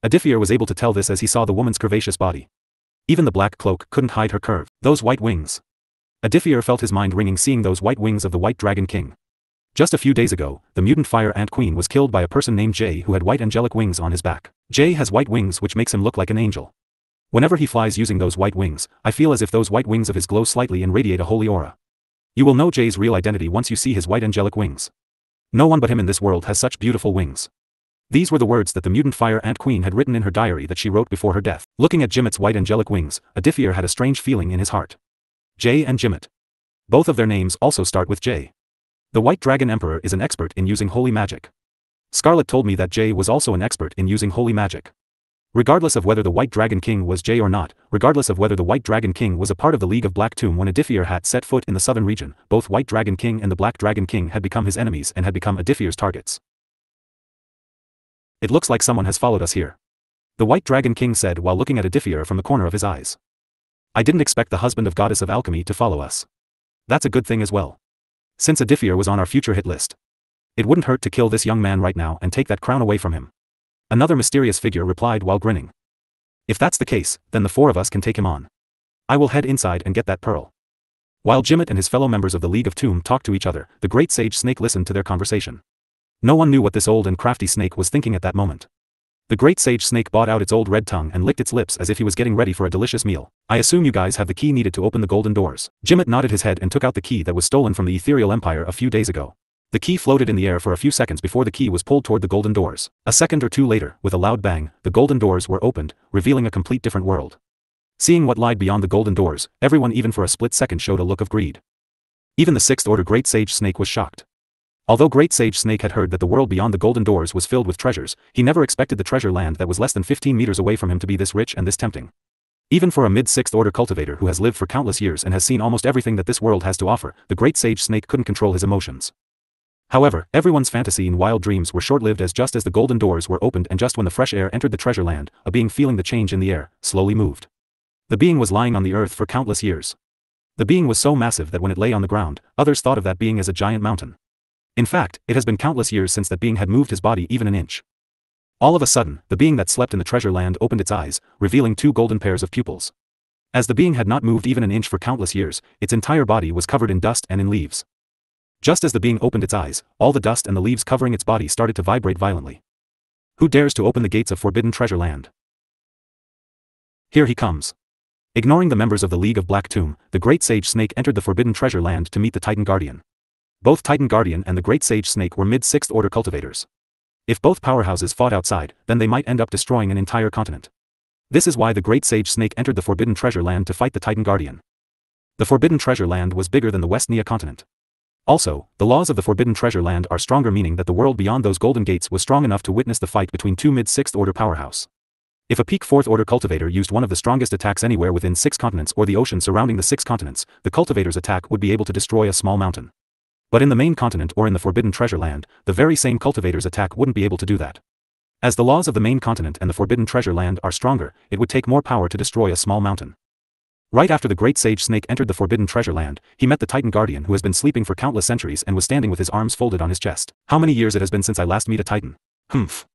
Aditya was able to tell this as he saw the woman's curvaceous body. Even the black cloak couldn't hide her curve. Those white wings. Aditya felt his mind ringing seeing those white wings of the White Dragon King. Just a few days ago, the mutant fire ant queen was killed by a person named Jay who had white angelic wings on his back. Jay has white wings which makes him look like an angel. Whenever he flies using those white wings, I feel as if those white wings of his glow slightly and radiate a holy aura. You will know Jay's real identity once you see his white angelic wings. No one but him in this world has such beautiful wings. These were the words that the mutant fire ant queen had written in her diary that she wrote before her death. Looking at Jimit's white angelic wings, Aditya had a strange feeling in his heart. Jay and Jimit. Both of their names also start with J. The White Dragon Emperor is an expert in using holy magic. Scarlet told me that Jay was also an expert in using holy magic. Regardless of whether the White Dragon King was Jay or not, regardless of whether the White Dragon King was a part of the League of Black Tomb when Aditya had set foot in the southern region, both White Dragon King and the Black Dragon King had become his enemies and had become Aditya's targets. It looks like someone has followed us here. The White Dragon King said while looking at Aditya from the corner of his eyes. I didn't expect the husband of Goddess of Alchemy to follow us. That's a good thing as well. Since Aditya was on our future hit list. It wouldn't hurt to kill this young man right now and take that crown away from him. Another mysterious figure replied while grinning. If that's the case, then the 4 of us can take him on. I will head inside and get that pearl. While Jimit and his fellow members of the League of Tomb talked to each other, the great sage snake listened to their conversation. No one knew what this old and crafty snake was thinking at that moment. The great sage snake brought out its old red tongue and licked its lips as if he was getting ready for a delicious meal. I assume you guys have the key needed to open the golden doors. Jimit nodded his head and took out the key that was stolen from the Ethereal Empire a few days ago. The key floated in the air for a few seconds before the key was pulled toward the golden doors. A second or two later, with a loud bang, the golden doors were opened, revealing a complete different world. Seeing what lied beyond the golden doors, everyone even for a split second showed a look of greed. Even the 6th order Great Sage Snake was shocked. Although Great Sage Snake had heard that the world beyond the golden doors was filled with treasures, he never expected the treasure land that was less than 15 meters away from him to be this rich and this tempting. Even for a mid-6th order cultivator who has lived for countless years and has seen almost everything that this world has to offer, the Great Sage Snake couldn't control his emotions. However, everyone's fantasy and wild dreams were short-lived as just as the golden doors were opened and just when the fresh air entered the treasure land, a being feeling the change in the air, slowly moved. The being was lying on the earth for countless years. The being was so massive that when it lay on the ground, others thought of that being as a giant mountain. In fact, it has been countless years since that being had moved his body even an inch. All of a sudden, the being that slept in the treasure land opened its eyes, revealing 2 golden pairs of pupils. As the being had not moved even an inch for countless years, its entire body was covered in dust and in leaves. Just as the being opened its eyes, all the dust and the leaves covering its body started to vibrate violently. Who dares to open the gates of forbidden treasure land? Here he comes. Ignoring the members of the League of Black Tomb, the Great Sage Snake entered the forbidden treasure land to meet the Titan Guardian. Both Titan Guardian and the Great Sage Snake were mid-6th order cultivators. If both powerhouses fought outside, then they might end up destroying an entire continent. This is why the Great Sage Snake entered the forbidden treasure land to fight the Titan Guardian. The forbidden treasure land was bigger than the West Nia continent. Also, the laws of the forbidden treasure land are stronger, meaning that the world beyond those golden gates was strong enough to witness the fight between 2 mid-6th order powerhouse. If a peak 4th order cultivator used one of the strongest attacks anywhere within 6 continents or the ocean surrounding the 6 continents, the cultivator's attack would be able to destroy a small mountain. But in the main continent or in the forbidden treasure land, the very same cultivator's attack wouldn't be able to do that. As the laws of the main continent and the forbidden treasure land are stronger, it would take more power to destroy a small mountain. Right after the great sage snake entered the forbidden treasure land, he met the Titan guardian who has been sleeping for countless centuries and was standing with his arms folded on his chest. How many years it has been since I last meet a Titan? Humph.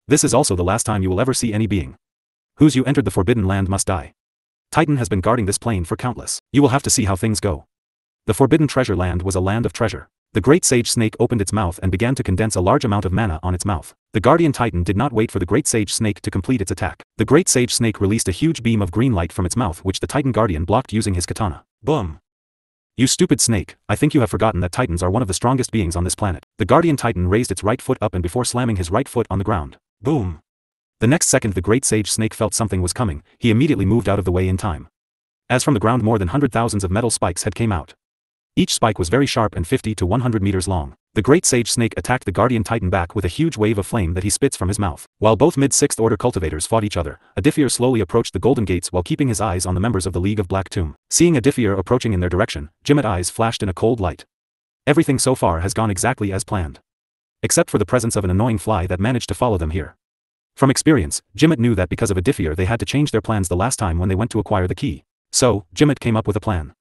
This is also the last time you will ever see any being whose you entered the forbidden land must die. Titan has been guarding this plane for countless. You will have to see how things go. The forbidden treasure land was a land of treasure. The great sage snake opened its mouth and began to condense a large amount of mana on its mouth. The guardian Titan did not wait for the great sage snake to complete its attack. The great sage snake released a huge beam of green light from its mouth which the Titan guardian blocked using his katana. Boom! You stupid snake, I think you have forgotten that Titans are one of the strongest beings on this planet. The guardian Titan raised its right foot up and before slamming his right foot on the ground. Boom! The next second the great sage snake felt something was coming, he immediately moved out of the way in time. As from the ground more than 100,000 of metal spikes had came out. Each spike was very sharp and 50 to 100 meters long. The great sage snake attacked the guardian Titan back with a huge wave of flame that he spits from his mouth. While both mid-6th order cultivators fought each other, Aditya slowly approached the golden gates while keeping his eyes on the members of the League of Black Tomb. Seeing Aditya approaching in their direction, Jimmit's eyes flashed in a cold light. Everything so far has gone exactly as planned. Except for the presence of an annoying fly that managed to follow them here. From experience, Jimmit knew that because of Aditya they had to change their plans the last time when they went to acquire the key. So, Jimmit came up with a plan.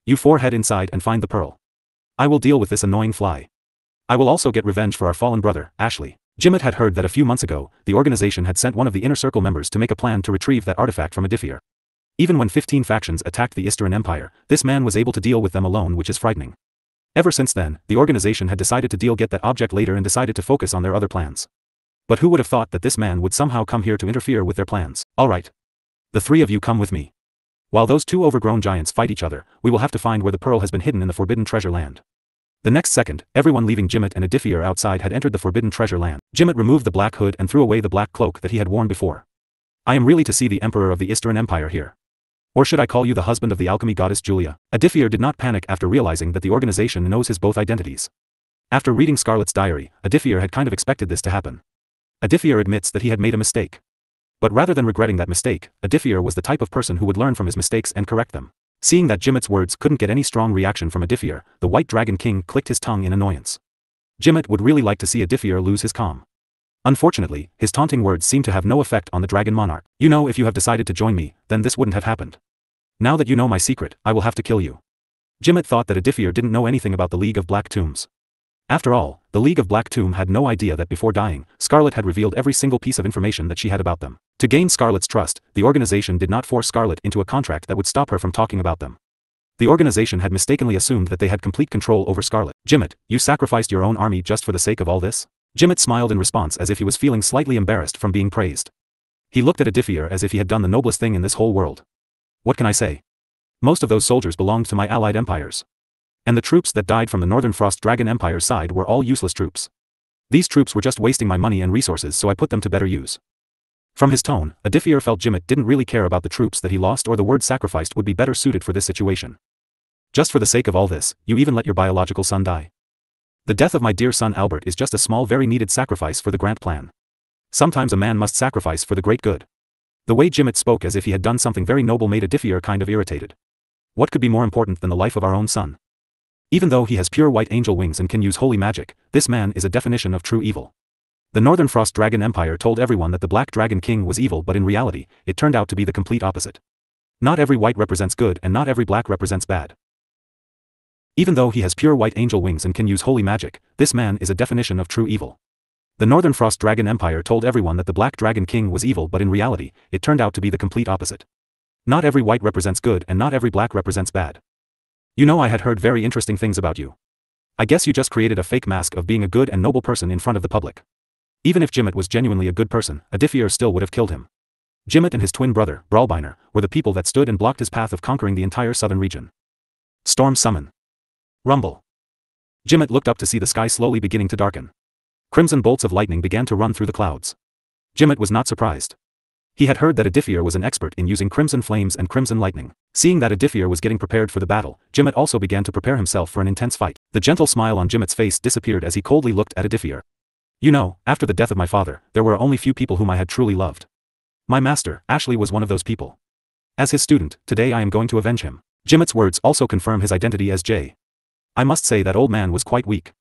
You four head inside and find the pearl. I will deal with this annoying fly. I will also get revenge for our fallen brother, Ashley. Jimmit had heard that a few months ago, the organization had sent one of the Inner Circle members to make a plan to retrieve that artifact from Aditya. Even when 15 factions attacked the Eastern Empire, this man was able to deal with them alone, which is frightening. Ever since then, the organization had decided to get that object later and decided to focus on their other plans. But who would have thought that this man would somehow come here to interfere with their plans? Alright. The three of you come with me. While those two overgrown giants fight each other, we will have to find where the pearl has been hidden in the forbidden treasure land. The next second, everyone leaving Jimmit and Aditya outside had entered the forbidden treasure land. Jimmit removed the black hood and threw away the black cloak that he had worn before. I am really to see the Emperor of the Eastern Empire here. Or should I call you the husband of the alchemy goddess Julia? Aditya did not panic after realizing that the organization knows his both identities. After reading Scarlet's diary, Aditya had kind of expected this to happen. Aditya admits that he had made a mistake. But rather than regretting that mistake, Aditya was the type of person who would learn from his mistakes and correct them. Seeing that Jimmit's words couldn't get any strong reaction from Aditya, the White Dragon King clicked his tongue in annoyance. Jimmit would really like to see Aditya lose his calm. Unfortunately, his taunting words seemed to have no effect on the Dragon Monarch. You know, if you have decided to join me, then this wouldn't have happened. Now that you know my secret, I will have to kill you. Jimmit thought that Aditya didn't know anything about the League of Black Tombs. After all, the League of Black Tomb had no idea that before dying, Scarlet had revealed every single piece of information that she had about them. To gain Scarlet's trust, the organization did not force Scarlet into a contract that would stop her from talking about them. The organization had mistakenly assumed that they had complete control over Scarlet. Jimmit, you sacrificed your own army just for the sake of all this? Jimmit smiled in response as if he was feeling slightly embarrassed from being praised. He looked at Aditya as if he had done the noblest thing in this whole world. What can I say? Most of those soldiers belonged to my allied empires. And the troops that died from the Northern Frost Dragon Empire's side were all useless troops. These troops were just wasting my money and resources, so I put them to better use. From his tone, Aditya felt Jimmit didn't really care about the troops that he lost, or the word sacrificed would be better suited for this situation. Just for the sake of all this, you even let your biological son die. The death of my dear son Albert is just a small, very needed sacrifice for the Grant plan. Sometimes a man must sacrifice for the great good. The way Jimmit spoke as if he had done something very noble made Aditya kind of irritated. What could be more important than the life of our own son? Even though he has pure white angel wings and can use holy magic, this man is a definition of true evil. The Northern Frost Dragon Empire told everyone that the Black Dragon King was evil, but in reality, it turned out to be the complete opposite. Not every white represents good and not every black represents bad. Even though he has pure white angel wings and can use holy magic, this man is a definition of true evil. The Northern Frost Dragon Empire told everyone that the Black Dragon King was evil, but in reality, it turned out to be the complete opposite. Not every white represents good and not every black represents bad. You know, I had heard very interesting things about you. I guess you just created a fake mask of being a good and noble person in front of the public. Even if Jimmit was genuinely a good person, Aditya still would have killed him. Jimmit and his twin brother, Brawlbiner, were the people that stood and blocked his path of conquering the entire southern region. Storm summon. Rumble. Jimmit looked up to see the sky slowly beginning to darken. Crimson bolts of lightning began to run through the clouds. Jimmit was not surprised. He had heard that Aditya was an expert in using crimson flames and crimson lightning. Seeing that Aditya was getting prepared for the battle, Jimmit also began to prepare himself for an intense fight. The gentle smile on Jimmit's face disappeared as he coldly looked at Aditya. You know, after the death of my father, there were only few people whom I had truly loved. My master, Ashley, was one of those people. As his student, today I am going to avenge him. Jimmit's words also confirm his identity as Jay. I must say that old man was quite weak.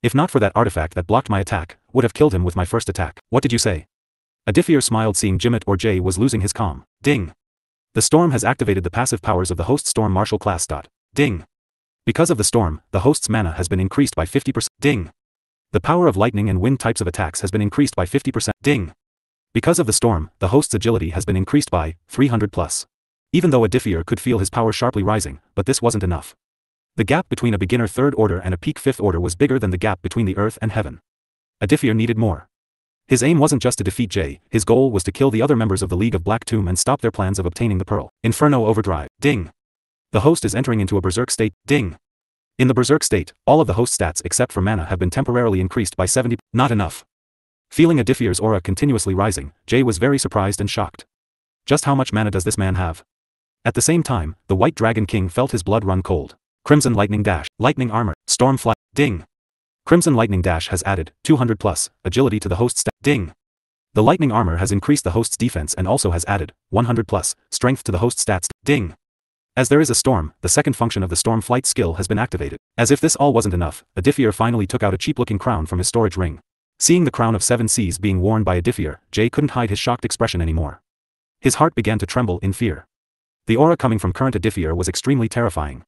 If not for that artifact that blocked my attack, would have killed him with my first attack. What did you say? Aditya smiled, seeing Jimmit or Jay was losing his calm. Ding! The storm has activated the passive powers of the host storm martial class. Ding. Because of the storm, the host's mana has been increased by 50%. Ding. The power of lightning and wind types of attacks has been increased by 50%. Ding. Because of the storm, the host's agility has been increased by 300+. Even though Aditya could feel his power sharply rising, but this wasn't enough. The gap between a beginner 3rd order and a peak 5th order was bigger than the gap between the earth and heaven. Aditya needed more. His aim wasn't just to defeat Jay, his goal was to kill the other members of the League of Black Tomb and stop their plans of obtaining the pearl. Inferno Overdrive. Ding. The host is entering into a berserk state. Ding. In the berserk state, all of the host stats except for mana have been temporarily increased by 70. Not enough. Feeling Aditya's aura continuously rising, Jay was very surprised and shocked. Just how much mana does this man have? At the same time, the White Dragon King felt his blood run cold. Crimson Lightning Dash. Lightning Armor. Storm Fly. Ding. Crimson Lightning Dash has added 200+ agility to the host's stat. Ding. The Lightning Armor has increased the host's defense and also has added 100+ strength to the host's stats. Ding. As there is a storm, the second function of the Storm Flight skill has been activated. As if this all wasn't enough, Aditya finally took out a cheap-looking crown from his storage ring. Seeing the crown of 7 seas being worn by Aditya, Jay couldn't hide his shocked expression anymore. His heart began to tremble in fear. The aura coming from current Aditya was extremely terrifying.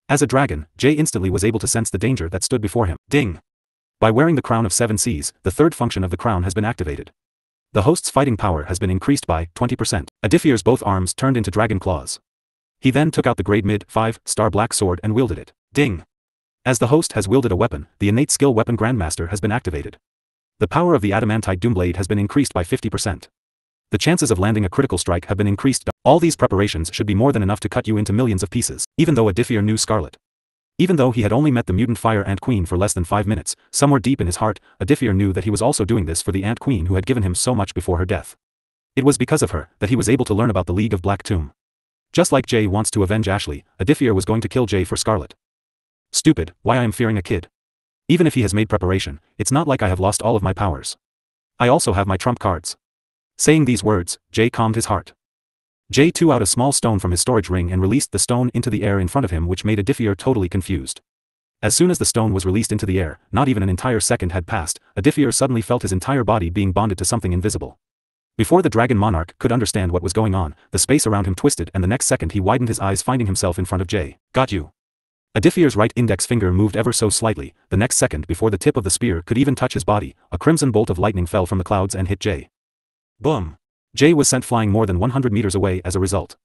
As a dragon, Jay instantly was able to sense the danger that stood before him. Ding. By wearing the crown of 7 seas, the third function of the crown has been activated. The host's fighting power has been increased by 20%. Aditya's both arms turned into dragon claws. He then took out the grade mid 5-star black sword and wielded it. Ding. As the host has wielded a weapon, the innate skill weapon Grandmaster has been activated. The power of the adamantite doomblade has been increased by 50%. The chances of landing a critical strike have been increased. All these preparations should be more than enough to cut you into millions of pieces. Even though Aditya knew Scarlet. Even though he had only met the mutant Fire Ant Queen for less than 5 minutes, somewhere deep in his heart, Aditya knew that he was also doing this for the Ant Queen who had given him so much before her death. It was because of her that he was able to learn about the League of Black Tomb. Just like Jay wants to avenge Ashley, Aditya was going to kill Jay for Scarlet. Stupid, why I am fearing a kid. Even if he has made preparation, it's not like I have lost all of my powers. I also have my trump cards. Saying these words, Jay calmed his heart. Jay took out a small stone from his storage ring and released the stone into the air in front of him, which made Aditya totally confused. As soon as the stone was released into the air, not even an entire second had passed, Aditya suddenly felt his entire body being bonded to something invisible. Before the Dragon Monarch could understand what was going on, the space around him twisted and the next second he widened his eyes, finding himself in front of Jay. Got you. Aditya's right index finger moved ever so slightly. The next second, before the tip of the spear could even touch his body, a crimson bolt of lightning fell from the clouds and hit Jay. Boom. Jay was sent flying more than 100 meters away as a result.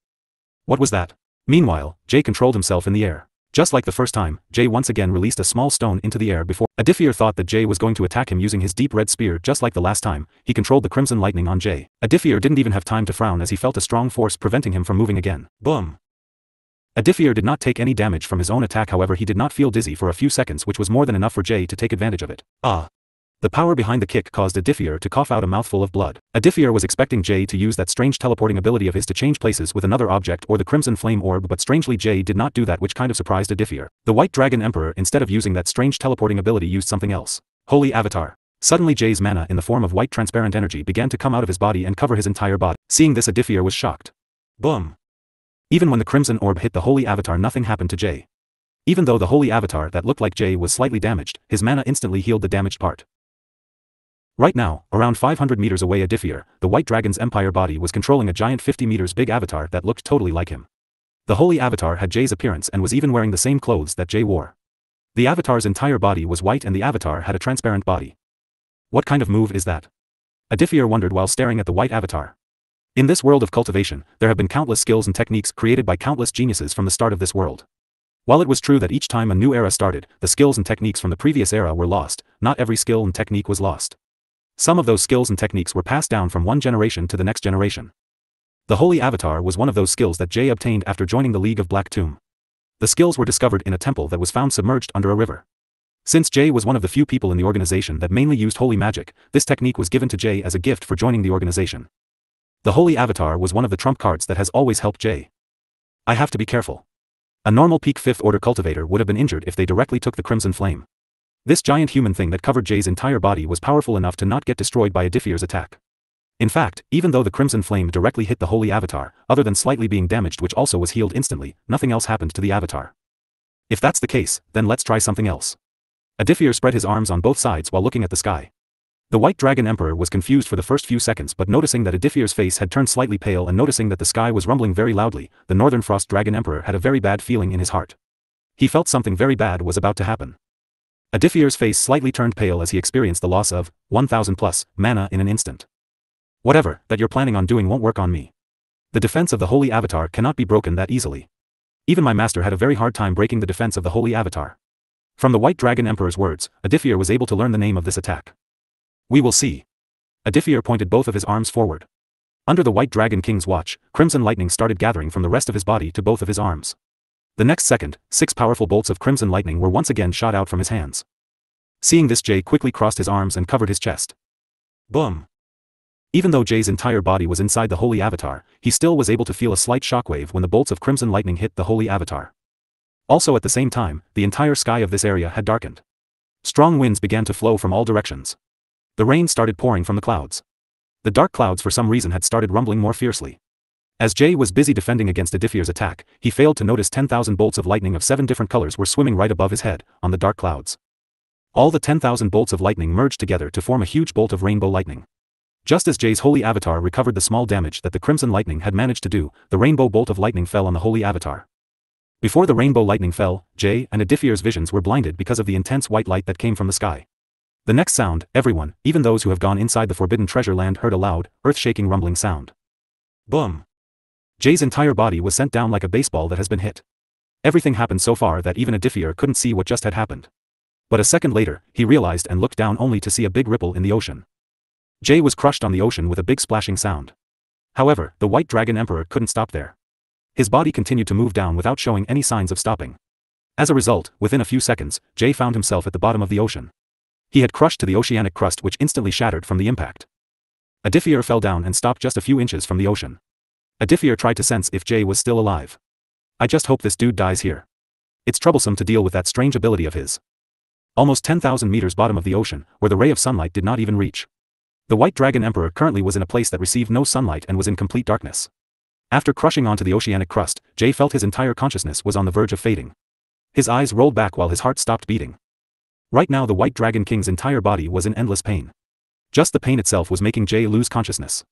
What was that? Meanwhile, Jay controlled himself in the air. Just like the first time, Jay once again released a small stone into the air before. Aditya thought that Jay was going to attack him using his deep red spear just like the last time. He controlled the crimson lightning on Jay. Aditya didn't even have time to frown as he felt a strong force preventing him from moving again. Boom. Aditya did not take any damage from his own attack, however he did not feel dizzy for a few seconds, which was more than enough for Jay to take advantage of it. The power behind the kick caused Aditya to cough out a mouthful of blood. Aditya was expecting Jay to use that strange teleporting ability of his to change places with another object or the crimson flame orb, but strangely Jay did not do that, which kind of surprised Aditya. The White Dragon Emperor, instead of using that strange teleporting ability, used something else. Holy Avatar. Suddenly Jay's mana in the form of white transparent energy began to come out of his body and cover his entire body. Seeing this, Aditya was shocked. Boom. Even when the crimson orb hit the Holy Avatar, nothing happened to Jay. Even though the Holy Avatar that looked like Jay was slightly damaged, his mana instantly healed the damaged part. Right now, around 500 meters away, Aditya, the White Dragon's Empire body, was controlling a giant 50 meters big avatar that looked totally like him. The Holy Avatar had Jay's appearance and was even wearing the same clothes that Jay wore. The avatar's entire body was white and the avatar had a transparent body. What kind of move is that? Aditya wondered while staring at the white avatar. In this world of cultivation, there have been countless skills and techniques created by countless geniuses from the start of this world. While it was true that each time a new era started, the skills and techniques from the previous era were lost, not every skill and technique was lost. Some of those skills and techniques were passed down from one generation to the next generation. The Holy Avatar was one of those skills that Jay obtained after joining the League of Black Tomb. The skills were discovered in a temple that was found submerged under a river. Since Jay was one of the few people in the organization that mainly used holy magic, this technique was given to Jay as a gift for joining the organization. The Holy Avatar was one of the trump cards that has always helped Jay. I have to be careful. A normal peak 5th order cultivator would have been injured if they directly took the crimson flame. This giant human thing that covered Jay's entire body was powerful enough to not get destroyed by Aditya's attack. In fact, even though the crimson flame directly hit the Holy Avatar, other than slightly being damaged, which also was healed instantly, nothing else happened to the avatar. If that's the case, then let's try something else. Aditya spread his arms on both sides while looking at the sky. The White Dragon Emperor was confused for the first few seconds, but noticing that Aditya's face had turned slightly pale and noticing that the sky was rumbling very loudly, the Northern Frost Dragon Emperor had a very bad feeling in his heart. He felt something very bad was about to happen. Aditya's face slightly turned pale as he experienced the loss of 1,000 plus mana in an instant. Whatever that you're planning on doing won't work on me. The defense of the Holy Avatar cannot be broken that easily. Even my master had a very hard time breaking the defense of the Holy Avatar. From the White Dragon Emperor's words, Aditya was able to learn the name of this attack. We will see. Aditya pointed both of his arms forward. Under the White Dragon King's watch, crimson lightning started gathering from the rest of his body to both of his arms. The next second, 6 powerful bolts of crimson lightning were once again shot out from his hands. Seeing this, Jay quickly crossed his arms and covered his chest. Boom! Even though Jay's entire body was inside the Holy Avatar, he still was able to feel a slight shockwave when the bolts of crimson lightning hit the Holy Avatar. Also at the same time, the entire sky of this area had darkened. Strong winds began to flow from all directions. The rain started pouring from the clouds. The dark clouds for some reason had started rumbling more fiercely. As Jay was busy defending against Aditya's attack, he failed to notice 10,000 bolts of lightning of 7 different colors were swimming right above his head, on the dark clouds. All the 10,000 bolts of lightning merged together to form a huge bolt of rainbow lightning. Just as Jay's Holy Avatar recovered the small damage that the crimson lightning had managed to do, the rainbow bolt of lightning fell on the Holy Avatar. Before the rainbow lightning fell, Jay and Aditya's visions were blinded because of the intense white light that came from the sky. The next sound, everyone, even those who have gone inside the Forbidden Treasure Land, heard a loud, earth-shaking rumbling sound. Boom! Jay's entire body was sent down like a baseball that has been hit. Everything happened so far that even Aditya couldn't see what just had happened. But a second later, he realized and looked down only to see a big ripple in the ocean. Jay was crushed on the ocean with a big splashing sound. However, the White Dragon Emperor couldn't stop there. His body continued to move down without showing any signs of stopping. As a result, within a few seconds, Jay found himself at the bottom of the ocean. He had crushed to the oceanic crust, which instantly shattered from the impact. Aditya fell down and stopped just a few inches from the ocean. Aditya tried to sense if Jay was still alive. I just hope this dude dies here. It's troublesome to deal with that strange ability of his. Almost 10,000 meters bottom of the ocean, where the ray of sunlight did not even reach. The White Dragon Emperor currently was in a place that received no sunlight and was in complete darkness. After crushing onto the oceanic crust, Jay felt his entire consciousness was on the verge of fading. His eyes rolled back while his heart stopped beating. Right now the White Dragon King's entire body was in endless pain. Just the pain itself was making Jay lose consciousness.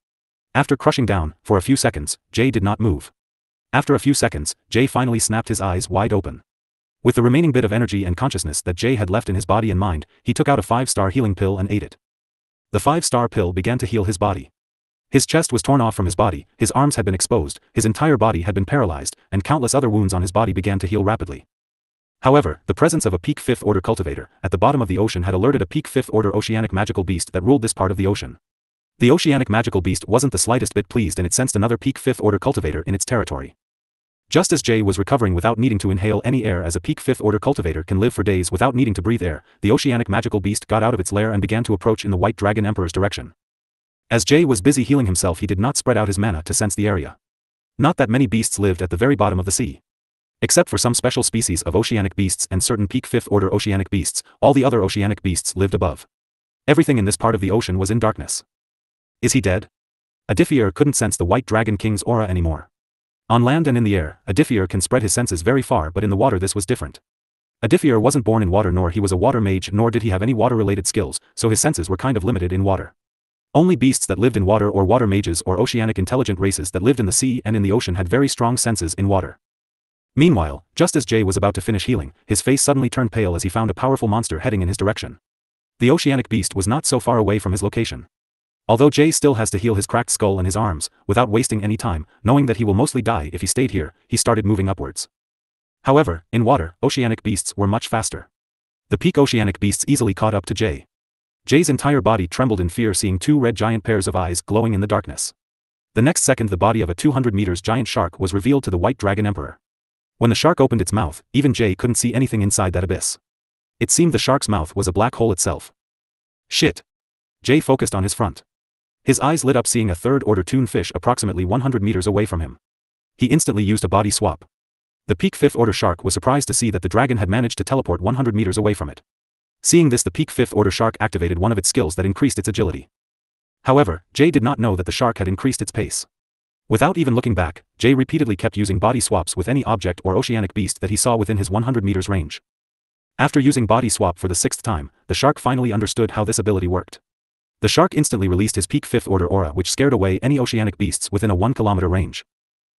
After crushing down, for a few seconds, Jay did not move. After a few seconds, Jay finally snapped his eyes wide open. With the remaining bit of energy and consciousness that Jay had left in his body and mind, he took out a 5-star healing pill and ate it. The 5-star pill began to heal his body. His chest was torn off from his body, his arms had been exposed, his entire body had been paralyzed, and countless other wounds on his body began to heal rapidly. However, the presence of a peak 5th order cultivator at the bottom of the ocean had alerted a peak 5th order oceanic magical beast that ruled this part of the ocean. The oceanic magical beast wasn't the slightest bit pleased, and it sensed another peak 5th order cultivator in its territory. Just as Jay was recovering without needing to inhale any air, as a peak 5th order cultivator can live for days without needing to breathe air, the oceanic magical beast got out of its lair and began to approach in the White Dragon Emperor's direction. As Jay was busy healing himself, he did not spread out his mana to sense the area. Not that many beasts lived at the very bottom of the sea. Except for some special species of oceanic beasts and certain peak 5th order oceanic beasts, all the other oceanic beasts lived above. Everything in this part of the ocean was in darkness. Is he dead? Aditya couldn't sense the White Dragon King's aura anymore. On land and in the air, Aditya can spread his senses very far, but in the water this was different. Aditya wasn't born in water, nor he was a water mage, nor did he have any water-related skills, so his senses were kind of limited in water. Only beasts that lived in water, or water mages, or oceanic intelligent races that lived in the sea and in the ocean, had very strong senses in water. Meanwhile, just as Jay was about to finish healing, his face suddenly turned pale as he found a powerful monster heading in his direction. The oceanic beast was not so far away from his location. Although Jay still has to heal his cracked skull and his arms, without wasting any time, knowing that he will mostly die if he stayed here, he started moving upwards. However, in water, oceanic beasts were much faster. The peak oceanic beasts easily caught up to Jay. Jay's entire body trembled in fear, seeing 2 red giant pairs of eyes glowing in the darkness. The next second, the body of a 200 meters giant shark was revealed to the White Dragon Emperor. When the shark opened its mouth, even Jay couldn't see anything inside that abyss. It seemed the shark's mouth was a black hole itself. Shit! Jay focused on his front. His eyes lit up seeing a 3rd order toonfish approximately 100 meters away from him. He instantly used a body swap. The peak 5th order shark was surprised to see that the dragon had managed to teleport 100 meters away from it. Seeing this, the peak 5th order shark activated one of its skills that increased its agility. However, Jay did not know that the shark had increased its pace. Without even looking back, Jay repeatedly kept using body swaps with any object or oceanic beast that he saw within his 100 meters range. After using body swap for the 6th time, the shark finally understood how this ability worked. The shark instantly released his peak 5th order aura, which scared away any oceanic beasts within a 1-kilometer range.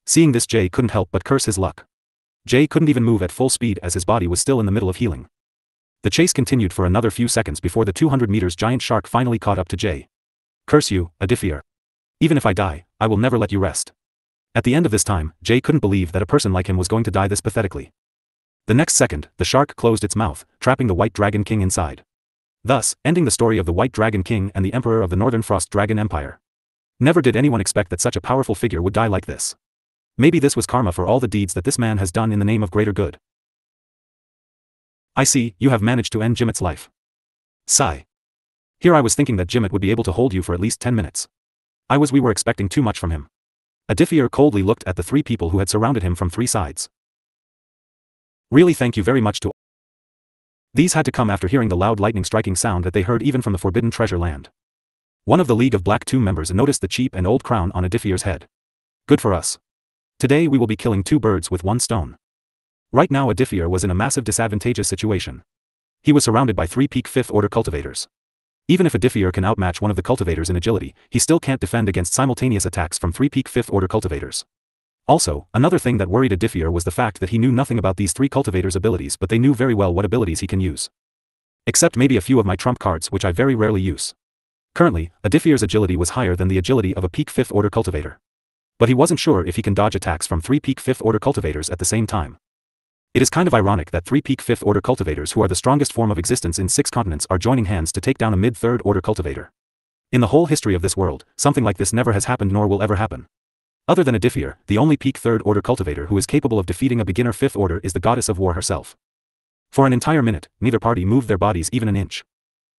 Seeing this, Jay couldn't help but curse his luck. Jay couldn't even move at full speed as his body was still in the middle of healing. The chase continued for another few seconds before the 200 meters giant shark finally caught up to Jay. Curse you, Aditya. Even if I die, I will never let you rest. At the end of this time, Jay couldn't believe that a person like him was going to die this pathetically. The next second, the shark closed its mouth, trapping the White Dragon King inside. Thus, ending the story of the White Dragon King and the Emperor of the Northern Frost Dragon Empire. Never did anyone expect that such a powerful figure would die like this. Maybe this was karma for all the deeds that this man has done in the name of greater good. I see, you have managed to end Jimit's life. Sigh. Here I was thinking that Jimit would be able to hold you for at least 10 minutes. We were expecting too much from him. Aditya coldly looked at the 3 people who had surrounded him from 3 sides. Really, thank you very much to. These had to come after hearing the loud lightning striking sound that they heard even from the Forbidden Treasure land. One of the League of Black Tomb members noticed the cheap and old crown on Aditya's head. Good for us. Today we will be killing 2 birds with 1 stone. Right now Aditya was in a massive disadvantageous situation. He was surrounded by 3 peak 5th order cultivators. Even if Aditya can outmatch one of the cultivators in agility, he still can't defend against simultaneous attacks from 3 peak 5th order cultivators. Also, another thing that worried Aditya was the fact that he knew nothing about these 3 cultivators' abilities, but they knew very well what abilities he can use. Except maybe a few of my trump cards, which I very rarely use. Currently, Aditya's agility was higher than the agility of a peak 5th order cultivator. But he wasn't sure if he can dodge attacks from 3 peak 5th order cultivators at the same time. It is kind of ironic that 3 peak 5th order cultivators, who are the strongest form of existence in 6 continents, are joining hands to take down a mid 3rd order cultivator. In the whole history of this world, something like this never has happened nor will ever happen. Other than Aditya, the only peak 3rd order cultivator who is capable of defeating a beginner 5th order is the goddess of war herself. For an entire minute, neither party moved their bodies even an inch.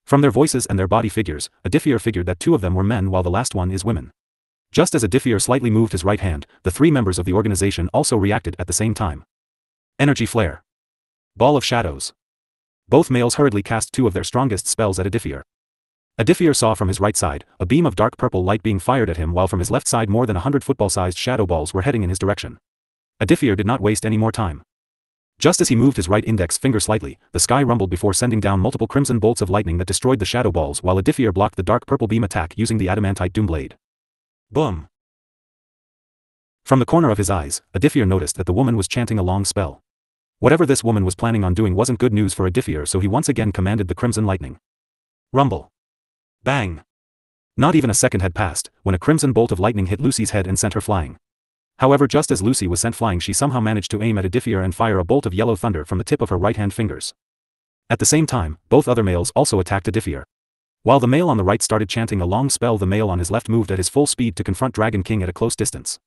From their voices and their body figures, Aditya figured that 2 of them were men while the last one is women. Just as Aditya slightly moved his right hand, the 3 members of the organization also reacted at the same time. Energy flare. Ball of shadows. Both males hurriedly cast 2 of their strongest spells at Aditya. Aditya saw from his right side, a beam of dark purple light being fired at him, while from his left side more than 100 football-sized shadow balls were heading in his direction. Aditya did not waste any more time. Just as he moved his right index finger slightly, the sky rumbled before sending down multiple crimson bolts of lightning that destroyed the shadow balls, while Aditya blocked the dark purple beam attack using the adamantite doom blade. Boom! From the corner of his eyes, Aditya noticed that the woman was chanting a long spell. Whatever this woman was planning on doing wasn't good news for Aditya, so he once again commanded the crimson lightning. Rumble. Bang! Not even a second had passed, when a crimson bolt of lightning hit Lucy's head and sent her flying. However, just as Lucy was sent flying, she somehow managed to aim at Aditya and fire a bolt of yellow thunder from the tip of her right-hand fingers. At the same time, both other males also attacked Aditya. While the male on the right started chanting a long spell, the male on his left moved at his full speed to confront Dragon King at a close distance.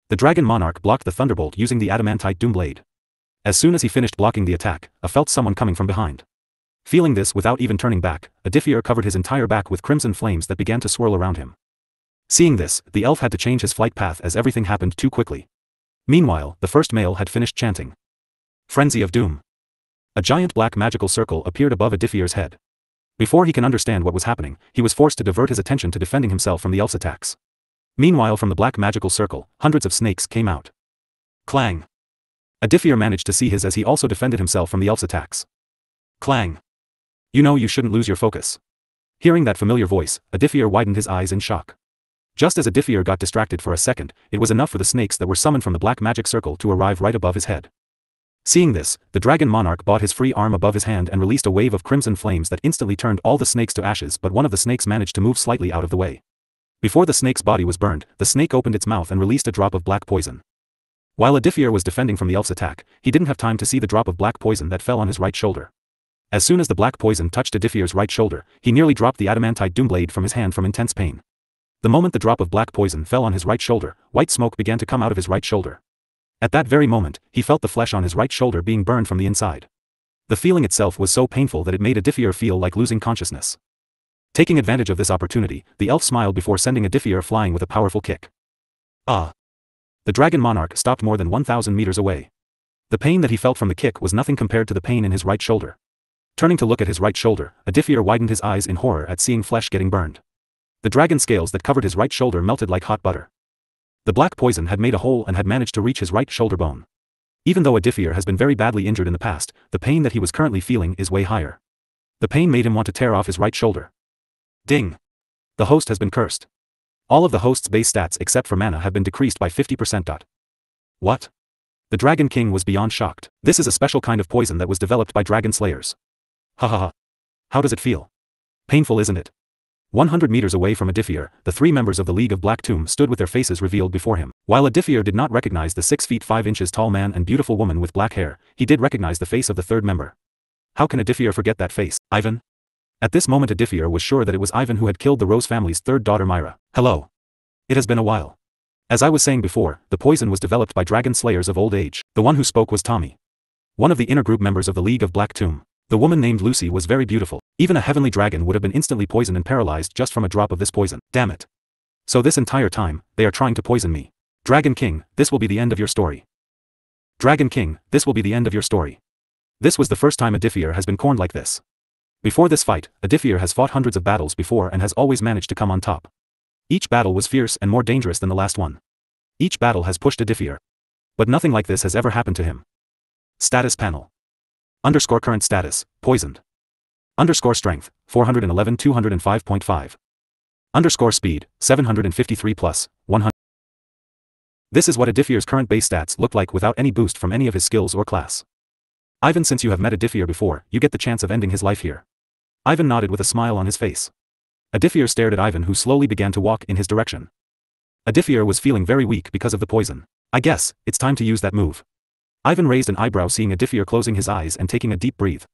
The Dragon Monarch blocked the thunderbolt using the adamantite doom blade. As soon as he finished blocking the attack, I felt someone coming from behind. Feeling this without even turning back, Aditya covered his entire back with crimson flames that began to swirl around him. Seeing this, the elf had to change his flight path as everything happened too quickly. Meanwhile, the first male had finished chanting. Frenzy of Doom. A giant black magical circle appeared above Aditya's head. Before he can understand what was happening, he was forced to divert his attention to defending himself from the elf's attacks. Meanwhile, from the black magical circle, hundreds of snakes came out. Clang. Aditya managed to see his as he also defended himself from the elf's attacks. Clang. You know you shouldn't lose your focus. Hearing that familiar voice, Aditya widened his eyes in shock. Just as Aditya got distracted for a second, it was enough for the snakes that were summoned from the black magic circle to arrive right above his head. Seeing this, the Dragon Monarch brought his free arm above his hand and released a wave of crimson flames that instantly turned all the snakes to ashes, but one of the snakes managed to move slightly out of the way. Before the snake's body was burned, the snake opened its mouth and released a drop of black poison. While Aditya was defending from the elf's attack, he didn't have time to see the drop of black poison that fell on his right shoulder. As soon as the black poison touched Aditya's right shoulder, he nearly dropped the adamantite doom blade from his hand from intense pain. The moment the drop of black poison fell on his right shoulder, white smoke began to come out of his right shoulder. At that very moment, he felt the flesh on his right shoulder being burned from the inside. The feeling itself was so painful that it made Aditya feel like losing consciousness. Taking advantage of this opportunity, the elf smiled before sending Aditya flying with a powerful kick. Ah! The Dragon Monarch stopped more than 1,000 meters away. The pain that he felt from the kick was nothing compared to the pain in his right shoulder. Turning to look at his right shoulder, Aditya widened his eyes in horror at seeing flesh getting burned. The dragon scales that covered his right shoulder melted like hot butter. The black poison had made a hole and had managed to reach his right shoulder bone. Even though Aditya has been very badly injured in the past, the pain that he was currently feeling is way higher. The pain made him want to tear off his right shoulder. Ding! The host has been cursed. All of the host's base stats except for mana have been decreased by 50%. What? The Dragon King was beyond shocked. This is a special kind of poison that was developed by dragon slayers. Ha ha ha. How does it feel? Painful, isn't it? 100 meters away from Aditya, the three members of the League of Black Tomb stood with their faces revealed before him. While Aditya did not recognize the 6 feet 5 inches tall man and beautiful woman with black hair, he did recognize the face of the third member. How can Aditya forget that face? Ivan? At this moment Aditya was sure that it was Ivan who had killed the Rose family's third daughter Myra. Hello. It has been a while. As I was saying before, the poison was developed by dragon slayers of old age. The one who spoke was Tommy, one of the inner group members of the League of Black Tomb. The woman named Lucy was very beautiful. Even a heavenly dragon would have been instantly poisoned and paralyzed just from a drop of this poison. Damn it. So this entire time, they are trying to poison me. Dragon King, this will be the end of your story. Dragon King, this will be the end of your story. This was the first time Aditya has been cornered like this. Before this fight, Aditya has fought hundreds of battles before and has always managed to come on top. Each battle was fierce and more dangerous than the last one. Each battle has pushed Aditya. But nothing like this has ever happened to him. Status panel. Underscore current status, poisoned. Underscore strength, 411 205.5. Underscore speed, 753 plus, 100. This is what Aditya's current base stats look like without any boost from any of his skills or class. Ivan, since you have met Aditya before, you get the chance of ending his life here. Ivan nodded with a smile on his face. Aditya stared at Ivan, who slowly began to walk in his direction. Aditya was feeling very weak because of the poison. I guess, it's time to use that move. Ivan raised an eyebrow seeing Aditya closing his eyes and taking a deep breath.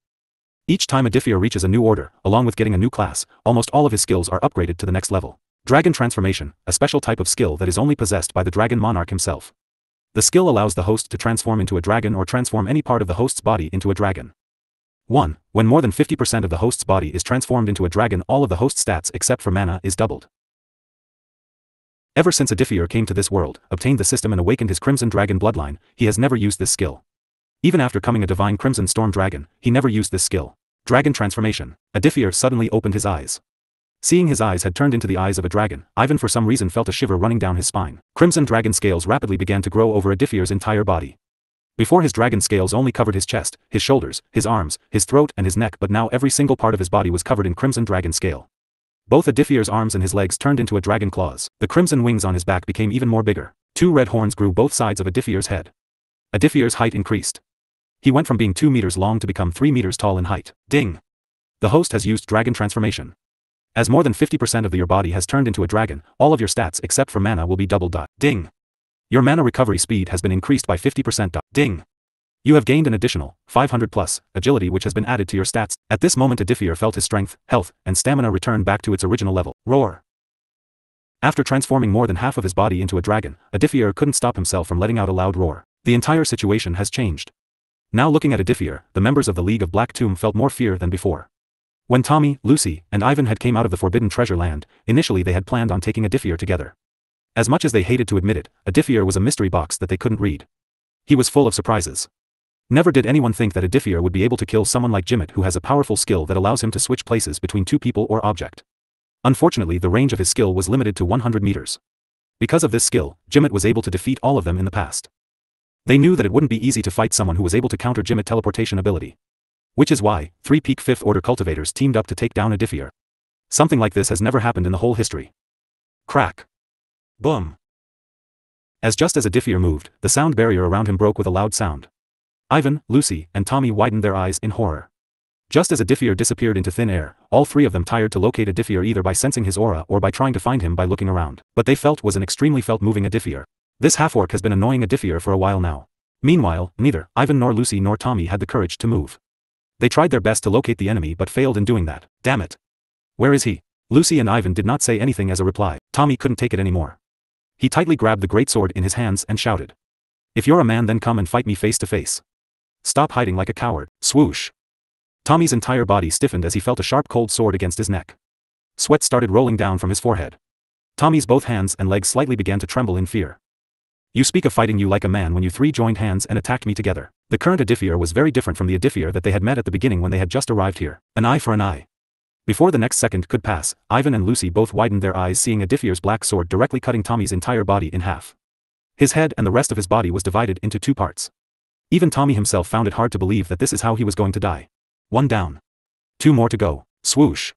Each time Aditya reaches a new order, along with getting a new class, almost all of his skills are upgraded to the next level. Dragon Transformation, a special type of skill that is only possessed by the Dragon Monarch himself. The skill allows the host to transform into a dragon or transform any part of the host's body into a dragon. 1. When more than 50% of the host's body is transformed into a dragon, all of the host's stats except for mana is doubled. Ever since Aditya came to this world, obtained the system and awakened his Crimson Dragon bloodline, he has never used this skill. Even after coming a divine Crimson Storm Dragon, he never used this skill. Dragon Transformation. Aditya suddenly opened his eyes. Seeing his eyes had turned into the eyes of a dragon, Ivan for some reason felt a shiver running down his spine. Crimson Dragon scales rapidly began to grow over Aditya's entire body. Before, his dragon scales only covered his chest, his shoulders, his arms, his throat and his neck, but now every single part of his body was covered in Crimson Dragon scale. Both Aditya's arms and his legs turned into a dragon claws. The crimson wings on his back became even more bigger. 2 red horns grew both sides of Aditya's head. Aditya's height increased. He went from being 2 meters long to become 3 meters tall in height. Ding! The host has used Dragon Transformation. As more than 50% of your body has turned into a dragon, all of your stats except for mana will be doubled. Ding! Your mana recovery speed has been increased by 50%. Ding! You have gained an additional 500 plus agility, which has been added to your stats. At this moment Aditya felt his strength, health, and stamina return back to its original level. Roar! After transforming more than half of his body into a dragon, Aditya couldn't stop himself from letting out a loud roar. The entire situation has changed. Now looking at Aditya, the members of the League of Black Tomb felt more fear than before. When Tommy, Lucy, and Ivan had came out of the Forbidden Treasure Land, initially they had planned on taking Aditya together. As much as they hated to admit it, Aditya was a mystery box that they couldn't read. He was full of surprises. Never did anyone think that Aditya would be able to kill someone like Jimit, who has a powerful skill that allows him to switch places between 2 people or object. Unfortunately, the range of his skill was limited to 100 meters. Because of this skill, Jimit was able to defeat all of them in the past. They knew that it wouldn't be easy to fight someone who was able to counter Jimit teleportation ability. Which is why 3 peak 5th order cultivators teamed up to take down Aditya. Something like this has never happened in the whole history. Crack. Boom. Just as Aditya moved, the sound barrier around him broke with a loud sound. Ivan, Lucy, and Tommy widened their eyes in horror. Just as Aditya disappeared into thin air, all 3 of them tired to locate Aditya either by sensing his aura or by trying to find him by looking around. But they felt was an extremely felt moving Aditya. This half-orc has been annoying Aditya for a while now. Meanwhile, neither Ivan nor Lucy nor Tommy had the courage to move. They tried their best to locate the enemy but failed in doing that. Damn it. Where is he? Lucy and Ivan did not say anything as a reply. Tommy couldn't take it anymore. He tightly grabbed the greatsword in his hands and shouted. If you're a man, then come and fight me face to face. Stop hiding like a coward. Swoosh. Tommy's entire body stiffened as he felt a sharp cold sword against his neck. Sweat started rolling down from his forehead. Tommy's both hands and legs slightly began to tremble in fear. You speak of fighting you like a man when you 3 joined hands and attacked me together. The current Aditya was very different from the Aditya that they had met at the beginning when they had just arrived here. An eye for an eye. Before the next second could pass, Ivan and Lucy both widened their eyes seeing Aditya's black sword directly cutting Tommy's entire body in half. His head and the rest of his body was divided into 2 parts. Even Tommy himself found it hard to believe that this is how he was going to die. 1 down. 2 more to go. Swoosh.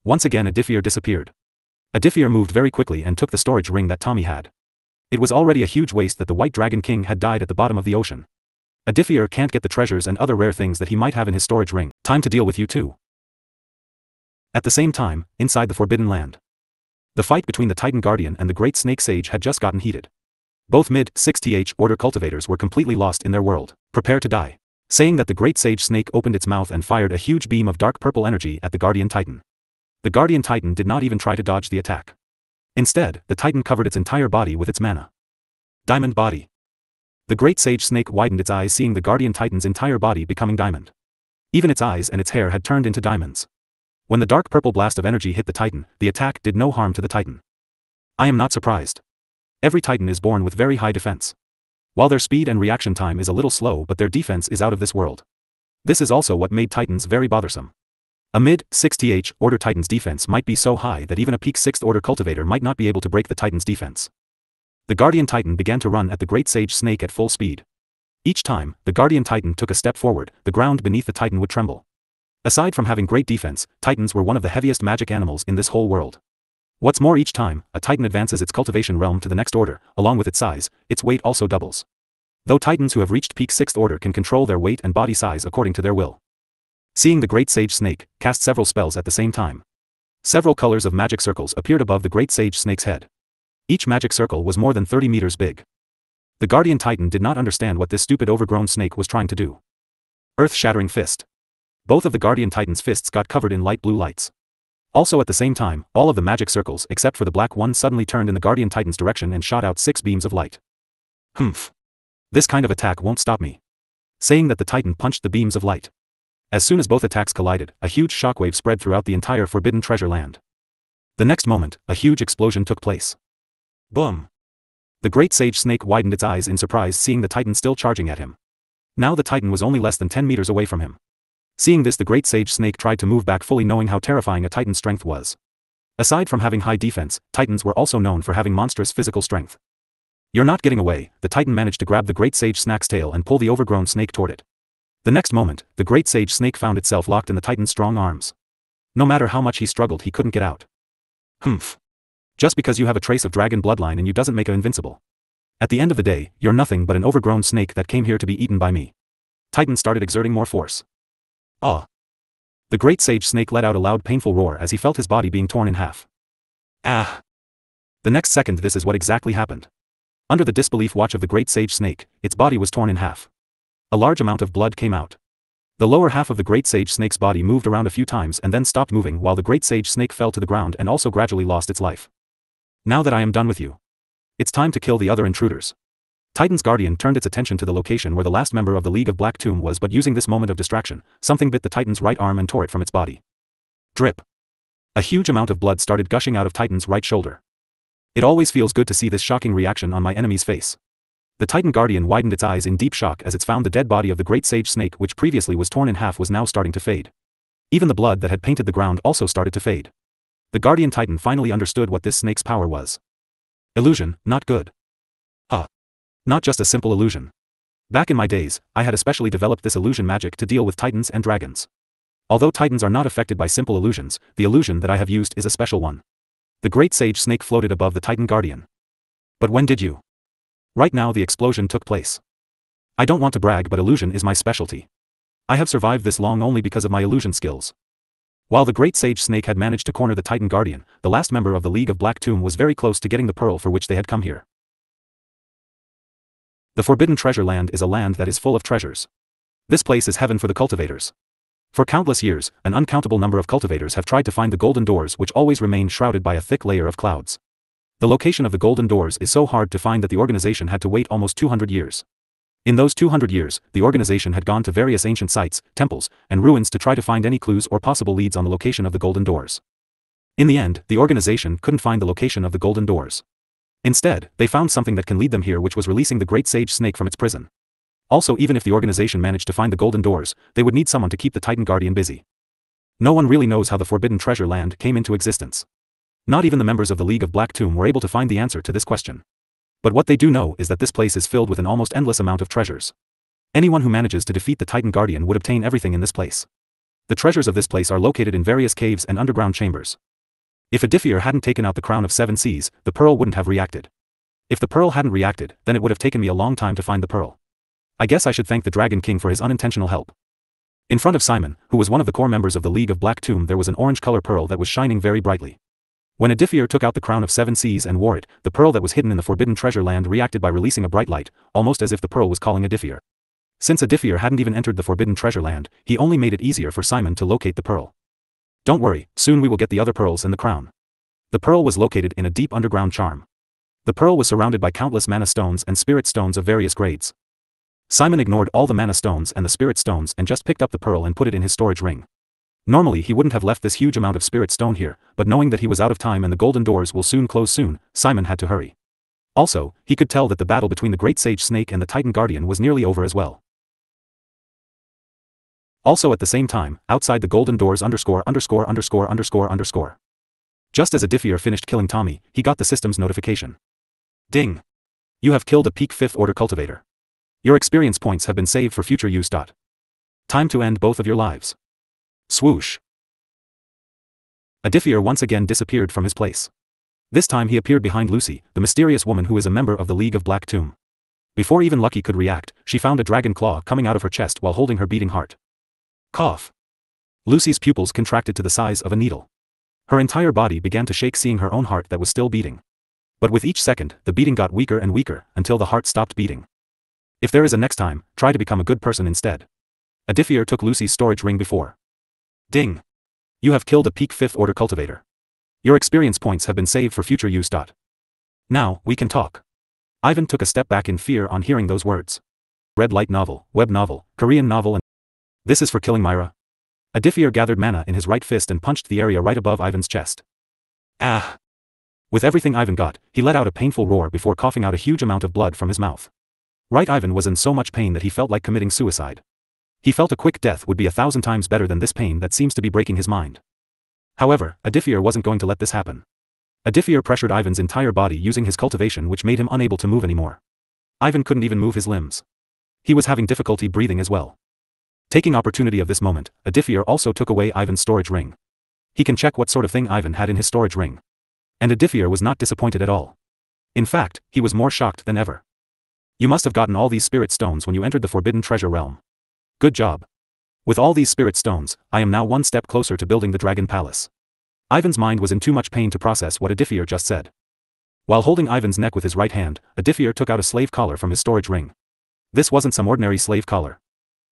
Once again Aditya disappeared. Aditya moved very quickly and took the storage ring that Tommy had. It was already a huge waste that the White Dragon King had died at the bottom of the ocean. Aditya can't get the treasures and other rare things that he might have in his storage ring. Time to deal with you too. At the same time, inside the Forbidden Land. The fight between the Titan Guardian and the Great Snake Sage had just gotten heated. Both mid-6th order cultivators were completely lost in their world. Prepare to die. Saying that, the Great Sage Snake opened its mouth and fired a huge beam of dark purple energy at the Guardian Titan. The Guardian Titan did not even try to dodge the attack. Instead, the Titan covered its entire body with its mana. Diamond body. The Great Sage Snake widened its eyes, seeing the Guardian Titan's entire body becoming diamond. Even its eyes and its hair had turned into diamonds. When the dark purple blast of energy hit the Titan, the attack did no harm to the Titan. I am not surprised. Every Titan is born with very high defense. While their speed and reaction time is a little slow, but their defense is out of this world. This is also what made Titans very bothersome. A mid-6th order Titan's defense might be so high that even a peak 6th order cultivator might not be able to break the Titan's defense. The Guardian Titan began to run at the Great Sage Snake at full speed. Each time, the Guardian Titan took a step forward, the ground beneath the Titan would tremble. Aside from having great defense, Titans were one of the heaviest magic animals in this whole world. What's more, each time a Titan advances its cultivation realm to the next order, along with its size, its weight also doubles. Though Titans who have reached peak 6th order can control their weight and body size according to their will. Seeing the Great Sage Snake cast several spells at the same time. Several colors of magic circles appeared above the Great Sage Snake's head. Each magic circle was more than 30 meters big. The Guardian Titan did not understand what this stupid overgrown snake was trying to do. Earth-shattering fist. Both of the Guardian Titan's fists got covered in light blue lights. Also at the same time, all of the magic circles except for the black one suddenly turned in the Guardian Titan's direction and shot out 6 beams of light. Humph. This kind of attack won't stop me. Saying that, the Titan punched the beams of light. As soon as both attacks collided, a huge shockwave spread throughout the entire Forbidden Treasure Land. The next moment, a huge explosion took place. Boom! The Great Sage Snake widened its eyes in surprise, seeing the Titan still charging at him. Now the Titan was only less than 10 meters away from him. Seeing this, the Great Sage Snake tried to move back, fully knowing how terrifying a Titan's strength was. Aside from having high defense, Titans were also known for having monstrous physical strength. You're not getting away. The Titan managed to grab the Great Sage Snake's tail and pull the overgrown snake toward it. The next moment, the Great Sage Snake found itself locked in the Titan's strong arms. No matter how much he struggled, he couldn't get out. Humph. Just because you have a trace of dragon bloodline in you doesn't make you invincible. At the end of the day, you're nothing but an overgrown snake that came here to be eaten by me. Titan started exerting more force. Ah! The Great Sage Snake let out a loud painful roar as he felt his body being torn in half. Ah! The next second, this is what exactly happened. Under the disbelief watch of the Great Sage Snake, its body was torn in half. A large amount of blood came out. The lower half of the Great Sage Snake's body moved around a few times and then stopped moving, while the Great Sage Snake fell to the ground and also gradually lost its life. Now that I am done with you. It's time to kill the other intruders. Titan's Guardian turned its attention to the location where the last member of the League of Black Tomb was, but using this moment of distraction, something bit the Titan's right arm and tore it from its body. Drip. A huge amount of blood started gushing out of Titan's right shoulder. It always feels good to see this shocking reaction on my enemy's face. The Titan Guardian widened its eyes in deep shock as it found the dead body of the Great Sage Snake, which previously was torn in half, was now starting to fade. Even the blood that had painted the ground also started to fade. The Guardian Titan finally understood what this snake's power was. Illusion, not good. Not just a simple illusion. Back in my days, I had especially developed this illusion magic to deal with Titans and dragons. Although Titans are not affected by simple illusions, the illusion that I have used is a special one. The Great Sage Snake floated above the Titan Guardian. But when did you? Right now the explosion took place. I don't want to brag, but illusion is my specialty. I have survived this long only because of my illusion skills. While the Great Sage Snake had managed to corner the Titan Guardian, the last member of the League of Black Tomb was very close to getting the pearl for which they had come here. The Forbidden Treasure Land is a land that is full of treasures. This place is heaven for the cultivators. For countless years, an uncountable number of cultivators have tried to find the golden doors, which always remain shrouded by a thick layer of clouds. The location of the golden doors is so hard to find that the organization had to wait almost 200 years. In those 200 years, the organization had gone to various ancient sites, temples, and ruins to try to find any clues or possible leads on the location of the golden doors. In the end, the organization couldn't find the location of the golden doors. Instead, they found something that can lead them here, which was releasing the Great Sage Snake from its prison. Also, even if the organization managed to find the golden doors, they would need someone to keep the Titan Guardian busy. No one really knows how the Forbidden Treasure Land came into existence. Not even the members of the League of Black Tomb were able to find the answer to this question. But what they do know is that this place is filled with an almost endless amount of treasures. Anyone who manages to defeat the Titan Guardian would obtain everything in this place. The treasures of this place are located in various caves and underground chambers. If Aditya hadn't taken out the crown of 7 seas, the pearl wouldn't have reacted. If the pearl hadn't reacted, then it would have taken me a long time to find the pearl. I guess I should thank the Dragon King for his unintentional help. In front of Simon, who was one of the core members of the League of Black Tomb, there was an orange color pearl that was shining very brightly. When Aditya took out the crown of 7 seas and wore it, the pearl that was hidden in the forbidden treasure land reacted by releasing a bright light, almost as if the pearl was calling Aditya. Since Aditya hadn't even entered the forbidden treasure land, he only made it easier for Simon to locate the pearl. Don't worry, soon we will get the other pearls and the crown. The pearl was located in a deep underground charm. The pearl was surrounded by countless mana stones and spirit stones of various grades. Simon ignored all the mana stones and the spirit stones and just picked up the pearl and put it in his storage ring. Normally he wouldn't have left this huge amount of spirit stone here, but knowing that he was out of time and the golden doors will soon close soon, Simon had to hurry. Also, he could tell that the battle between the Great Sage Snake and the Titan Guardian was nearly over as well. Also at the same time, outside the golden doors _______. Just as Aditya finished killing Tommy, he got the system's notification. Ding! You have killed a peak 5th order cultivator. Your experience points have been saved for future use. Time to end both of your lives. Swoosh! Aditya once again disappeared from his place. This time he appeared behind Lucy, the mysterious woman who is a member of the League of Black Tomb. Before even Lucky could react, she found a dragon claw coming out of her chest while holding her beating heart. Cough! Lucy's pupils contracted to the size of a needle. Her entire body began to shake seeing her own heart that was still beating. But with each second, the beating got weaker and weaker, until the heart stopped beating. If there is a next time, try to become a good person instead. Aditya took Lucy's storage ring before. Ding! You have killed a peak 5th order cultivator. Your experience points have been saved for future use. Now, we can talk. Ivan took a step back in fear on hearing those words. Red light novel, web novel, Korean novel and... This is for killing Myra? Aditya gathered mana in his right fist and punched the area right above Ivan's chest. Ah! With everything Ivan got, he let out a painful roar before coughing out a huge amount of blood from his mouth. Right, Ivan was in so much pain that he felt like committing suicide. He felt a quick death would be 1,000 times better than this pain that seems to be breaking his mind. However, Aditya wasn't going to let this happen. Aditya pressured Ivan's entire body using his cultivation, which made him unable to move anymore. Ivan couldn't even move his limbs. He was having difficulty breathing as well. Taking opportunity of this moment, Aditya also took away Ivan's storage ring. He can check what sort of thing Ivan had in his storage ring. And Aditya was not disappointed at all. In fact, he was more shocked than ever. You must have gotten all these spirit stones when you entered the forbidden treasure realm. Good job. With all these spirit stones, I am now one step closer to building the Dragon Palace. Ivan's mind was in too much pain to process what Aditya just said. While holding Ivan's neck with his right hand, Aditya took out a slave collar from his storage ring. This wasn't some ordinary slave collar.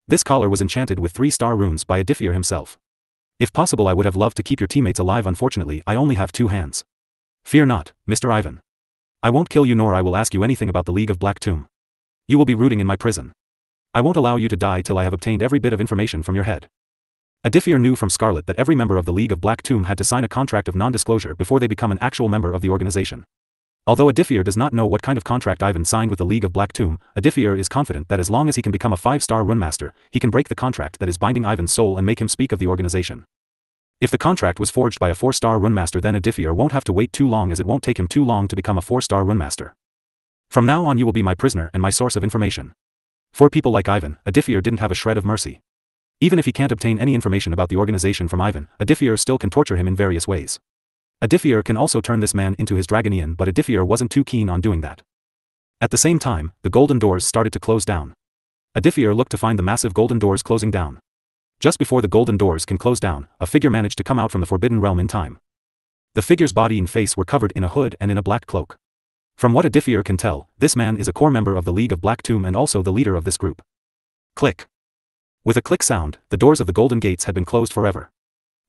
This collar was enchanted with 3-star runes by Aditya himself. If possible, I would have loved to keep your teammates alive. Unfortunately, I only have 2 hands. Fear not, Mr. Ivan. I won't kill you, nor I will ask you anything about the League of Black Tomb. You will be rooting in my prison. I won't allow you to die till I have obtained every bit of information from your head. Aditya knew from Scarlet that every member of the League of Black Tomb had to sign a contract of non-disclosure before they become an actual member of the organization. Although Aditya does not know what kind of contract Ivan signed with the League of Black Tomb, Aditya is confident that as long as he can become a 5-star runemaster, he can break the contract that is binding Ivan's soul and make him speak of the organization. If the contract was forged by a 4-star runemaster, then Aditya won't have to wait too long, as it won't take him too long to become a 4-star runemaster. From now on you will be my prisoner and my source of information. For people like Ivan, Aditya didn't have a shred of mercy. Even if he can't obtain any information about the organization from Ivan, Aditya still can torture him in various ways. Aditya can also turn this man into his Dragonian, but Aditya wasn't too keen on doing that. At the same time, the golden doors started to close down. Aditya looked to find the massive golden doors closing down. Just before the golden doors can close down, a figure managed to come out from the forbidden realm in time. The figure's body and face were covered in a hood and in a black cloak. From what Aditya can tell, this man is a core member of the League of Black Tomb and also the leader of this group. Click. With a click sound, the doors of the golden gates had been closed forever.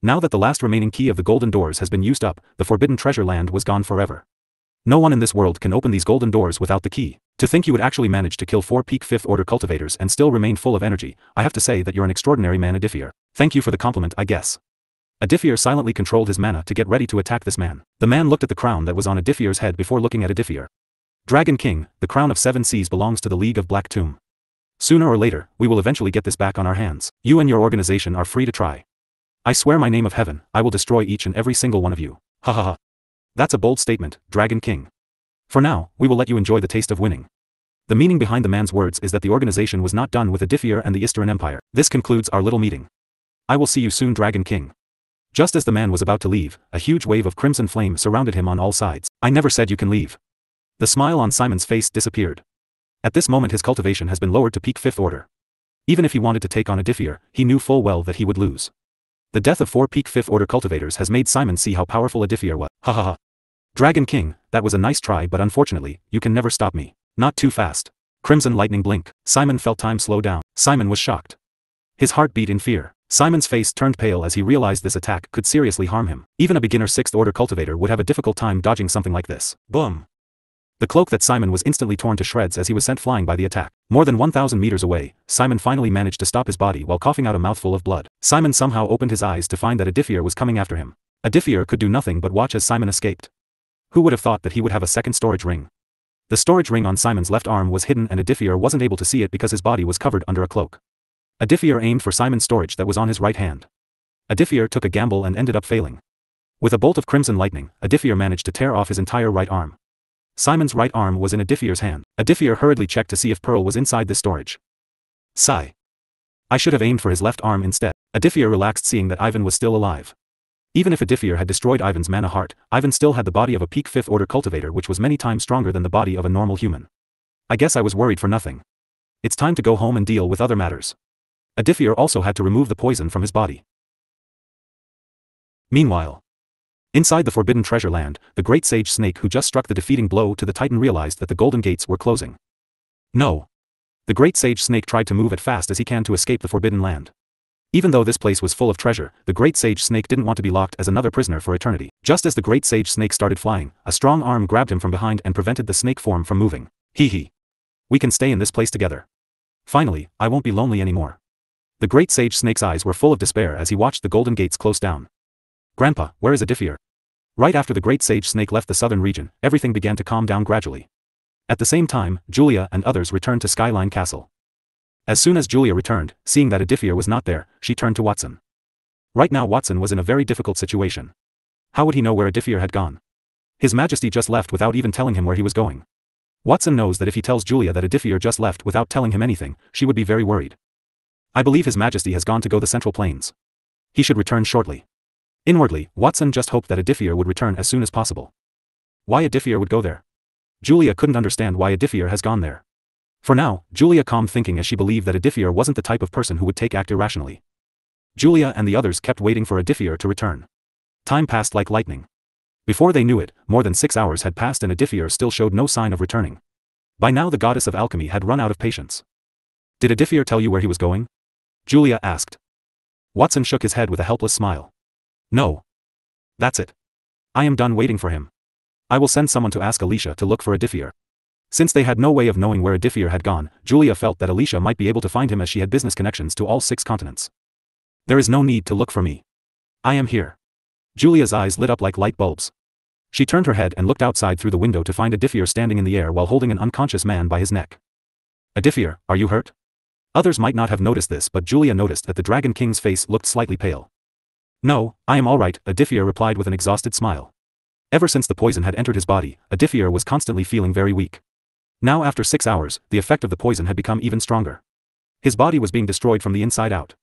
Now that the last remaining key of the golden doors has been used up, the forbidden treasure land was gone forever. No one in this world can open these golden doors without the key. To think you would actually manage to kill 4 peak 5th order cultivators and still remain full of energy, I have to say that you're an extraordinary man, Aditya. Thank you for the compliment, I guess. Aditya silently controlled his mana to get ready to attack this man. The man looked at the crown that was on Aditya's head before looking at Aditya. Dragon King, the crown of 7 seas belongs to the League of Black Tomb. Sooner or later, we will eventually get this back on our hands. You and your organization are free to try. I swear my name of heaven, I will destroy each and every single one of you. Ha ha ha. That's a bold statement, Dragon King. For now, we will let you enjoy the taste of winning. The meaning behind the man's words is that the organization was not done with Aditya and the Eastern Empire. This concludes our little meeting. I will see you soon, Dragon King. Just as the man was about to leave, a huge wave of crimson flame surrounded him on all sides. I never said you can leave. The smile on Simon's face disappeared. At this moment his cultivation has been lowered to peak 5th order. Even if he wanted to take on Aditya, he knew full well that he would lose. The death of 4 peak 5th order cultivators has made Simon see how powerful Aditya was. Ha ha ha. Dragon King, that was a nice try, but unfortunately, you can never stop me. Not too fast. Crimson lightning blink. Simon felt time slow down. Simon was shocked. His heart beat in fear. Simon's face turned pale as he realized this attack could seriously harm him. Even a beginner 6th order cultivator would have a difficult time dodging something like this. Boom. The cloak that Simon was instantly torn to shreds as he was sent flying by the attack. More than 1,000 meters away, Simon finally managed to stop his body while coughing out a mouthful of blood. Simon somehow opened his eyes to find that Aditya was coming after him. Aditya could do nothing but watch as Simon escaped. Who would have thought that he would have a second storage ring? The storage ring on Simon's left arm was hidden and Aditya wasn't able to see it because his body was covered under a cloak. Aditya aimed for Simon's storage that was on his right hand. Aditya took a gamble and ended up failing. With a bolt of crimson lightning, Aditya managed to tear off his entire right arm. Simon's right arm was in Aditya's hand. Aditya hurriedly checked to see if Pearl was inside this storage. Sigh. I should have aimed for his left arm instead. Aditya relaxed seeing that Ivan was still alive. Even if Aditya had destroyed Ivan's mana heart, Ivan still had the body of a peak 5th order cultivator which was many times stronger than the body of a normal human. I guess I was worried for nothing. It's time to go home and deal with other matters. Aditya also had to remove the poison from his body. Meanwhile, inside the Forbidden Treasure Land, the great sage snake who just struck the defeating blow to the Titan realized that the golden gates were closing. No. The great sage snake tried to move as fast as he can to escape the Forbidden Land. Even though this place was full of treasure, the great sage snake didn't want to be locked as another prisoner for eternity. Just as the great sage snake started flying, a strong arm grabbed him from behind and prevented the snake form from moving. Hee hee. We can stay in this place together. Finally, I won't be lonely anymore. The great sage snake's eyes were full of despair as he watched the golden gates close down. Grandpa, where is Aditya? Right after the great sage snake left the southern region, everything began to calm down gradually. At the same time, Julia and others returned to Skyline Castle. As soon as Julia returned, seeing that Aditya was not there, she turned to Watson. Right now Watson was in a very difficult situation. How would he know where Aditya had gone? His Majesty just left without even telling him where he was going. Watson knows that if he tells Julia that Aditya just left without telling him anything, she would be very worried. I believe His Majesty has gone to go the Central Plains. He should return shortly. Inwardly, Watson just hoped that Aditya would return as soon as possible. Why Aditya would go there? Julia couldn't understand why Aditya has gone there. For now, Julia calmed thinking as she believed that Aditya wasn't the type of person who would act irrationally. Julia and the others kept waiting for Aditya to return. Time passed like lightning. Before they knew it, more than 6 hours had passed and Aditya still showed no sign of returning. By now the goddess of alchemy had run out of patience. Did Aditya tell you where he was going? Julia asked. Watson shook his head with a helpless smile. No. That's it. I am done waiting for him. I will send someone to ask Alicia to look for Aditya. Since they had no way of knowing where Aditya had gone, Julia felt that Alicia might be able to find him as she had business connections to all 6 continents. There is no need to look for me. I am here. Julia's eyes lit up like light bulbs. She turned her head and looked outside through the window to find Aditya standing in the air while holding an unconscious man by his neck. Aditya, are you hurt? Others might not have noticed this, but Julia noticed that the Dragon King's face looked slightly pale. No, I am all right, Aditya replied with an exhausted smile. Ever since the poison had entered his body, Aditya was constantly feeling very weak. Now after 6 hours, the effect of the poison had become even stronger. His body was being destroyed from the inside out.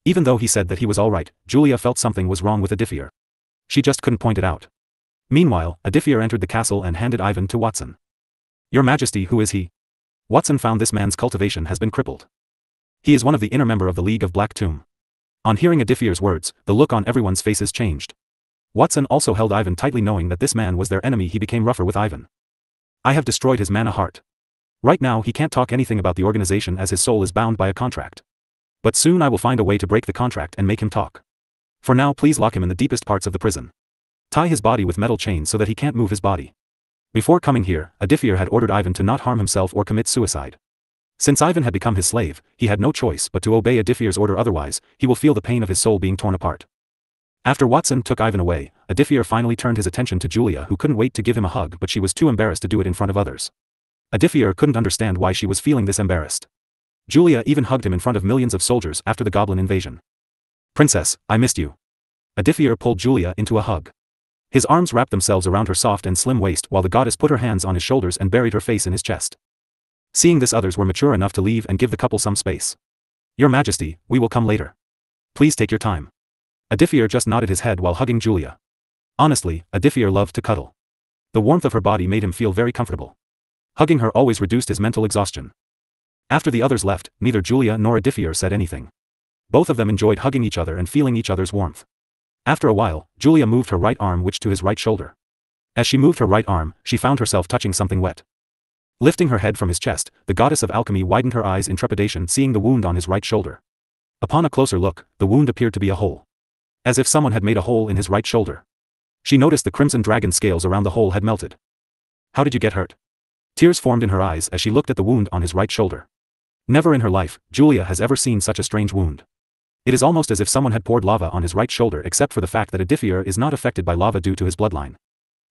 Even though he said that he was all right, Julia felt something was wrong with Aditya. She just couldn't point it out. Meanwhile, Aditya entered the castle and handed Ivan to Watson. Your Majesty, who is he? Watson found this man's cultivation has been crippled. He is one of the inner member of the League of Black Tomb. On hearing Aditya's words, the look on everyone's faces changed. Watson also held Ivan tightly knowing that this man was their enemy. He became rougher with Ivan. I have destroyed his mana heart. Right now he can't talk anything about the organization as his soul is bound by a contract. But soon I will find a way to break the contract and make him talk. For now please lock him in the deepest parts of the prison. Tie his body with metal chains so that he can't move his body. Before coming here, Aditya had ordered Ivan to not harm himself or commit suicide. Since Ivan had become his slave, he had no choice but to obey Aditya's order, otherwise, he will feel the pain of his soul being torn apart. After Watson took Ivan away, Aditya finally turned his attention to Julia, who couldn't wait to give him a hug, but she was too embarrassed to do it in front of others. Aditya couldn't understand why she was feeling this embarrassed. Julia even hugged him in front of millions of soldiers after the goblin invasion. Princess, I missed you. Aditya pulled Julia into a hug. His arms wrapped themselves around her soft and slim waist while the goddess put her hands on his shoulders and buried her face in his chest. Seeing this, others were mature enough to leave and give the couple some space. Your Majesty, we will come later. Please take your time. Aditya just nodded his head while hugging Julia. Honestly, Aditya loved to cuddle. The warmth of her body made him feel very comfortable. Hugging her always reduced his mental exhaustion. After the others left, neither Julia nor Aditya said anything. Both of them enjoyed hugging each other and feeling each other's warmth. After a while, Julia moved her right arm to his right shoulder. As she moved her right arm, she found herself touching something wet. Lifting her head from his chest, the goddess of alchemy widened her eyes in trepidation seeing the wound on his right shoulder. Upon a closer look, the wound appeared to be a hole. As if someone had made a hole in his right shoulder. She noticed the crimson dragon scales around the hole had melted. How did you get hurt? Tears formed in her eyes as she looked at the wound on his right shoulder. Never in her life, Julia has ever seen such a strange wound. It is almost as if someone had poured lava on his right shoulder except for the fact that Aditya is not affected by lava due to his bloodline.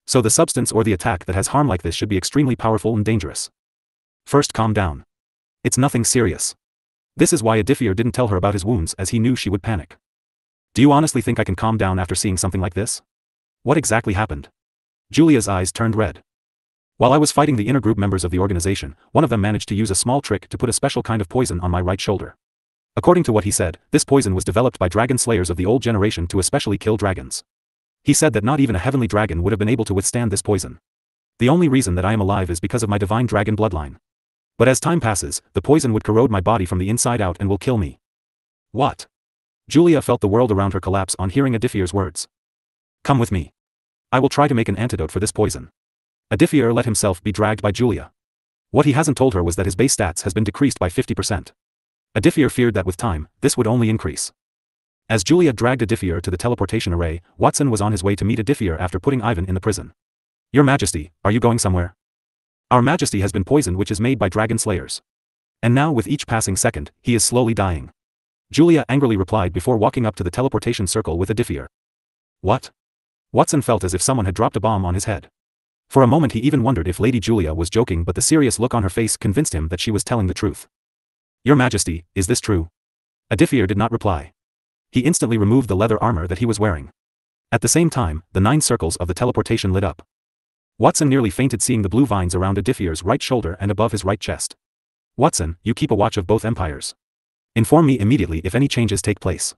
So the substance or the attack that has harm like this should be extremely powerful and dangerous. First, calm down. It's nothing serious. This is why Aditya didn't tell her about his wounds as he knew she would panic. Do you honestly think I can calm down after seeing something like this? What exactly happened? Julia's eyes turned red. While I was fighting the inner group members of the organization, one of them managed to use a small trick to put a special kind of poison on my right shoulder. According to what he said, this poison was developed by dragon slayers of the old generation to especially kill dragons. He said that not even a heavenly dragon would have been able to withstand this poison. The only reason that I am alive is because of my divine dragon bloodline. But as time passes, the poison would corrode my body from the inside out and will kill me. What? Julia felt the world around her collapse on hearing Aditya's words. Come with me. I will try to make an antidote for this poison. Aditya let himself be dragged by Julia. What he hasn't told her was that his base stats has been decreased by 50%. Aditya feared that with time, this would only increase. As Julia dragged Aditya to the teleportation array, Watson was on his way to meet Aditya after putting Ivan in the prison. Your Majesty, are you going somewhere? Our Majesty has been poisoned, which is made by dragon slayers. And now with each passing second, he is slowly dying. Julia angrily replied before walking up to the teleportation circle with Aditya. What? Watson felt as if someone had dropped a bomb on his head. For a moment he even wondered if Lady Julia was joking, but the serious look on her face convinced him that she was telling the truth. Your Majesty, is this true? Aditya did not reply. He instantly removed the leather armor that he was wearing. At the same time, the 9 circles of the teleportation lit up. Watson nearly fainted seeing the blue vines around Aditya's right shoulder and above his right chest. Watson, you keep a watch of both empires. Inform me immediately if any changes take place.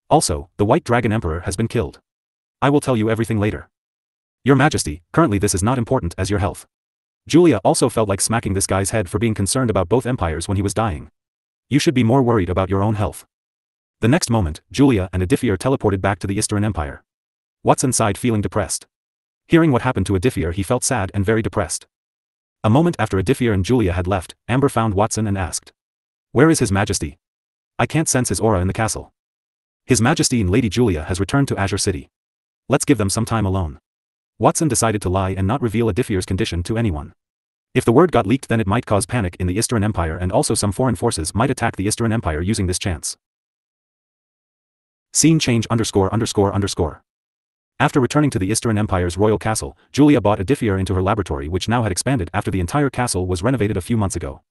Also, the White Dragon Emperor has been killed. I will tell you everything later. Your Majesty, currently this is not important as your health. Julia also felt like smacking this guy's head for being concerned about both empires when he was dying. You should be more worried about your own health. The next moment, Julia and Aditya teleported back to the Eastern Empire. Watson sighed feeling depressed. Hearing what happened to Aditya he felt sad and very depressed. A moment after Aditya and Julia had left, Amber found Watson and asked. Where is His Majesty? I can't sense his aura in the castle. His Majesty and Lady Julia has returned to Azure City. Let's give them some time alone. Watson decided to lie and not reveal Aditya's condition to anyone. If the word got leaked then it might cause panic in the Eastern Empire and also some foreign forces might attack the Eastern Empire using this chance. Scene change ____. After returning to the Eastern Empire's royal castle, Julia brought Aditya into her laboratory which now had expanded after the entire castle was renovated a few months ago.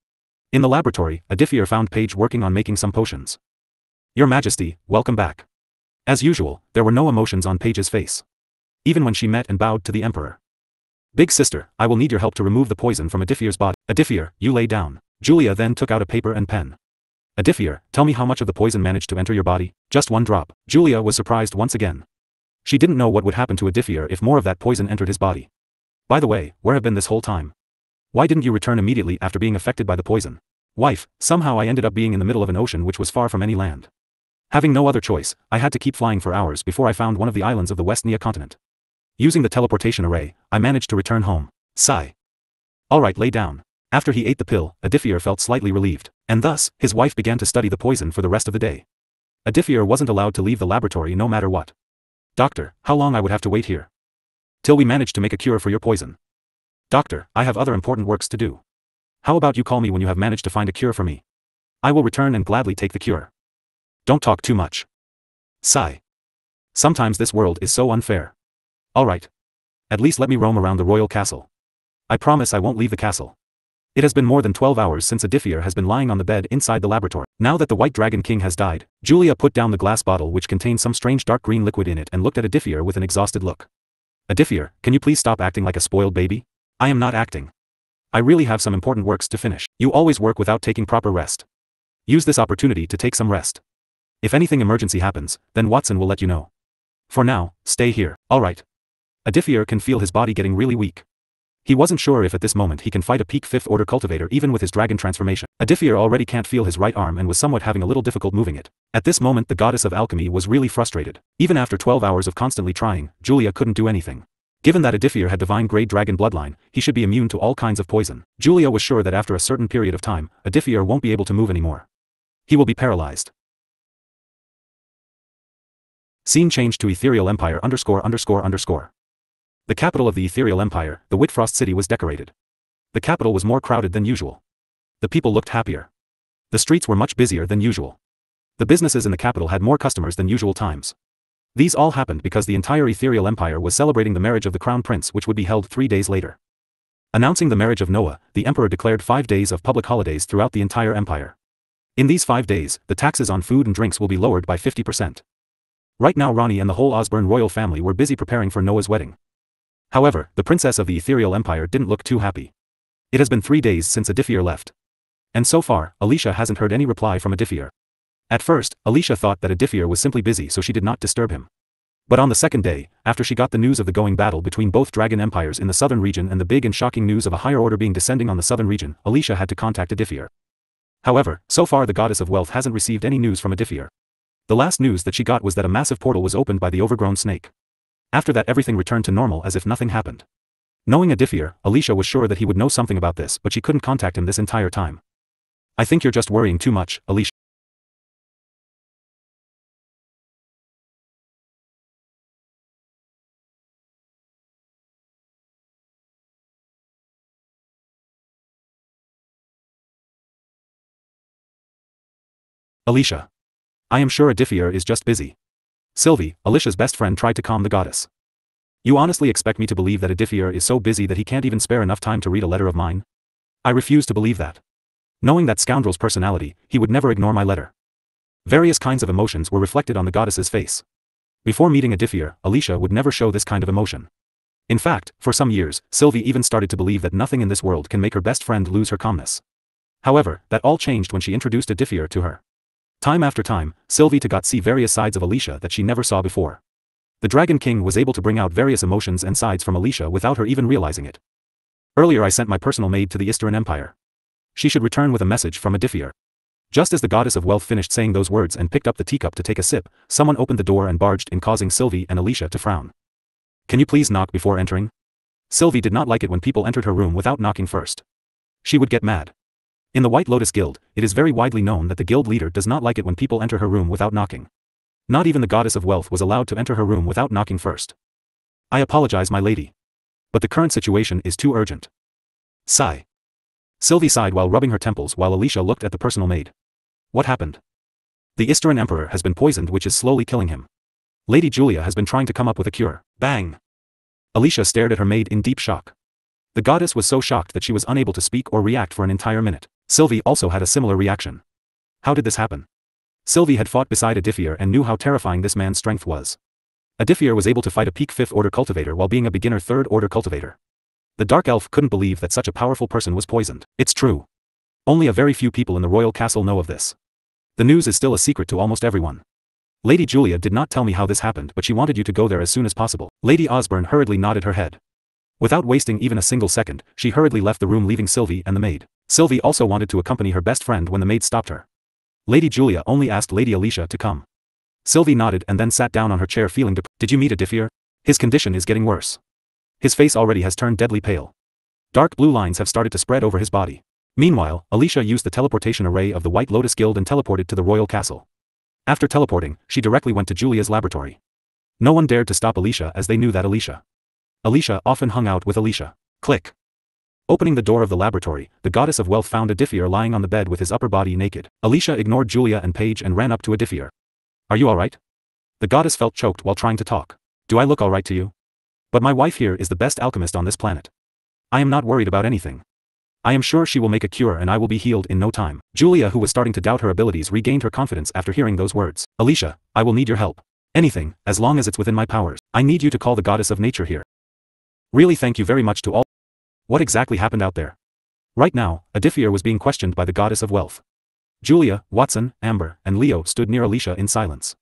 In the laboratory, Aditya found Paige working on making some potions. Your Majesty, welcome back. As usual, there were no emotions on Paige's face. Even when she met and bowed to the Emperor. Big sister, I will need your help to remove the poison from Aditya's body. Aditya, you lay down. Julia then took out a paper and pen. Aditya, tell me how much of the poison managed to enter your body? Just 1 drop. Julia was surprised once again. She didn't know what would happen to Aditya if more of that poison entered his body. By the way, where have been this whole time? Why didn't you return immediately after being affected by the poison? Wife, somehow I ended up being in the middle of an ocean which was far from any land. Having no other choice, I had to keep flying for hours before I found one of the islands of the West Nia continent. Using the teleportation array, I managed to return home. Sigh. Alright, lay down. After he ate the pill, Aditya felt slightly relieved, and thus, his wife began to study the poison for the rest of the day. Aditya wasn't allowed to leave the laboratory no matter what. Doctor, how long I would have to wait here? Till we manage to make a cure for your poison. Doctor, I have other important works to do. How about you call me when you have managed to find a cure for me? I will return and gladly take the cure. Don't talk too much. Sigh. Sometimes this world is so unfair. Alright. At least let me roam around the royal castle. I promise I won't leave the castle. It has been more than 12 hours since Aditya has been lying on the bed inside the laboratory. Now that the White Dragon King has died, Julia put down the glass bottle which contained some strange dark green liquid in it and looked at Aditya with an exhausted look. Aditya, can you please stop acting like a spoiled baby? I am not acting. I really have some important works to finish. You always work without taking proper rest. Use this opportunity to take some rest. If anything emergency happens, then Watson will let you know. For now, stay here. Alright. Aditya can feel his body getting really weak. He wasn't sure if at this moment he can fight a peak 5th order cultivator even with his dragon transformation. Aditya already can't feel his right arm and was somewhat having a little difficult moving it. At this moment the goddess of alchemy was really frustrated. Even after 12 hours of constantly trying, Julia couldn't do anything. Given that Aditya had divine grade dragon bloodline, he should be immune to all kinds of poison. Julia was sure that after a certain period of time, Aditya won't be able to move anymore. He will be paralyzed. Scene change to Ethereal Empire ____. The capital of the Ethereal Empire, the Whitfrost City, was decorated. The capital was more crowded than usual. The people looked happier. The streets were much busier than usual. The businesses in the capital had more customers than usual times. These all happened because the entire Ethereal Empire was celebrating the marriage of the Crown Prince, which would be held 3 days later. Announcing the marriage of Noah, the Emperor declared 5 days of public holidays throughout the entire empire. In these 5 days, the taxes on food and drinks will be lowered by 50%. Right now Ronnie and the whole Osborne royal family were busy preparing for Noah's wedding. However, the princess of the Ethereal Empire didn't look too happy. It has been 3 days since Aditya left. And so far, Alicia hasn't heard any reply from Aditya. At first, Alicia thought that Aditya was simply busy, so she did not disturb him. But on the second day, after she got the news of the going battle between both dragon empires in the southern region and the big and shocking news of a higher order being descending on the southern region, Alicia had to contact Aditya. However, so far the goddess of wealth hasn't received any news from Aditya. The last news that she got was that a massive portal was opened by the overgrown snake. After that everything returned to normal as if nothing happened. Knowing Aditya, Alicia was sure that he would know something about this, but she couldn't contact him this entire time. I think you're just worrying too much, Alicia. Alicia. I am sure Aditya is just busy. Sylvie, Alicia's best friend, tried to calm the goddess. You honestly expect me to believe that Aditya is so busy that he can't even spare enough time to read a letter of mine? I refuse to believe that. Knowing that scoundrel's personality, he would never ignore my letter. Various kinds of emotions were reflected on the goddess's face. Before meeting Aditya, Alicia would never show this kind of emotion. In fact, for some years, Sylvie even started to believe that nothing in this world can make her best friend lose her calmness. However, that all changed when she introduced Aditya to her. Time after time, Sylvie got to see various sides of Alicia that she never saw before. The Dragon King was able to bring out various emotions and sides from Alicia without her even realizing it. Earlier I sent my personal maid to the Eastern Empire. She should return with a message from Aditya. Just as the goddess of wealth finished saying those words and picked up the teacup to take a sip, someone opened the door and barged in, causing Sylvie and Alicia to frown. Can you please knock before entering? Sylvie did not like it when people entered her room without knocking first. She would get mad. In the White Lotus Guild, it is very widely known that the guild leader does not like it when people enter her room without knocking. Not even the goddess of wealth was allowed to enter her room without knocking first. I apologize, my lady. But the current situation is too urgent. Sigh. Sylvie sighed while rubbing her temples while Alicia looked at the personal maid. What happened? The Eastern Emperor has been poisoned, which is slowly killing him. Lady Julia has been trying to come up with a cure. Bang! Alicia stared at her maid in deep shock. The goddess was so shocked that she was unable to speak or react for an entire minute. Sylvie also had a similar reaction. How did this happen? Sylvie had fought beside Aditya and knew how terrifying this man's strength was. Aditya was able to fight a peak 5th order cultivator while being a beginner 3rd order cultivator. The dark elf couldn't believe that such a powerful person was poisoned. It's true. Only a very few people in the royal castle know of this. The news is still a secret to almost everyone. Lady Julia did not tell me how this happened, but she wanted you to go there as soon as possible. Lady Osborne hurriedly nodded her head. Without wasting even a single second, she hurriedly left the room, leaving Sylvie and the maid. Sylvie also wanted to accompany her best friend when the maid stopped her. Lady Julia only asked Lady Alicia to come. Sylvie nodded and then sat down on her chair feeling depressed. Did you meet Aditya? His condition is getting worse. His face already has turned deadly pale. Dark blue lines have started to spread over his body. Meanwhile, Alicia used the teleportation array of the White Lotus Guild and teleported to the royal castle. After teleporting, she directly went to Julia's laboratory. No one dared to stop Alicia as they knew that Alicia often hung out with Alicia. Click. Opening the door of the laboratory, the goddess of wealth found Aditya lying on the bed with his upper body naked. Alicia ignored Julia and Paige and ran up to Aditya. Are you alright? The goddess felt choked while trying to talk. Do I look alright to you? But my wife here is the best alchemist on this planet. I am not worried about anything. I am sure she will make a cure and I will be healed in no time. Julia, who was starting to doubt her abilities, regained her confidence after hearing those words. Alicia, I will need your help. Anything, as long as it's within my powers. I need you to call the goddess of nature here. Really, thank you very much to all. What exactly happened out there? Right now, Aditya was being questioned by the goddess of wealth. Julia, Watson, Amber, and Leo stood near Alicia in silence.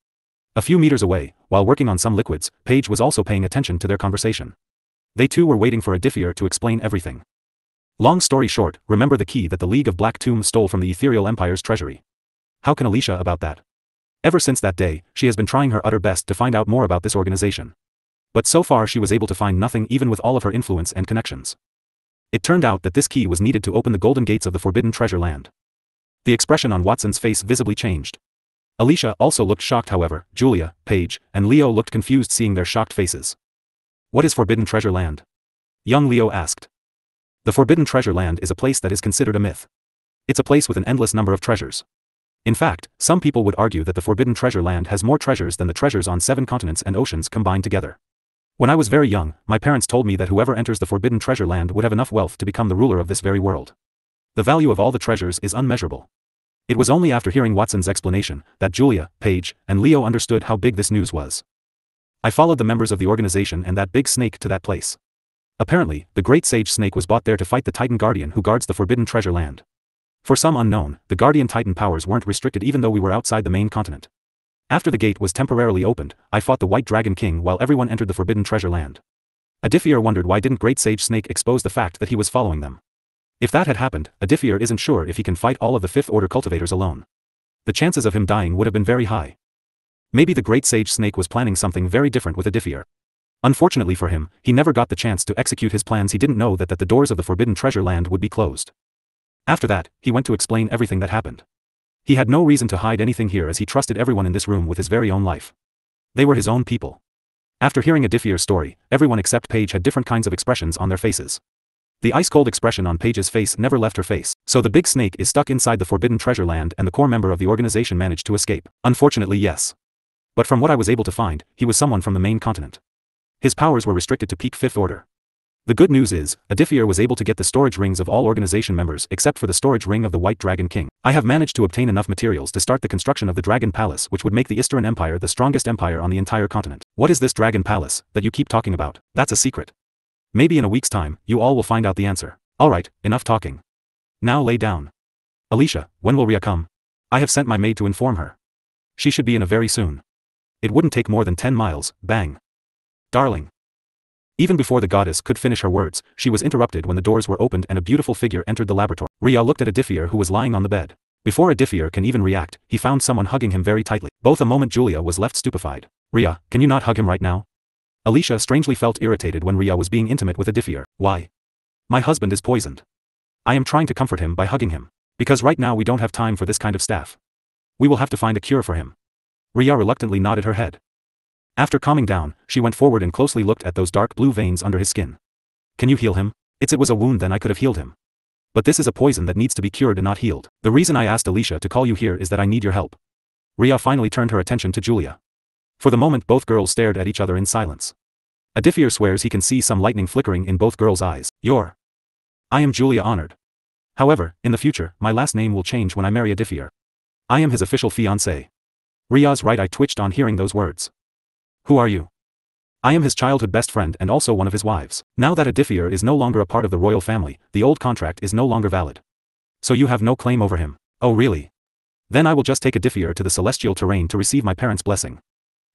A few meters away, while working on some liquids, Paige was also paying attention to their conversation. They too were waiting for Aditya to explain everything. Long story short, remember the key that the League of Black Tombs stole from the Ethereal Empire's treasury. How can Alicia about that? Ever since that day, she has been trying her utter best to find out more about this organization. But so far she was able to find nothing even with all of her influence and connections. It turned out that this key was needed to open the golden gates of the Forbidden Treasure Land. The expression on Watson's face visibly changed. Alicia also looked shocked however, Julia, Paige, and Leo looked confused seeing their shocked faces. What is Forbidden Treasure Land? Young Leo asked. The Forbidden Treasure Land is a place that is considered a myth. It's a place with an endless number of treasures. In fact, some people would argue that the Forbidden Treasure Land has more treasures than the treasures on 7 continents and oceans combined together. When I was very young, my parents told me that whoever enters the Forbidden Treasure Land would have enough wealth to become the ruler of this very world. The value of all the treasures is unmeasurable. It was only after hearing Watson's explanation that Julia, Paige, and Leo understood how big this news was. I followed the members of the organization and that big snake to that place. Apparently, the Great Sage Snake was brought there to fight the Titan Guardian who guards the Forbidden Treasure Land. For some unknown, the Guardian Titan powers weren't restricted even though we were outside the main continent. After the gate was temporarily opened, I fought the White Dragon King while everyone entered the Forbidden Treasure Land. Aditya wondered why didn't Great Sage Snake expose the fact that he was following them. If that had happened, Aditya isn't sure if he can fight all of the 5th Order cultivators alone. The chances of him dying would have been very high. Maybe the Great Sage Snake was planning something very different with Aditya. Unfortunately for him, he never got the chance to execute his plans. He didn't know that the doors of the Forbidden Treasure Land would be closed. After that, he went to explain everything that happened. He had no reason to hide anything here as he trusted everyone in this room with his very own life. They were his own people. After hearing Aditya's story, everyone except Paige had different kinds of expressions on their faces. The ice-cold expression on Paige's face never left her face. So the big snake is stuck inside the Forbidden Treasure Land and the core member of the organization managed to escape. Unfortunately, yes. But from what I was able to find, he was someone from the main continent. His powers were restricted to peak 5th Order. The good news is, Aditya was able to get the storage rings of all organization members except for the storage ring of the White Dragon King. I have managed to obtain enough materials to start the construction of the Dragon Palace which would make the Eastern Empire the strongest empire on the entire continent. What is this Dragon Palace that you keep talking about? That's a secret. Maybe in a week's time, you all will find out the answer. Alright, enough talking. Now lay down. Alicia, when will Ria come? I have sent my maid to inform her. She should be in a very soon. It wouldn't take more than 10 miles, bang. Darling. Even before the goddess could finish her words, she was interrupted when the doors were opened and a beautiful figure entered the laboratory. Ria looked at Aditya who was lying on the bed. Before Aditya can even react, he found someone hugging him very tightly. Both a moment Julia was left stupefied. Ria, can you not hug him right now? Alicia strangely felt irritated when Ria was being intimate with Aditya. Why? My husband is poisoned. I am trying to comfort him by hugging him. Because right now we don't have time for this kind of stuff. We will have to find a cure for him. Ria reluctantly nodded her head. After calming down, she went forward and closely looked at those dark blue veins under his skin. Can you heal him? If it was a wound then I could have healed him. But this is a poison that needs to be cured and not healed. The reason I asked Alicia to call you here is that I need your help. Ria finally turned her attention to Julia. For the moment both girls stared at each other in silence. Aditya swears he can see some lightning flickering in both girls' eyes. I am Julia honored. However, in the future, my last name will change when I marry Aditya. I am his official fiancé. Ria's right eye twitched on hearing those words. Who are you? I am his childhood best friend and also one of his wives. Now that Aditya is no longer a part of the royal family, the old contract is no longer valid. So you have no claim over him. Oh really? Then I will just take Aditya to the celestial terrain to receive my parents' blessing.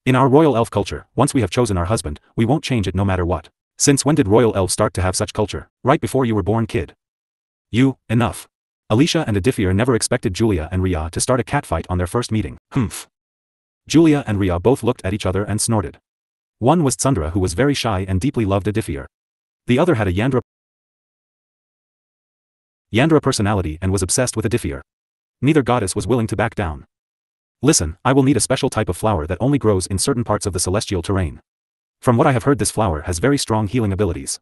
In our royal elf culture, once we have chosen our husband, we won't change it no matter what. Since when did royal elves start to have such culture? Right before you were born, kid. Enough. Alicia and Aditya never expected Julia and Ria to start a catfight on their first meeting. Humph. Julia and Ria both looked at each other and snorted. One was Tsundra who was very shy and deeply loved Aditya. The other had a Yandra personality and was obsessed with Aditya. Neither goddess was willing to back down. Listen, I will need a special type of flower that only grows in certain parts of the celestial terrain. From what I have heard this flower has very strong healing abilities.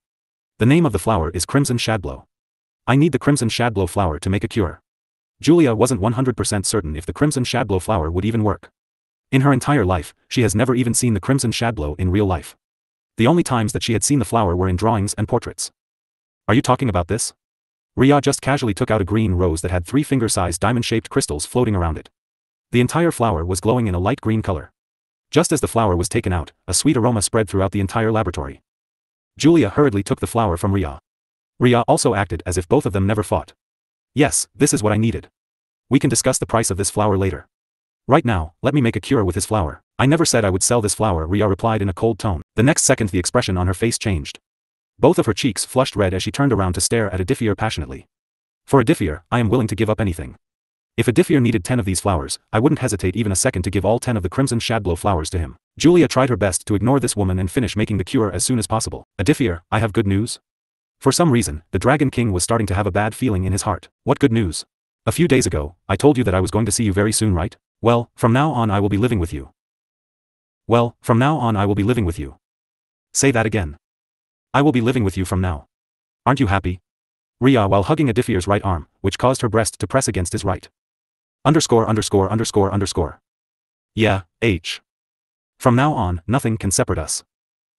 The name of the flower is Crimson Shadblow. I need the Crimson Shadblow flower to make a cure. Julia wasn't 100% certain if the Crimson Shadblow flower would even work. In her entire life, she has never even seen the Crimson Shadblow in real life. The only times that she had seen the flower were in drawings and portraits. Are you talking about this? Ria just casually took out a green rose that had 3 finger-sized diamond-shaped crystals floating around it. The entire flower was glowing in a light green color. Just as the flower was taken out, a sweet aroma spread throughout the entire laboratory. Julia hurriedly took the flower from Ria. Ria also acted as if both of them never fought. Yes, this is what I needed. We can discuss the price of this flower later. Right now, let me make a cure with his flower. I never said I would sell this flower, Ria replied in a cold tone. The next second the expression on her face changed. Both of her cheeks flushed red as she turned around to stare at Aditya passionately. For Aditya, I am willing to give up anything. If Aditya needed 10 of these flowers, I wouldn't hesitate even a second to give all 10 of the crimson shadblow flowers to him. Julia tried her best to ignore this woman and finish making the cure as soon as possible. Aditya, I have good news. For some reason, the Dragon King was starting to have a bad feeling in his heart. What good news? A few days ago, I told you that I was going to see you very soon, right? Well, from now on I will be living with you. Well, from now on I will be living with you. Say that again. I will be living with you from now. Aren't you happy? Ria while hugging Aditya's right arm, which caused her breast to press against his right. ______. Yeah, From now on, nothing can separate us.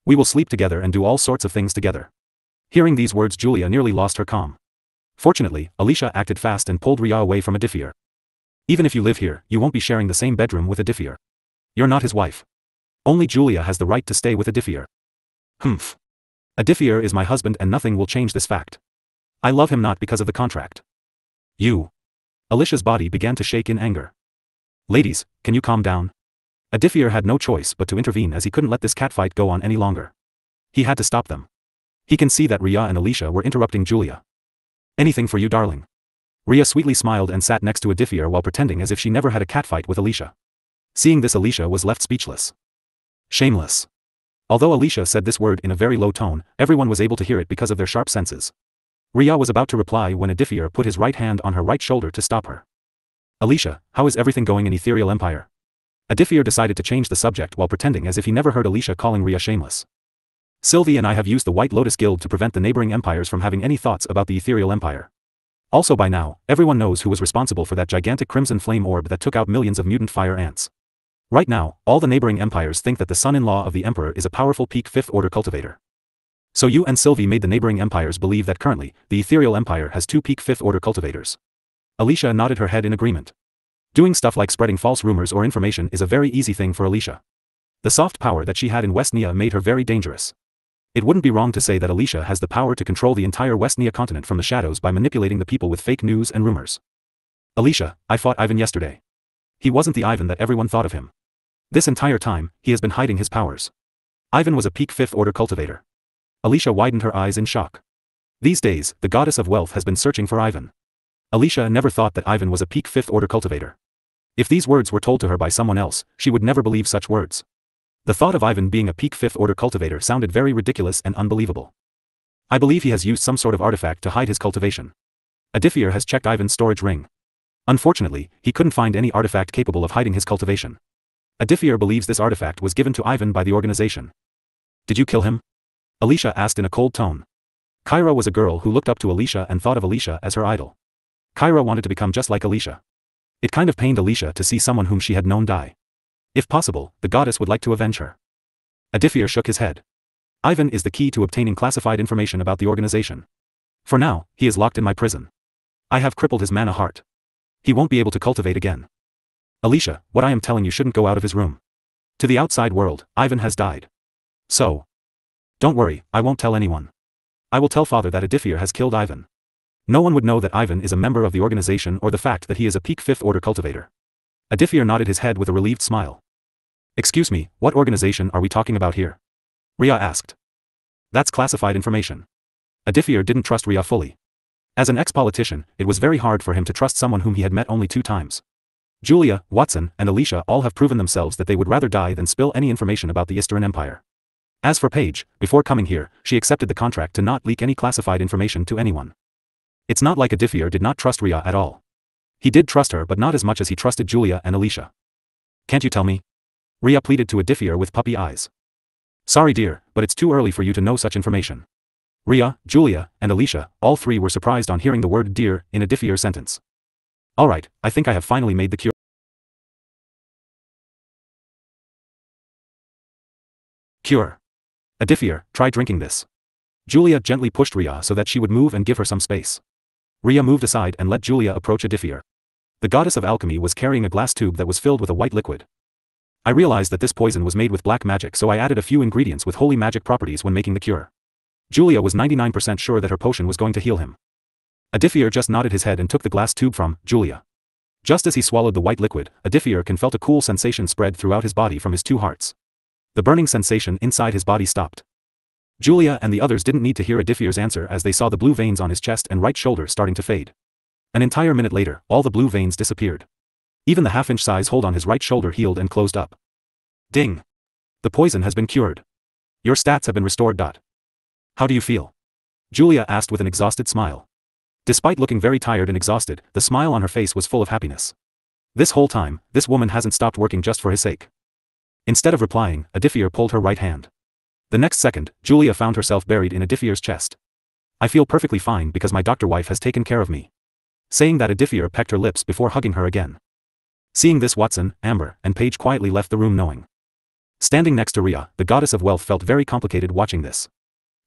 We will sleep together and do all sorts of things together. Hearing these words, Julia nearly lost her calm. Fortunately, Alicia acted fast and pulled Ria away from Aditya. Even if you live here, you won't be sharing the same bedroom with Aditya. You're not his wife. Only Julia has the right to stay with Aditya. Humph. Aditya is my husband and nothing will change this fact. I love him not because of the contract. You. Alicia's body began to shake in anger. Ladies, can you calm down? Aditya had no choice but to intervene as he couldn't let this catfight go on any longer. He had to stop them. He can see that Ria and Alicia were interrupting Julia. Anything for you, darling. Ria sweetly smiled and sat next to Aditya while pretending as if she never had a catfight with Alicia. Seeing this, Alicia was left speechless. Shameless. Although Alicia said this word in a very low tone, everyone was able to hear it because of their sharp senses. Ria was about to reply when Aditya put his right hand on her right shoulder to stop her. Alicia, how is everything going in Ethereal Empire? Aditya decided to change the subject while pretending as if he never heard Alicia calling Ria shameless. Sylvie and I have used the White Lotus Guild to prevent the neighboring empires from having any thoughts about the Ethereal Empire. Also by now, everyone knows who was responsible for that gigantic crimson flame orb that took out millions of mutant fire ants. Right now, all the neighboring empires think that the son-in-law of the emperor is a powerful peak 5th order cultivator. So you and Sylvie made the neighboring empires believe that currently, the Ethereal Empire has 2 peak 5th order cultivators. Alicia nodded her head in agreement. Doing stuff like spreading false rumors or information is a very easy thing for Alicia. The soft power that she had in West Nia made her very dangerous. It wouldn't be wrong to say that Alicia has the power to control the entire West Nia continent from the shadows by manipulating the people with fake news and rumors. Alicia, I fought Ivan yesterday. He wasn't the Ivan that everyone thought of him. This entire time, he has been hiding his powers. Ivan was a peak 5th order cultivator. Alicia widened her eyes in shock. These days, the goddess of wealth has been searching for Ivan. Alicia never thought that Ivan was a peak 5th order cultivator. If these words were told to her by someone else, she would never believe such words. The thought of Ivan being a peak 5th order cultivator sounded very ridiculous and unbelievable. I believe he has used some sort of artifact to hide his cultivation. Aditya has checked Ivan's storage ring. Unfortunately, he couldn't find any artifact capable of hiding his cultivation. Aditya believes this artifact was given to Ivan by the organization. Did you kill him? Alicia asked in a cold tone. Kyra was a girl who looked up to Alicia and thought of Alicia as her idol. Kyra wanted to become just like Alicia. It kind of pained Alicia to see someone whom she had known die. If possible, the goddess would like to avenge her. Aditya shook his head. Ivan is the key to obtaining classified information about the organization. For now, he is locked in my prison. I have crippled his mana heart. He won't be able to cultivate again. Alicia, what I am telling you shouldn't go out of his room. To the outside world, Ivan has died. So. Don't worry, I won't tell anyone. I will tell father that Aditya has killed Ivan. No one would know that Ivan is a member of the organization or the fact that he is a peak 5th order cultivator. Aditya nodded his head with a relieved smile. Excuse me, what organization are we talking about here? Ria asked. That's classified information. Aditya didn't trust Ria fully. As an ex-politician, it was very hard for him to trust someone whom he had met only 2 times. Julia, Watson, and Alicia all have proven themselves that they would rather die than spill any information about the Eastern Empire. As for Paige, before coming here, she accepted the contract to not leak any classified information to anyone. It's not like Aditya did not trust Ria at all. He did trust her but not as much as he trusted Julia and Alicia. Can't you tell me? Ria pleaded to Aditya with puppy eyes. Sorry dear, but it's too early for you to know such information. Ria, Julia, and Alicia, all 3 were surprised on hearing the word dear in Aditya's sentence. Alright, I think I have finally made the cure. Cure. Aditya, try drinking this. Julia gently pushed Ria so that she would move and give her some space. Ria moved aside and let Julia approach Aditya. The goddess of alchemy was carrying a glass tube that was filled with a white liquid. I realized that this poison was made with black magic, so I added a few ingredients with holy magic properties when making the cure. Julia was 99% sure that her potion was going to heal him. Aditya just nodded his head and took the glass tube from Julia. Just as he swallowed the white liquid, Aditya felt a cool sensation spread throughout his body from his two hearts. The burning sensation inside his body stopped. Julia and the others didn't need to hear Aditya's answer as they saw the blue veins on his chest and right shoulder starting to fade. An entire minute later, all the blue veins disappeared. Even the half-inch size hold on his right shoulder healed and closed up. Ding! The poison has been cured. Your stats have been restored. How do you feel? Julia asked with an exhausted smile. Despite looking very tired and exhausted, the smile on her face was full of happiness. This whole time, this woman hasn't stopped working just for his sake. Instead of replying, Aditya pulled her right hand. The next second, Julia found herself buried in Aditya's chest. I feel perfectly fine because my doctor wife has taken care of me. Saying that, Aditya pecked her lips before hugging her again. Seeing this, Watson, Amber, and Paige quietly left the room knowing. Standing next to Rhea, the goddess of wealth felt very complicated watching this.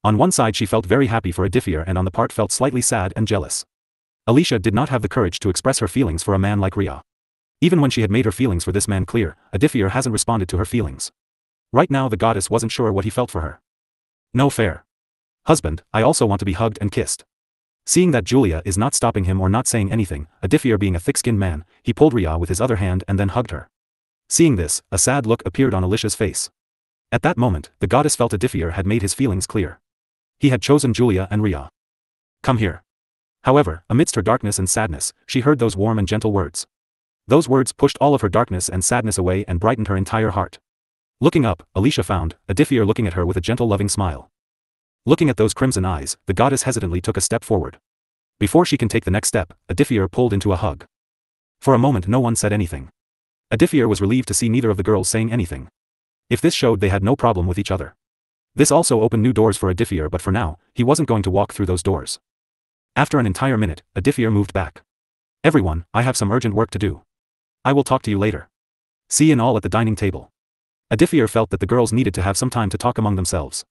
On one side she felt very happy for Aditya and on the part felt slightly sad and jealous. Alicia did not have the courage to express her feelings for a man like Rhea. Even when she had made her feelings for this man clear, Aditya hasn't responded to her feelings. Right now the goddess wasn't sure what he felt for her. No fair. Husband, I also want to be hugged and kissed. Seeing that Julia is not stopping him or not saying anything, Aditya being a thick-skinned man, he pulled Rhea with his other hand and then hugged her. Seeing this, a sad look appeared on Alicia's face. At that moment, the goddess felt Aditya had made his feelings clear. He had chosen Julia and Rhea. Come here. However, amidst her darkness and sadness, she heard those warm and gentle words. Those words pushed all of her darkness and sadness away and brightened her entire heart. Looking up, Alicia found Aditya looking at her with a gentle loving smile. Looking at those crimson eyes, the goddess hesitantly took a step forward. Before she can take the next step, Aditya pulled into a hug. For a moment no one said anything. Aditya was relieved to see neither of the girls saying anything. If this showed they had no problem with each other. This also opened new doors for Aditya, but for now, he wasn't going to walk through those doors. After an entire minute, Aditya moved back. Everyone, I have some urgent work to do. I will talk to you later. See you all at the dining table. Aditya felt that the girls needed to have some time to talk among themselves.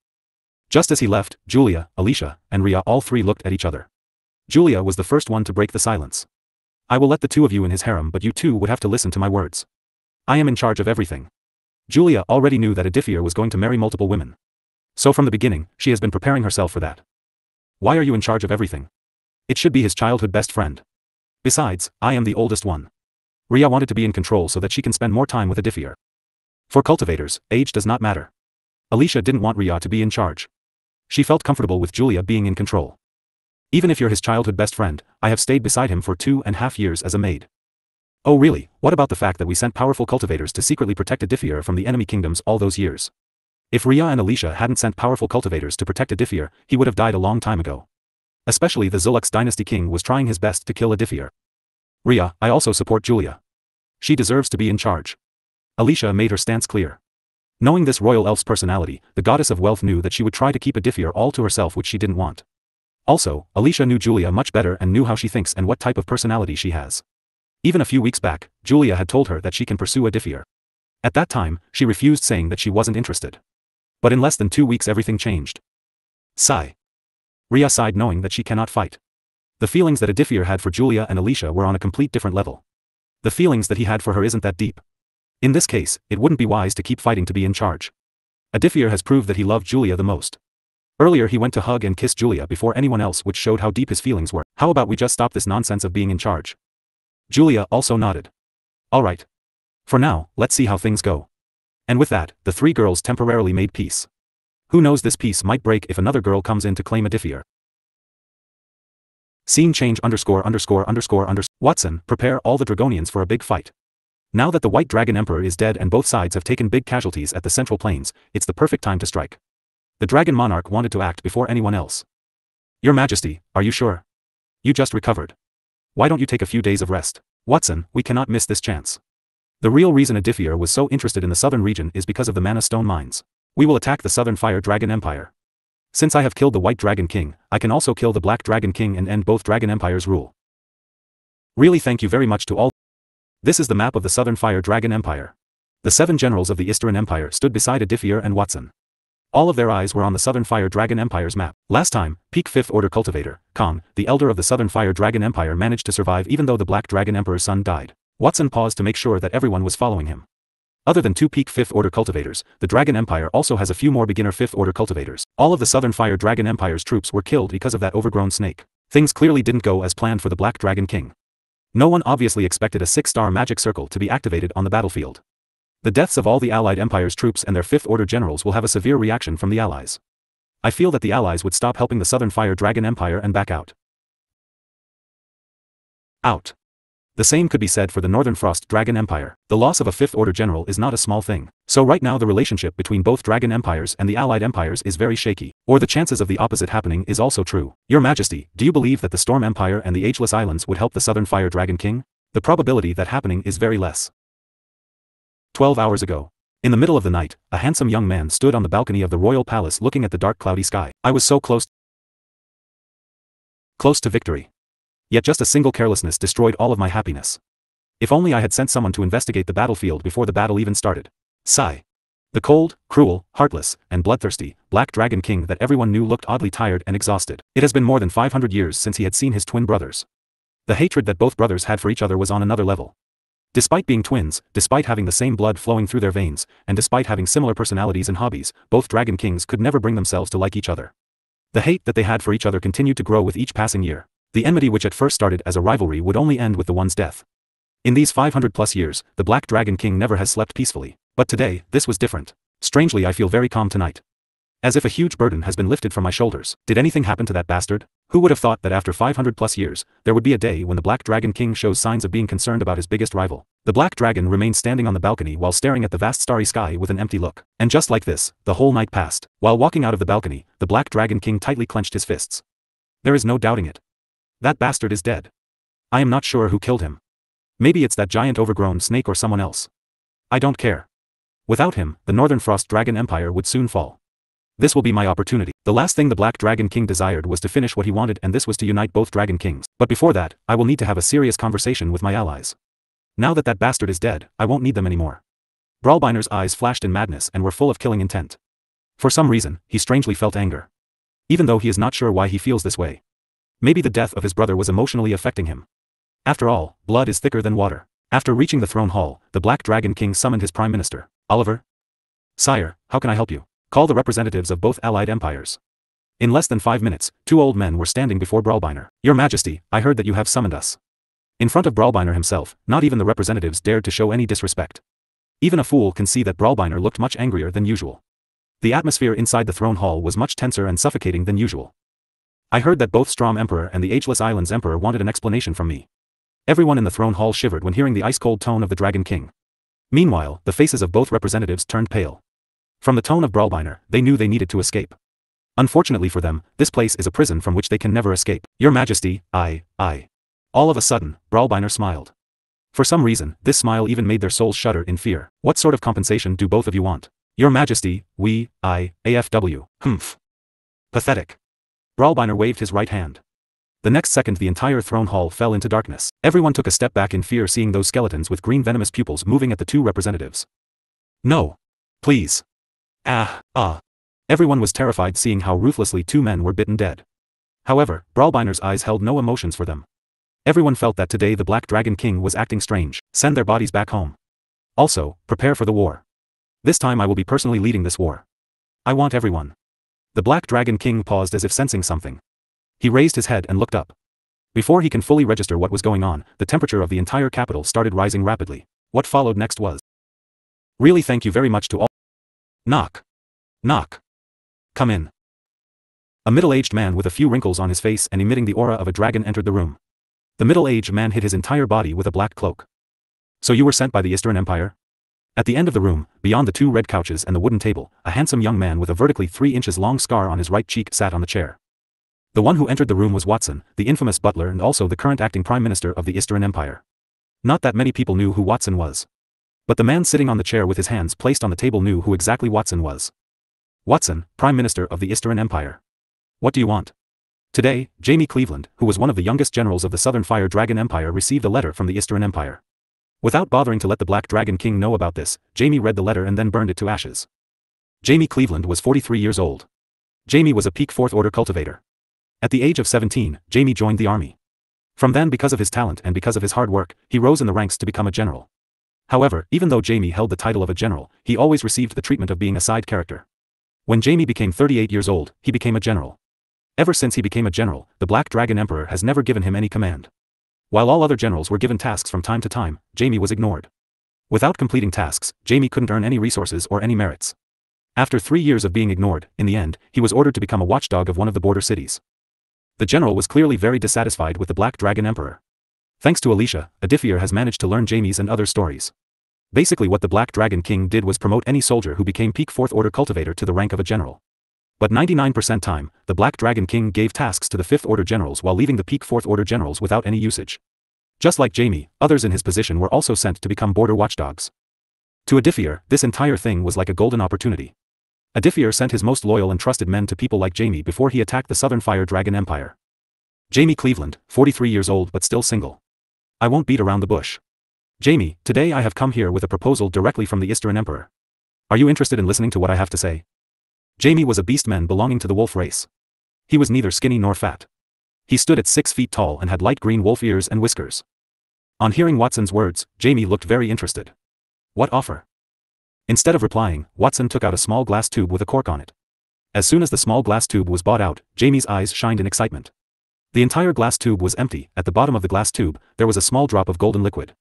Just as he left, Julia, Alicia, and Rhea all three looked at each other. Julia was the first one to break the silence. I will let the two of you in his harem, but you two would have to listen to my words. I am in charge of everything. Julia already knew that Aditya was going to marry multiple women. So from the beginning, she has been preparing herself for that. Why are you in charge of everything? It should be his childhood best friend. Besides, I am the oldest one. Rhea wanted to be in control so that she can spend more time with Aditya. For cultivators, age does not matter. Alicia didn't want Rhea to be in charge. She felt comfortable with Julia being in control. Even if you're his childhood best friend, I have stayed beside him for 2.5 years as a maid. Oh really, what about the fact that we sent powerful cultivators to secretly protect Aditya from the enemy kingdoms all those years? If Rhea and Alicia hadn't sent powerful cultivators to protect Aditya, he would have died a long time ago. Especially the Zulux dynasty king was trying his best to kill Aditya. Rhea, I also support Julia. She deserves to be in charge. Alicia made her stance clear. Knowing this royal elf's personality, the goddess of wealth knew that she would try to keep Aditya all to herself, which she didn't want. Also, Alicia knew Julia much better and knew how she thinks and what type of personality she has. Even a few weeks back, Julia had told her that she can pursue Aditya. At that time, she refused, saying that she wasn't interested. But in less than 2 weeks everything changed. Sigh. Rhea sighed knowing that she cannot fight. The feelings that Aditya had for Julia and Alicia were on a complete different level. The feelings that he had for her isn't that deep. In this case, it wouldn't be wise to keep fighting to be in charge. Aditya has proved that he loved Julia the most. Earlier he went to hug and kiss Julia before anyone else, which showed how deep his feelings were. How about we just stop this nonsense of being in charge? Julia also nodded. Alright. For now, let's see how things go. And with that, the three girls temporarily made peace. Who knows, this peace might break if another girl comes in to claim Aditya. Scene change ______. Watson, prepare all the Dragonians for a big fight. Now that the White Dragon Emperor is dead and both sides have taken big casualties at the Central Plains, it's the perfect time to strike. The Dragon Monarch wanted to act before anyone else. Your Majesty, are you sure? You just recovered. Why don't you take a few days of rest? Watson, we cannot miss this chance. The real reason Aditya was so interested in the southern region is because of the Mana Stone mines. We will attack the Southern Fire Dragon Empire. Since I have killed the White Dragon King, I can also kill the Black Dragon King and end both Dragon Empires' rule. Really, thank you very much to all. This is the map of the Southern Fire Dragon Empire. The 7 generals of the Eastern Empire stood beside Aditya and Watson. All of their eyes were on the Southern Fire Dragon Empire's map. Last time, peak 5th Order cultivator, Kong, the elder of the Southern Fire Dragon Empire, managed to survive even though the Black Dragon Emperor's son died. Watson paused to make sure that everyone was following him. Other than 2 peak 5th Order cultivators, the Dragon Empire also has a few more beginner 5th Order cultivators. All of the Southern Fire Dragon Empire's troops were killed because of that overgrown snake. Things clearly didn't go as planned for the Black Dragon King. No one obviously expected a 6-star magic circle to be activated on the battlefield. The deaths of all the Allied Empire's troops and their Fifth-Order generals will have a severe reaction from the Allies. I feel that the Allies would stop helping the Southern Fire Dragon Empire and back out. The same could be said for the Northern Frost Dragon Empire. The loss of a Fifth-Order general is not a small thing. So right now the relationship between both Dragon Empires and the Allied Empires is very shaky. Or the chances of the opposite happening is also true. Your Majesty, do you believe that the Storm Empire and the Ageless Islands would help the Southern Fire Dragon King? The probability that happening is very less. 12 hours ago. In the middle of the night, a handsome young man stood on the balcony of the royal palace looking at the dark cloudy sky. I was so close to victory. Yet just a single carelessness destroyed all of my happiness. If only I had sent someone to investigate the battlefield before the battle even started. Sigh. The cold, cruel, heartless, and bloodthirsty, Black Dragon King that everyone knew looked oddly tired and exhausted. It has been more than 500 years since he had seen his twin brothers. The hatred that both brothers had for each other was on another level. Despite being twins, despite having the same blood flowing through their veins, and despite having similar personalities and hobbies, both Dragon Kings could never bring themselves to like each other. The hate that they had for each other continued to grow with each passing year. The enmity which at first started as a rivalry would only end with the one's death. In these 500+ years, the Black Dragon King never has slept peacefully. But today, this was different. Strangely, I feel very calm tonight. As if a huge burden has been lifted from my shoulders. Did anything happen to that bastard? Who would have thought that after 500+ years, there would be a day when the Black Dragon King shows signs of being concerned about his biggest rival? The Black Dragon remained standing on the balcony while staring at the vast starry sky with an empty look. And just like this, the whole night passed. While walking out of the balcony, the Black Dragon King tightly clenched his fists. There is no doubting it. That bastard is dead. I am not sure who killed him. Maybe it's that giant overgrown snake or someone else. I don't care. Without him, the Northern Frost Dragon Empire would soon fall. This will be my opportunity. The last thing the Black Dragon King desired was to finish what he wanted, and this was to unite both Dragon Kings. But before that, I will need to have a serious conversation with my allies. Now that that bastard is dead, I won't need them anymore. Brawlbiner's eyes flashed in madness and were full of killing intent. For some reason, he strangely felt anger. Even though he is not sure why he feels this way. Maybe the death of his brother was emotionally affecting him. After all, blood is thicker than water. After reaching the throne hall, the Black Dragon King summoned his Prime Minister. Oliver? Sire, how can I help you? Call the representatives of both allied empires. In less than 5 minutes, 2 old men were standing before Brawlbiner. Your Majesty, I heard that you have summoned us. In front of Brawlbiner himself, not even the representatives dared to show any disrespect. Even a fool can see that Brawlbiner looked much angrier than usual. The atmosphere inside the throne hall was much tenser and suffocating than usual. I heard that both Strom Emperor and the Ageless Islands Emperor wanted an explanation from me. Everyone in the throne hall shivered when hearing the ice-cold tone of the Dragon King. Meanwhile, the faces of both representatives turned pale. From the tone of Brawlbiner, they knew they needed to escape. Unfortunately for them, this place is a prison from which they can never escape. Your Majesty, I. All of a sudden, Brawlbiner smiled. For some reason, this smile even made their souls shudder in fear. What sort of compensation do both of you want? Your Majesty, AFW. Humph. Pathetic. Brawlbiner waved his right hand. The next second the entire throne hall fell into darkness. Everyone took a step back in fear seeing those skeletons with green venomous pupils moving at the 2 representatives. No. Please. Everyone was terrified seeing how ruthlessly 2 men were bitten dead. However, Brawlbiner's eyes held no emotions for them. Everyone felt that today the Black Dragon King was acting strange. Send their bodies back home. Also, prepare for the war. This time I will be personally leading this war. I want everyone. The Black Dragon King paused as if sensing something. He raised his head and looked up. Before he can fully register what was going on, the temperature of the entire capital started rising rapidly. What followed next was, really thank you very much to all. Knock. Knock. Come in. A middle-aged man with a few wrinkles on his face and emitting the aura of a dragon entered the room. The middle-aged man hid his entire body with a black cloak. So you were sent by the Eastern Empire? At the end of the room, beyond the 2 red couches and the wooden table, a handsome young man with a vertically 3 inches long scar on his right cheek sat on the chair. The one who entered the room was Watson, the infamous butler and also the current acting Prime Minister of the Eastern Empire. Not that many people knew who Watson was. But the man sitting on the chair with his hands placed on the table knew who exactly Watson was. Watson, Prime Minister of the Eastern Empire. What do you want? Today, Jamie Cleveland, who was one of the youngest generals of the Southern Fire Dragon Empire, received a letter from the Eastern Empire. Without bothering to let the Black Dragon King know about this, Jamie read the letter and then burned it to ashes. Jamie Cleveland was 43 years old. Jamie was a peak 4th Order cultivator. At the age of 17, Jamie joined the army. From then, because of his talent and because of his hard work, he rose in the ranks to become a general. However, even though Jamie held the title of a general, he always received the treatment of being a side character. When Jamie became 38 years old, he became a general. Ever since he became a general, the Black Dragon Emperor has never given him any command. While all other generals were given tasks from time to time, Jamie was ignored. Without completing tasks, Jamie couldn't earn any resources or any merits. After 3 years of being ignored, in the end, he was ordered to become a watchdog of one of the border cities. The general was clearly very dissatisfied with the Black Dragon Emperor. Thanks to Alicia, Aditya has managed to learn Jamie's and other stories. Basically what the Black Dragon King did was promote any soldier who became peak 4th Order cultivator to the rank of a general. But 99% time, the Black Dragon King gave tasks to the 5th Order generals while leaving the peak 4th Order generals without any usage. Just like Jamie, others in his position were also sent to become border watchdogs. To Aditya, this entire thing was like a golden opportunity. Aditya sent his most loyal and trusted men to people like Jamie before he attacked the Southern Fire Dragon Empire. Jamie Cleveland, 43 years old but still single. I won't beat around the bush. Jamie, today I have come here with a proposal directly from the Eastern Emperor. Are you interested in listening to what I have to say? Jamie was a beastman belonging to the wolf race. He was neither skinny nor fat. He stood at 6 feet tall and had light green wolf ears and whiskers. On hearing Watson's words, Jamie looked very interested. What offer? Instead of replying, Watson took out a small glass tube with a cork on it. As soon as the small glass tube was bought out, Jamie's eyes shined in excitement. The entire glass tube was empty. At the bottom of the glass tube, there was a small drop of golden liquid.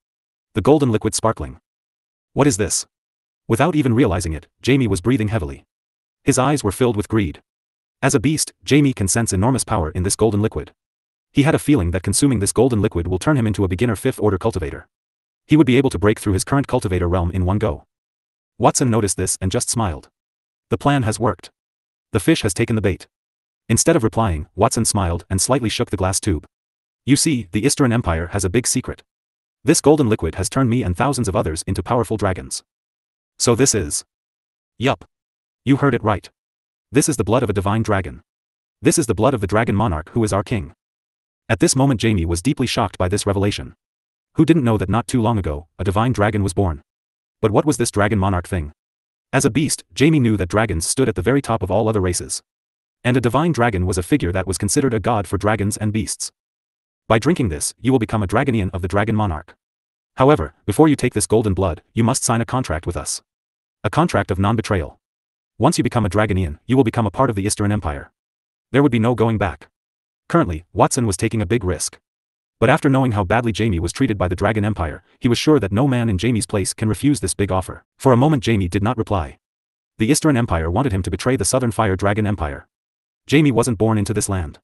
The golden liquid sparkling. What is this? Without even realizing it, Jamie was breathing heavily. His eyes were filled with greed. As a beast, Jamie can sense enormous power in this golden liquid. He had a feeling that consuming this golden liquid will turn him into a beginner 5th Order cultivator. He would be able to break through his current cultivator realm in one go. Watson noticed this and just smiled. The plan has worked. The fish has taken the bait. Instead of replying, Watson smiled and slightly shook the glass tube. You see, the Eastern Empire has a big secret. This golden liquid has turned me and thousands of others into powerful dragons. So this is... Yup. You heard it right. This is the blood of a divine dragon. This is the blood of the dragon monarch who is our king. At this moment Jamie was deeply shocked by this revelation. Who didn't know that not too long ago, a divine dragon was born? But what was this dragon monarch thing? As a beast, Jamie knew that dragons stood at the very top of all other races. And a divine dragon was a figure that was considered a god for dragons and beasts. By drinking this, you will become a dragonian of the dragon monarch. However, before you take this golden blood, you must sign a contract with us. A contract of non-betrayal. Once you become a dragonian, you will become a part of the Eastern Empire. There would be no going back. Currently, Watson was taking a big risk. But after knowing how badly Jamie was treated by the Dragon Empire, he was sure that no man in Jamie's place can refuse this big offer. For a moment Jamie did not reply. The Eastern Empire wanted him to betray the Southern Fire Dragon Empire. Jamie wasn't born into this land.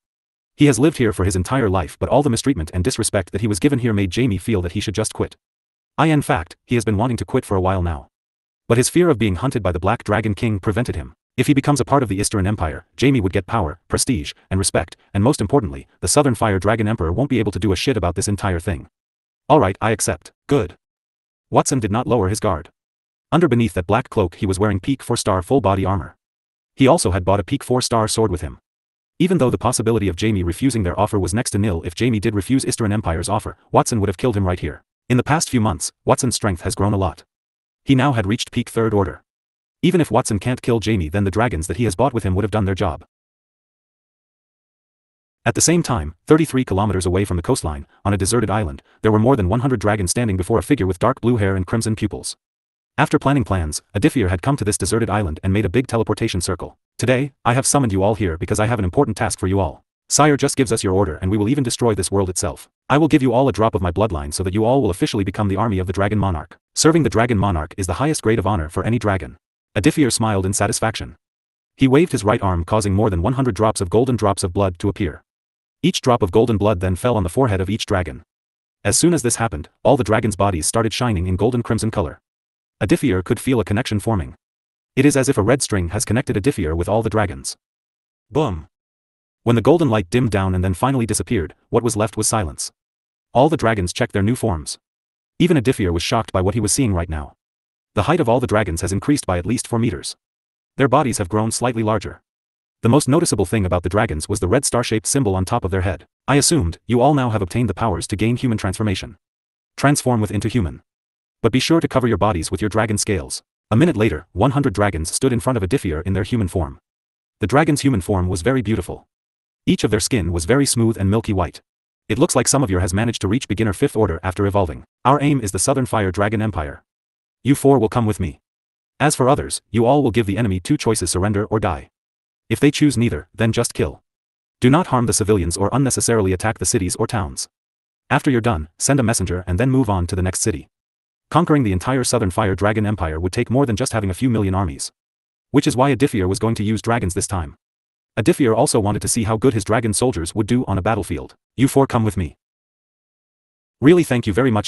He has lived here for his entire life, but all the mistreatment and disrespect that he was given here made Jamie feel that he should just quit. In fact, he has been wanting to quit for a while now. But his fear of being hunted by the Black Dragon King prevented him. If he becomes a part of the Eastern Empire, Jamie would get power, prestige, and respect, and most importantly, the Southern Fire Dragon Emperor won't be able to do a shit about this entire thing. Alright, I accept. Good. Watson did not lower his guard. Beneath that black cloak he was wearing peak 4-star full body armor. He also had bought a peak 4-star sword with him. Even though the possibility of Jamie refusing their offer was next to nil, if Jamie did refuse Eastern Empire's offer, Watson would have killed him right here. In the past few months, Watson's strength has grown a lot. He now had reached peak 3rd Order. Even if Watson can't kill Jamie, then the dragons that he has bought with him would have done their job. At the same time, 33 kilometers away from the coastline, on a deserted island, there were more than 100 dragons standing before a figure with dark blue hair and crimson pupils. After planning plans, Aditya had come to this deserted island and made a big teleportation circle. Today, I have summoned you all here because I have an important task for you all. Sire just gives us your order and we will even destroy this world itself. I will give you all a drop of my bloodline so that you all will officially become the army of the Dragon Monarch. Serving the Dragon Monarch is the highest grade of honor for any dragon. Aditya smiled in satisfaction. He waved his right arm, causing more than 100 drops of golden drops of blood to appear. Each drop of golden blood then fell on the forehead of each dragon. As soon as this happened, all the dragons' bodies started shining in golden crimson color. Aditya could feel a connection forming. It is as if a red string has connected Aditya with all the dragons. Boom! When the golden light dimmed down and then finally disappeared, what was left was silence. All the dragons checked their new forms. Even Aditya was shocked by what he was seeing right now. The height of all the dragons has increased by at least 4 meters. Their bodies have grown slightly larger. The most noticeable thing about the dragons was the red star-shaped symbol on top of their head. I assumed, you all now have obtained the powers to gain human transformation. Transform into human. But be sure to cover your bodies with your dragon scales. A minute later, 100 dragons stood in front of Aditya in their human form. The dragon's human form was very beautiful. Each of their skin was very smooth and milky white. It looks like some of you has managed to reach beginner 5th Order after evolving. Our aim is the Southern Fire Dragon Empire. You 4 will come with me. As for others, you all will give the enemy 2 choices: surrender or die. If they choose neither, then just kill. Do not harm the civilians or unnecessarily attack the cities or towns. After you're done, send a messenger and then move on to the next city. Conquering the entire southern fire dragon empire would take more than just having a few million armies. Which is why Aditya was going to use dragons this time. Aditya also wanted to see how good his dragon soldiers would do on a battlefield. You four come with me. Really thank you very much to